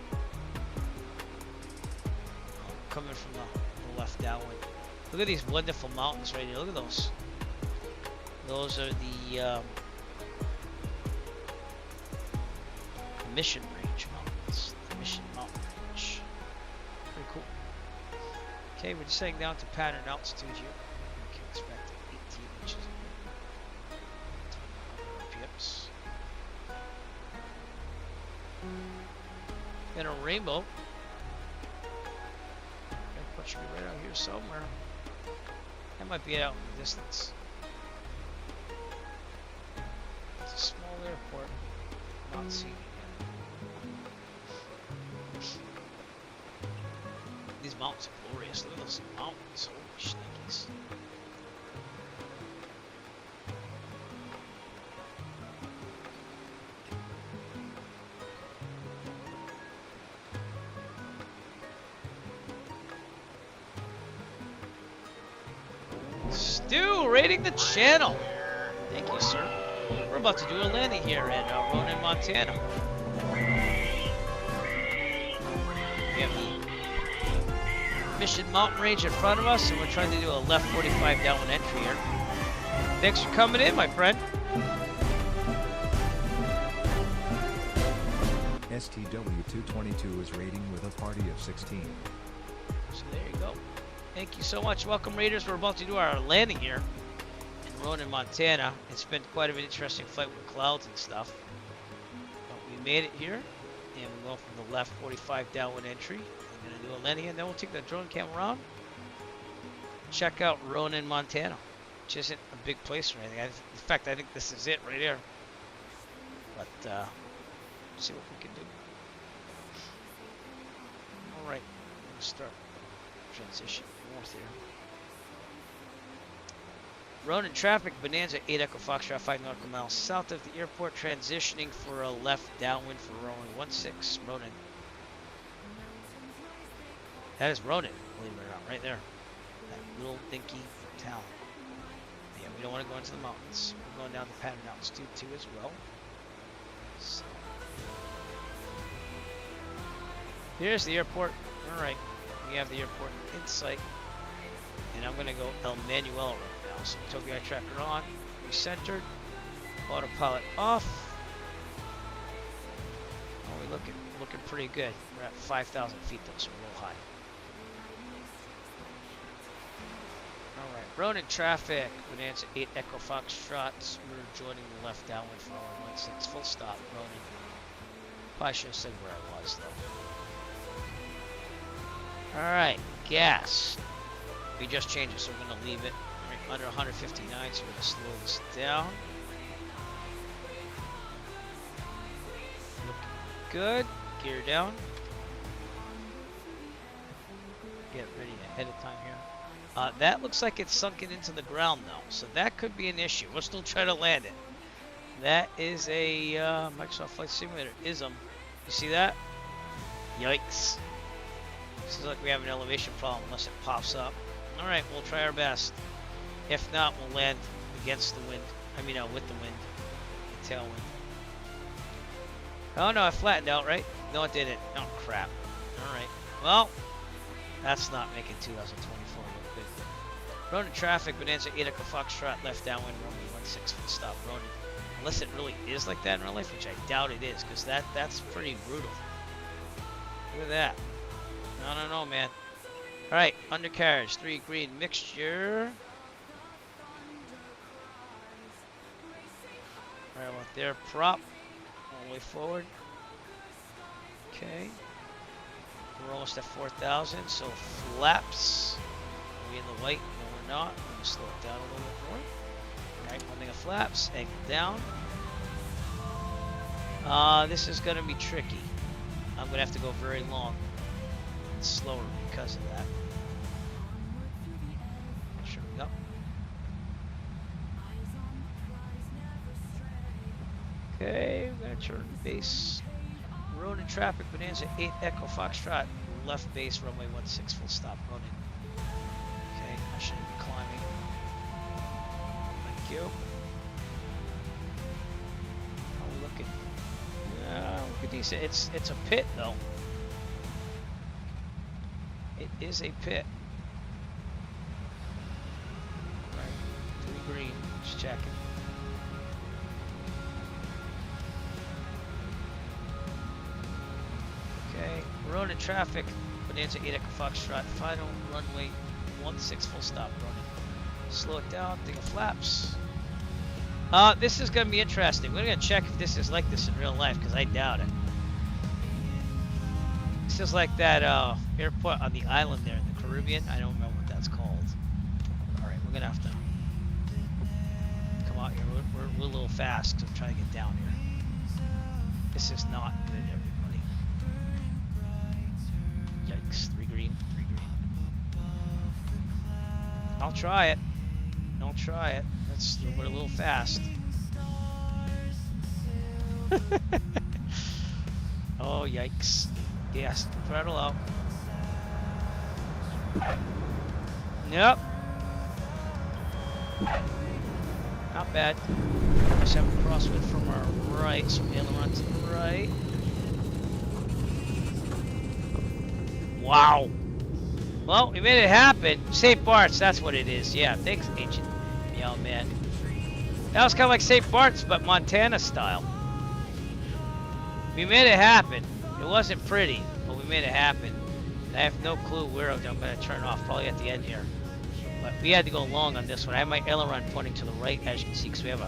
Oh, coming from the left that way. Look at these wonderful mountains right here. Look at those. Those are the Mission Range mountains. The Mission Mountain Range. Pretty cool. Okay, we're just heading down to pattern altitude here. Expect 18 inches RPMs. And a rainbow. Airport should be right out here somewhere. That might be out in the distance. It's a small airport. Not seeing it yet. These mountains are glorious. Look at those mountains. Holy shnikes. Stu, rating the channel. Thank you, sir. We're about to do a landing here at Ronan, Montana. We have the Mission Mountain Range in front of us, and we're trying to do a left 45 downwind entry here. Thanks for coming in, my friend. STW222 is rating with a party of 16. So there you go. Thank you so much. Welcome, Raiders. We're about to do our landing here in Ronan, Montana. It's been quite an interesting flight with clouds and stuff. But we made it here, and we're going from the left 45 downwind entry. We're going to do a landing, and then we'll take the drone cam around. Check out Ronan, Montana, which isn't a big place or anything. In fact, I think this is it right here. But see what we can do. All right, I'm going to start transition north here. Ronan traffic, Bonanza 8 Echo Foxtrot 5 nautical miles south of the airport, transitioning for a left downwind for Ronan 16 Ronan. That is Ronan, believe it or not, right there. That little dinky town. Yeah, we don't want to go into the mountains. We're going down the Pattern Altitude too as well. So. Here's the airport. Alright, we have the airport in sight. And I'm going to go El Manuel right now. So Tobii eye tracker on, recentered, autopilot off. Oh, we're looking pretty good. We're at 5,000 feet though, so we're a little high. Alright, Ronan traffic. Bonanza 8 Echo Foxtrot. We're joining the left downwind for runway 16. Full stop, Ronan. Probably should have said where I was though. Alright, gas. We just changed it, so we're going to leave it right under 159, so we're going to slow this down. Looking good. Gear down. Get ready ahead of time here. That looks like it's sunken into the ground though, so that could be an issue. We'll still try to land it. That is a Microsoft Flight Simulator ISM. You see that? Yikes. Seems like we have an elevation problem unless it pops up. Alright, we'll try our best. If not, we'll land against the wind. I mean, with the wind. The tailwind. Oh no, I flattened out, right? No, it didn't. Oh, crap. Alright. Well, that's not making 2024 look good. Ronan traffic, Bonanza 8 Echo Foxtrot, left downwind, runway 16, full stop, Ronan. Unless it really is like that in real life, which I doubt it is, because that's pretty brutal. Look at that. I don't know, man. Alright, undercarriage, 3 green mixture. Alright, well, there, prop. All the way forward. Okay. We're almost at 4,000, so flaps. Are we in the white? No, we're not. I'm going to slow it down a little bit more. Alright, one thing of flaps, angle down. This is going to be tricky. I'm going to have to go very long and slower because of that. Sure we go. Okay, we're going to turn base. Ronan traffic, Bonanza 8 Echo Foxtrot, left base, runway 16, full stop, Ronan. Okay, I shouldn't be climbing. Thank you. How are we looking? Look decent. It's a pit though. It is a pit. Right, 3 green, just checking. Okay, Ronan traffic, Bonanza 8 Echo Foxtrot, final runway 16, full stop, Ronan. Slow it down, think of flaps. This is going to be interesting. We're going to check if this is like this in real life, because I doubt it. This is like that airport on the island there in the Caribbean. I don't remember what that's called. Alright, we're going to have to come out here. We're a little fast to try to get down here. This is not good, everybody. Yikes, 3 green, 3 green. I'll try it. I'll try it. We're a little fast. Oh, yikes. Gas, throttle out. Yep. Not bad. Just have a crosswind from our right, so aileron to the right. Wow. Well, we made it happen. St. Bart's, that's what it is. Yeah, thanks, Ancient. Yo, man. That was kind of like St. Bart's, but Montana style. We made it happen. It wasn't pretty, but we made it happen. I have no clue where I'm going to turn off, probably at the end here. But we had to go long on this one. I have my aileron pointing to the right, as you can see, because we have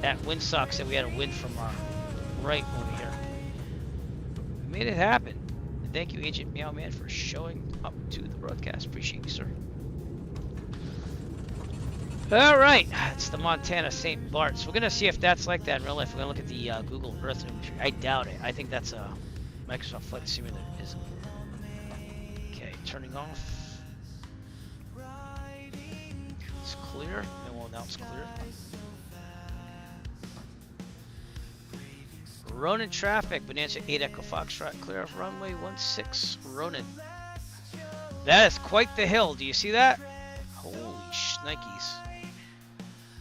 that windsock said we had a wind from our right over here. We made it happen. And thank you, Agent Meow Man, for showing up to the broadcast. Appreciate you, sir. All right, it's the Montana St. Bart's. We're gonna see if that's like that in real life. We're gonna look at the Google Earth imagery. I doubt it. I think that's a Microsoft Flight Simulator. Isn't it? Okay, turning off. It's clear. Well, now it's clear. Ronan traffic, Bonanza 8 Echo Foxtrot, clear of runway 16, Ronan. That is quite the hill. Do you see that? Holy shnikes.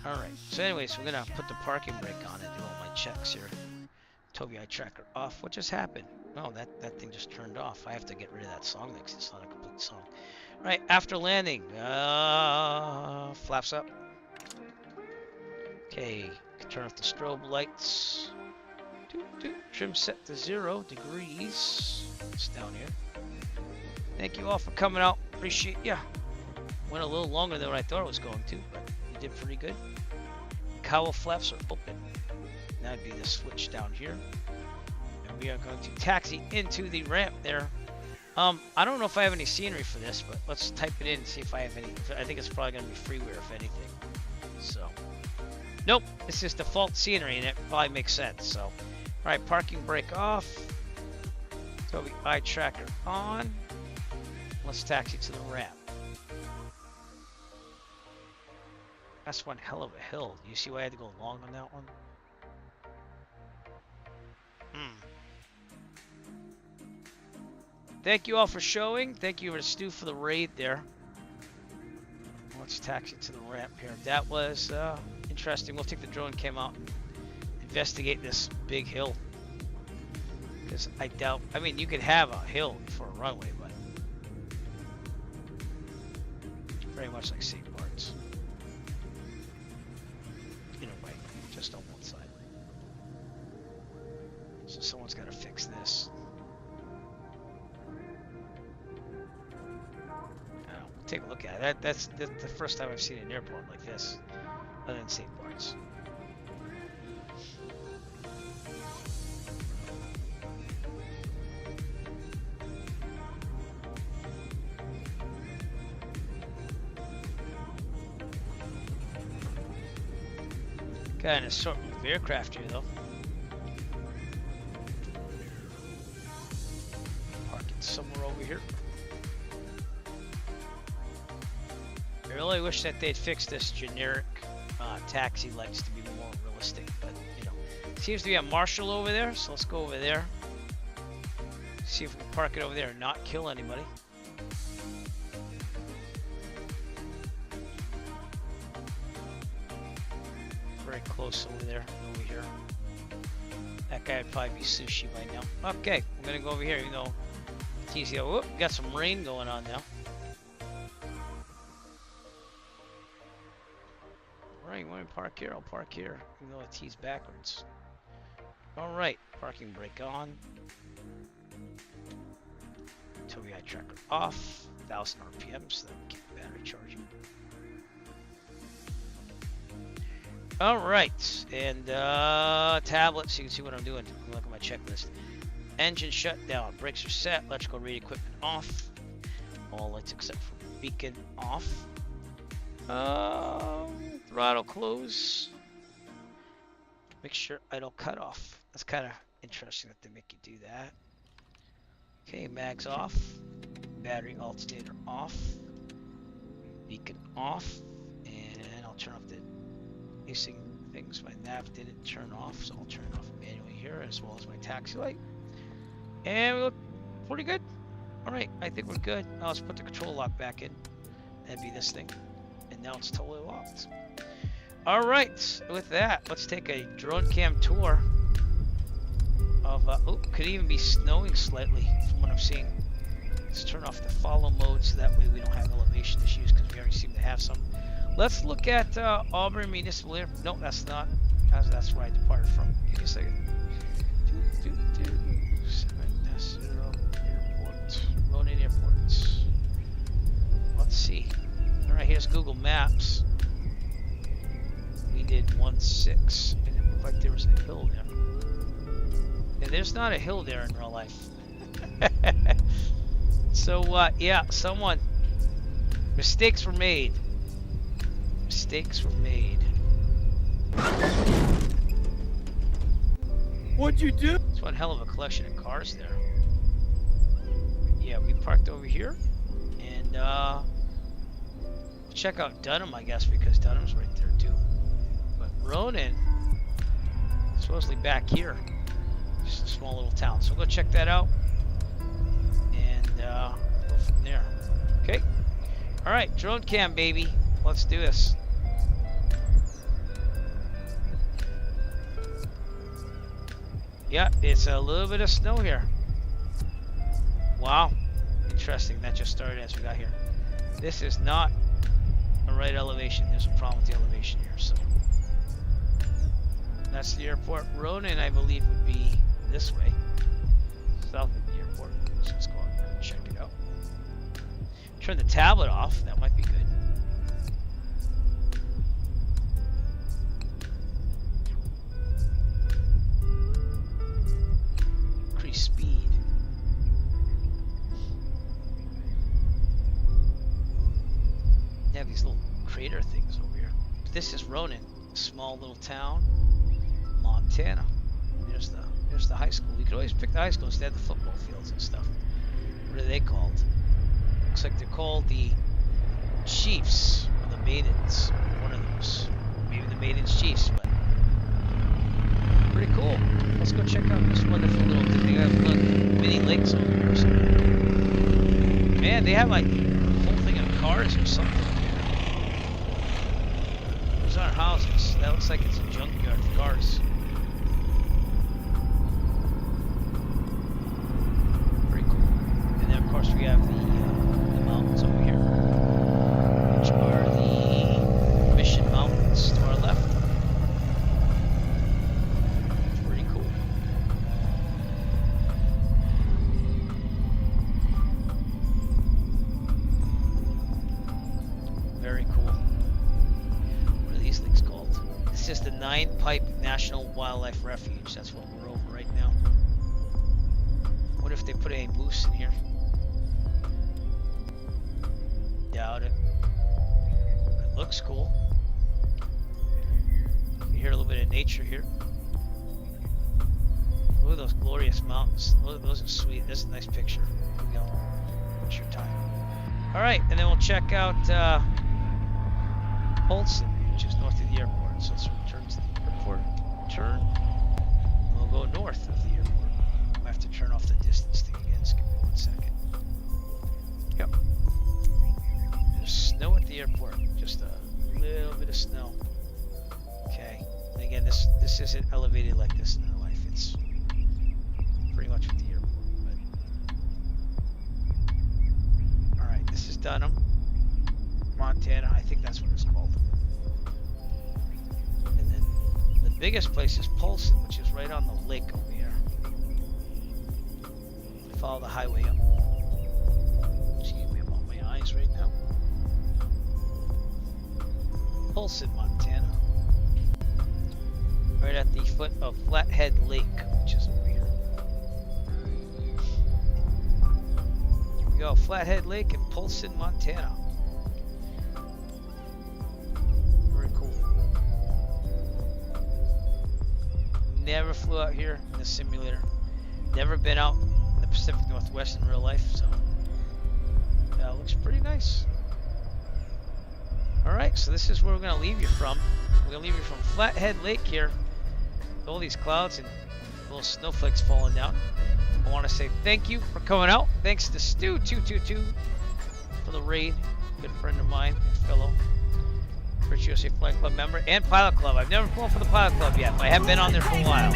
Alright, so anyways, we're gonna put the parking brake on and do all my checks here. Tobii eye tracker off. What just happened? Oh, that thing just turned off. I have to get rid of that song mix. It's not a complete song. Right, after landing, flaps up. Okay, turn off the strobe lights. Trim set to 0 degrees. It's down here. Thank you all for coming out. Appreciate ya. Went a little longer than what I thought it was going to, but you did pretty good. Cowl flaps are open. That'd be the switch down here. And we are going to taxi into the ramp there. I don't know if I have any scenery for this, but let's type it in and see if I have any. I think it's probably going to be freeware, if anything. So, nope, it's just default scenery, and it probably makes sense. So, all right, parking brake off. Tobii eye tracker on. Let's taxi to the ramp. That's one hell of a hill. You see why I had to go long on that one? Thank you all for showing. Thank you to Stu for the raid there. Let's taxi to the ramp here. That was interesting. We'll take the drone cam out and investigate this big hill. Because I doubt, I mean, you could have a hill for a runway, but it's very much like St. Bart's. In a way, just on one side. So someone's got to fix this. Take a look at it. That's the first time I've seen an airport like this, other than St. Bart's. Got an assortment of aircraft here, though. Park it somewhere over here. I really wish that they'd fix this generic taxi lights to be more realistic, but you know, seems to be a marshal over there, so let's go over there. See if we can park it over there and not kill anybody. Very close over there, over here. That guy would probably be sushi by now. Okay, I'm gonna go over here, even though it's easy. Whoop, got some rain going on now. You want to park here? I'll park here, even though the T's backwards. Alright, parking brake on. Tobii eye tracker off. 1000 RPM, so that will keep the battery charging. Alright, and tablets, you can see what I'm doing. Look at my checklist. Engine shut down, brakes are set, electrical read equipment off. All lights except for beacon off. Throttle close. Make sure idle cut off. That's kind of interesting that they make you do that. Okay, mags off. Battery alternator off. Beacon off. And I'll turn off the facing things. My nav didn't turn off, so I'll turn it off manually here, as well as my taxi light. And we look pretty good. Alright, I think we're good. Now let's put the control lock back in. That'd be this thing. And now it's totally locked. Alright, with that, let's take a drone cam tour of, oh, could even be snowing slightly from what I'm seeing. Let's turn off the follow mode so that way we don't have elevation issues, because we already seem to have some. Let's look at Auburn Municipal Airport. No, that's not. That's where I departed from. Give me a second. 7S0 Airport. Ronan Airport. Let's see. Alright, here's Google Maps. We did 1.6, and it looked like there was a hill there. Yeah, there's not a hill there in real life. So, yeah, mistakes were made. Mistakes were made. What'd you do? It's one hell of a collection of cars there. Yeah, we parked over here, and, check out Dunham, I guess, because Dunham's right there too. But Ronan, supposedly back here, just a small little town. So we'll go check that out, and go from there. Okay. All right, drone cam, baby. Let's do this. Yeah, it's a little bit of snow here. Wow. Interesting. That just started as we got here. This is not a right elevation. There's a problem with the elevation here. So that's the airport. Ronan, I believe, would be this way. South of the airport. So let's go out there and check it out. Turn the tablet off. That might be good. Increase speed. They have these little crater things over here. But this is Ronan, a small little town, Montana. There's the high school. You could always pick the high school instead of the football fields and stuff. What are they called? Looks like they're called the Chiefs or the Maidens. One of those. Maybe the Maidens Chiefs, but pretty cool. Let's go check out this wonderful little thing. They have mini lakes over here or something. Man, they have like a whole thing of cars or something. Those aren't houses. That looks like it's a junkyard of cars. Pretty cool. And then of course we have the mountains over here, which are the Mission Mountains to our left. Pretty cool. Very cool. What are these things called? This is the Nine Pipe National Wildlife Refuge. That's what we're over right now. What if they put a moose in here? Doubt it. It looks cool. You hear a little bit of nature here. Look at those glorious mountains. Those are sweet. This is a nice picture. Here we go. Picture time. Alright, and then we'll check out Polson, which is north of the airport. So let's return to the airport. Turn. And we'll go north of the airport. I have to turn off the distance thing again. Just give me 1 second. Yep. There's snow at the airport. Just a little bit of snow. Okay. And again, this isn't elevated like this in real life. It's pretty much at the airport. But alright, this is Dunham, Montana. I think that's what it's called. And then the biggest place is Polson, which is right on the lake over here. Follow the highway up. Excuse me about my eyes right now. Polson, Montana. Right at the foot of Flathead Lake, which is over here. Here we go, Flathead Lake in Polson, Montana. Very cool. Never flew out here in the simulator. Never been out in the Pacific Northwest in real life, so that looks pretty nice. Alright, so this is where we're going to leave you from. We're going to leave you from Flathead Lake here. All these clouds and little snowflakes falling down. I want to say thank you for coming out. Thanks to Stu222 for the raid. Good friend of mine, fellow British USA Flight Club member and Pilot Club. I've never flown for the Pilot Club yet, but I have been on there for a while.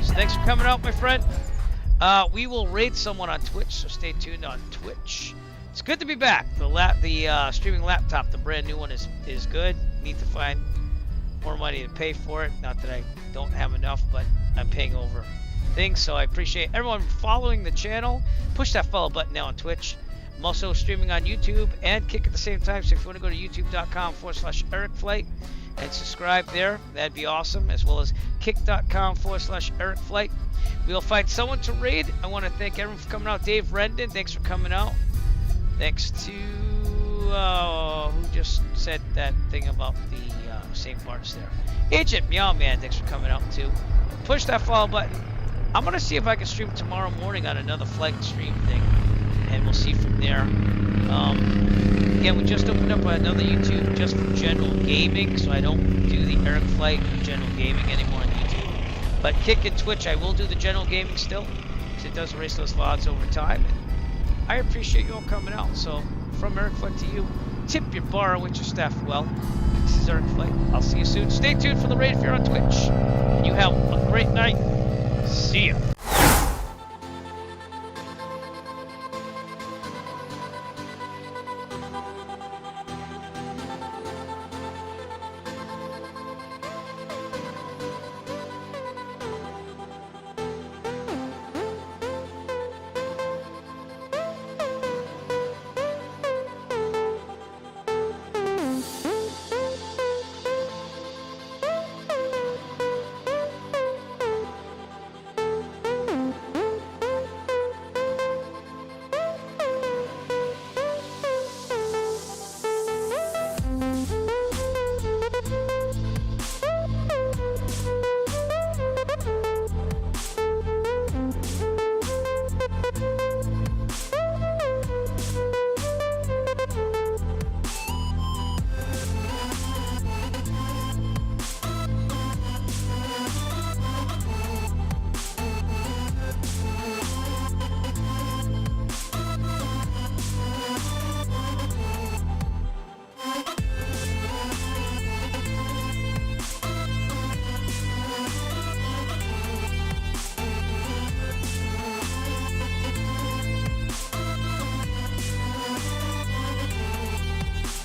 So thanks for coming out, my friend. We will raid someone on Twitch, so stay tuned on Twitch. It's good to be back. The streaming laptop, the brand new one, is good. Need to find more money to pay for it. Not that I don't have enough, but I'm paying over things. So I appreciate everyone following the channel. Push that follow button now on Twitch. I'm also streaming on YouTube and Kick at the same time. So if you want to go to youtube.com/EricFlight and subscribe there, that'd be awesome. As well as kick.com/EricFlight. We'll find someone to raid. I want to thank everyone for coming out. Dave Rendon, thanks for coming out. Thanks to who just said that thing about the St. Martin's there. Agent Meow Man, thanks for coming out too. Push that follow button. I'm gonna see if I can stream tomorrow morning on another flight stream thing, and we'll see from there. Again, we just opened up another YouTube just for general gaming, so I don't do the Eric Flight or general gaming anymore on YouTube. But Kick and Twitch, I will do the general gaming still, because it does erase those VODs over time. And I appreciate you all coming out. So from Eric Flight to you, tip your bar with your staff well. This is Eric Flight. I'll see you soon. Stay tuned for the raid if you're on Twitch. And you have a great night. See ya.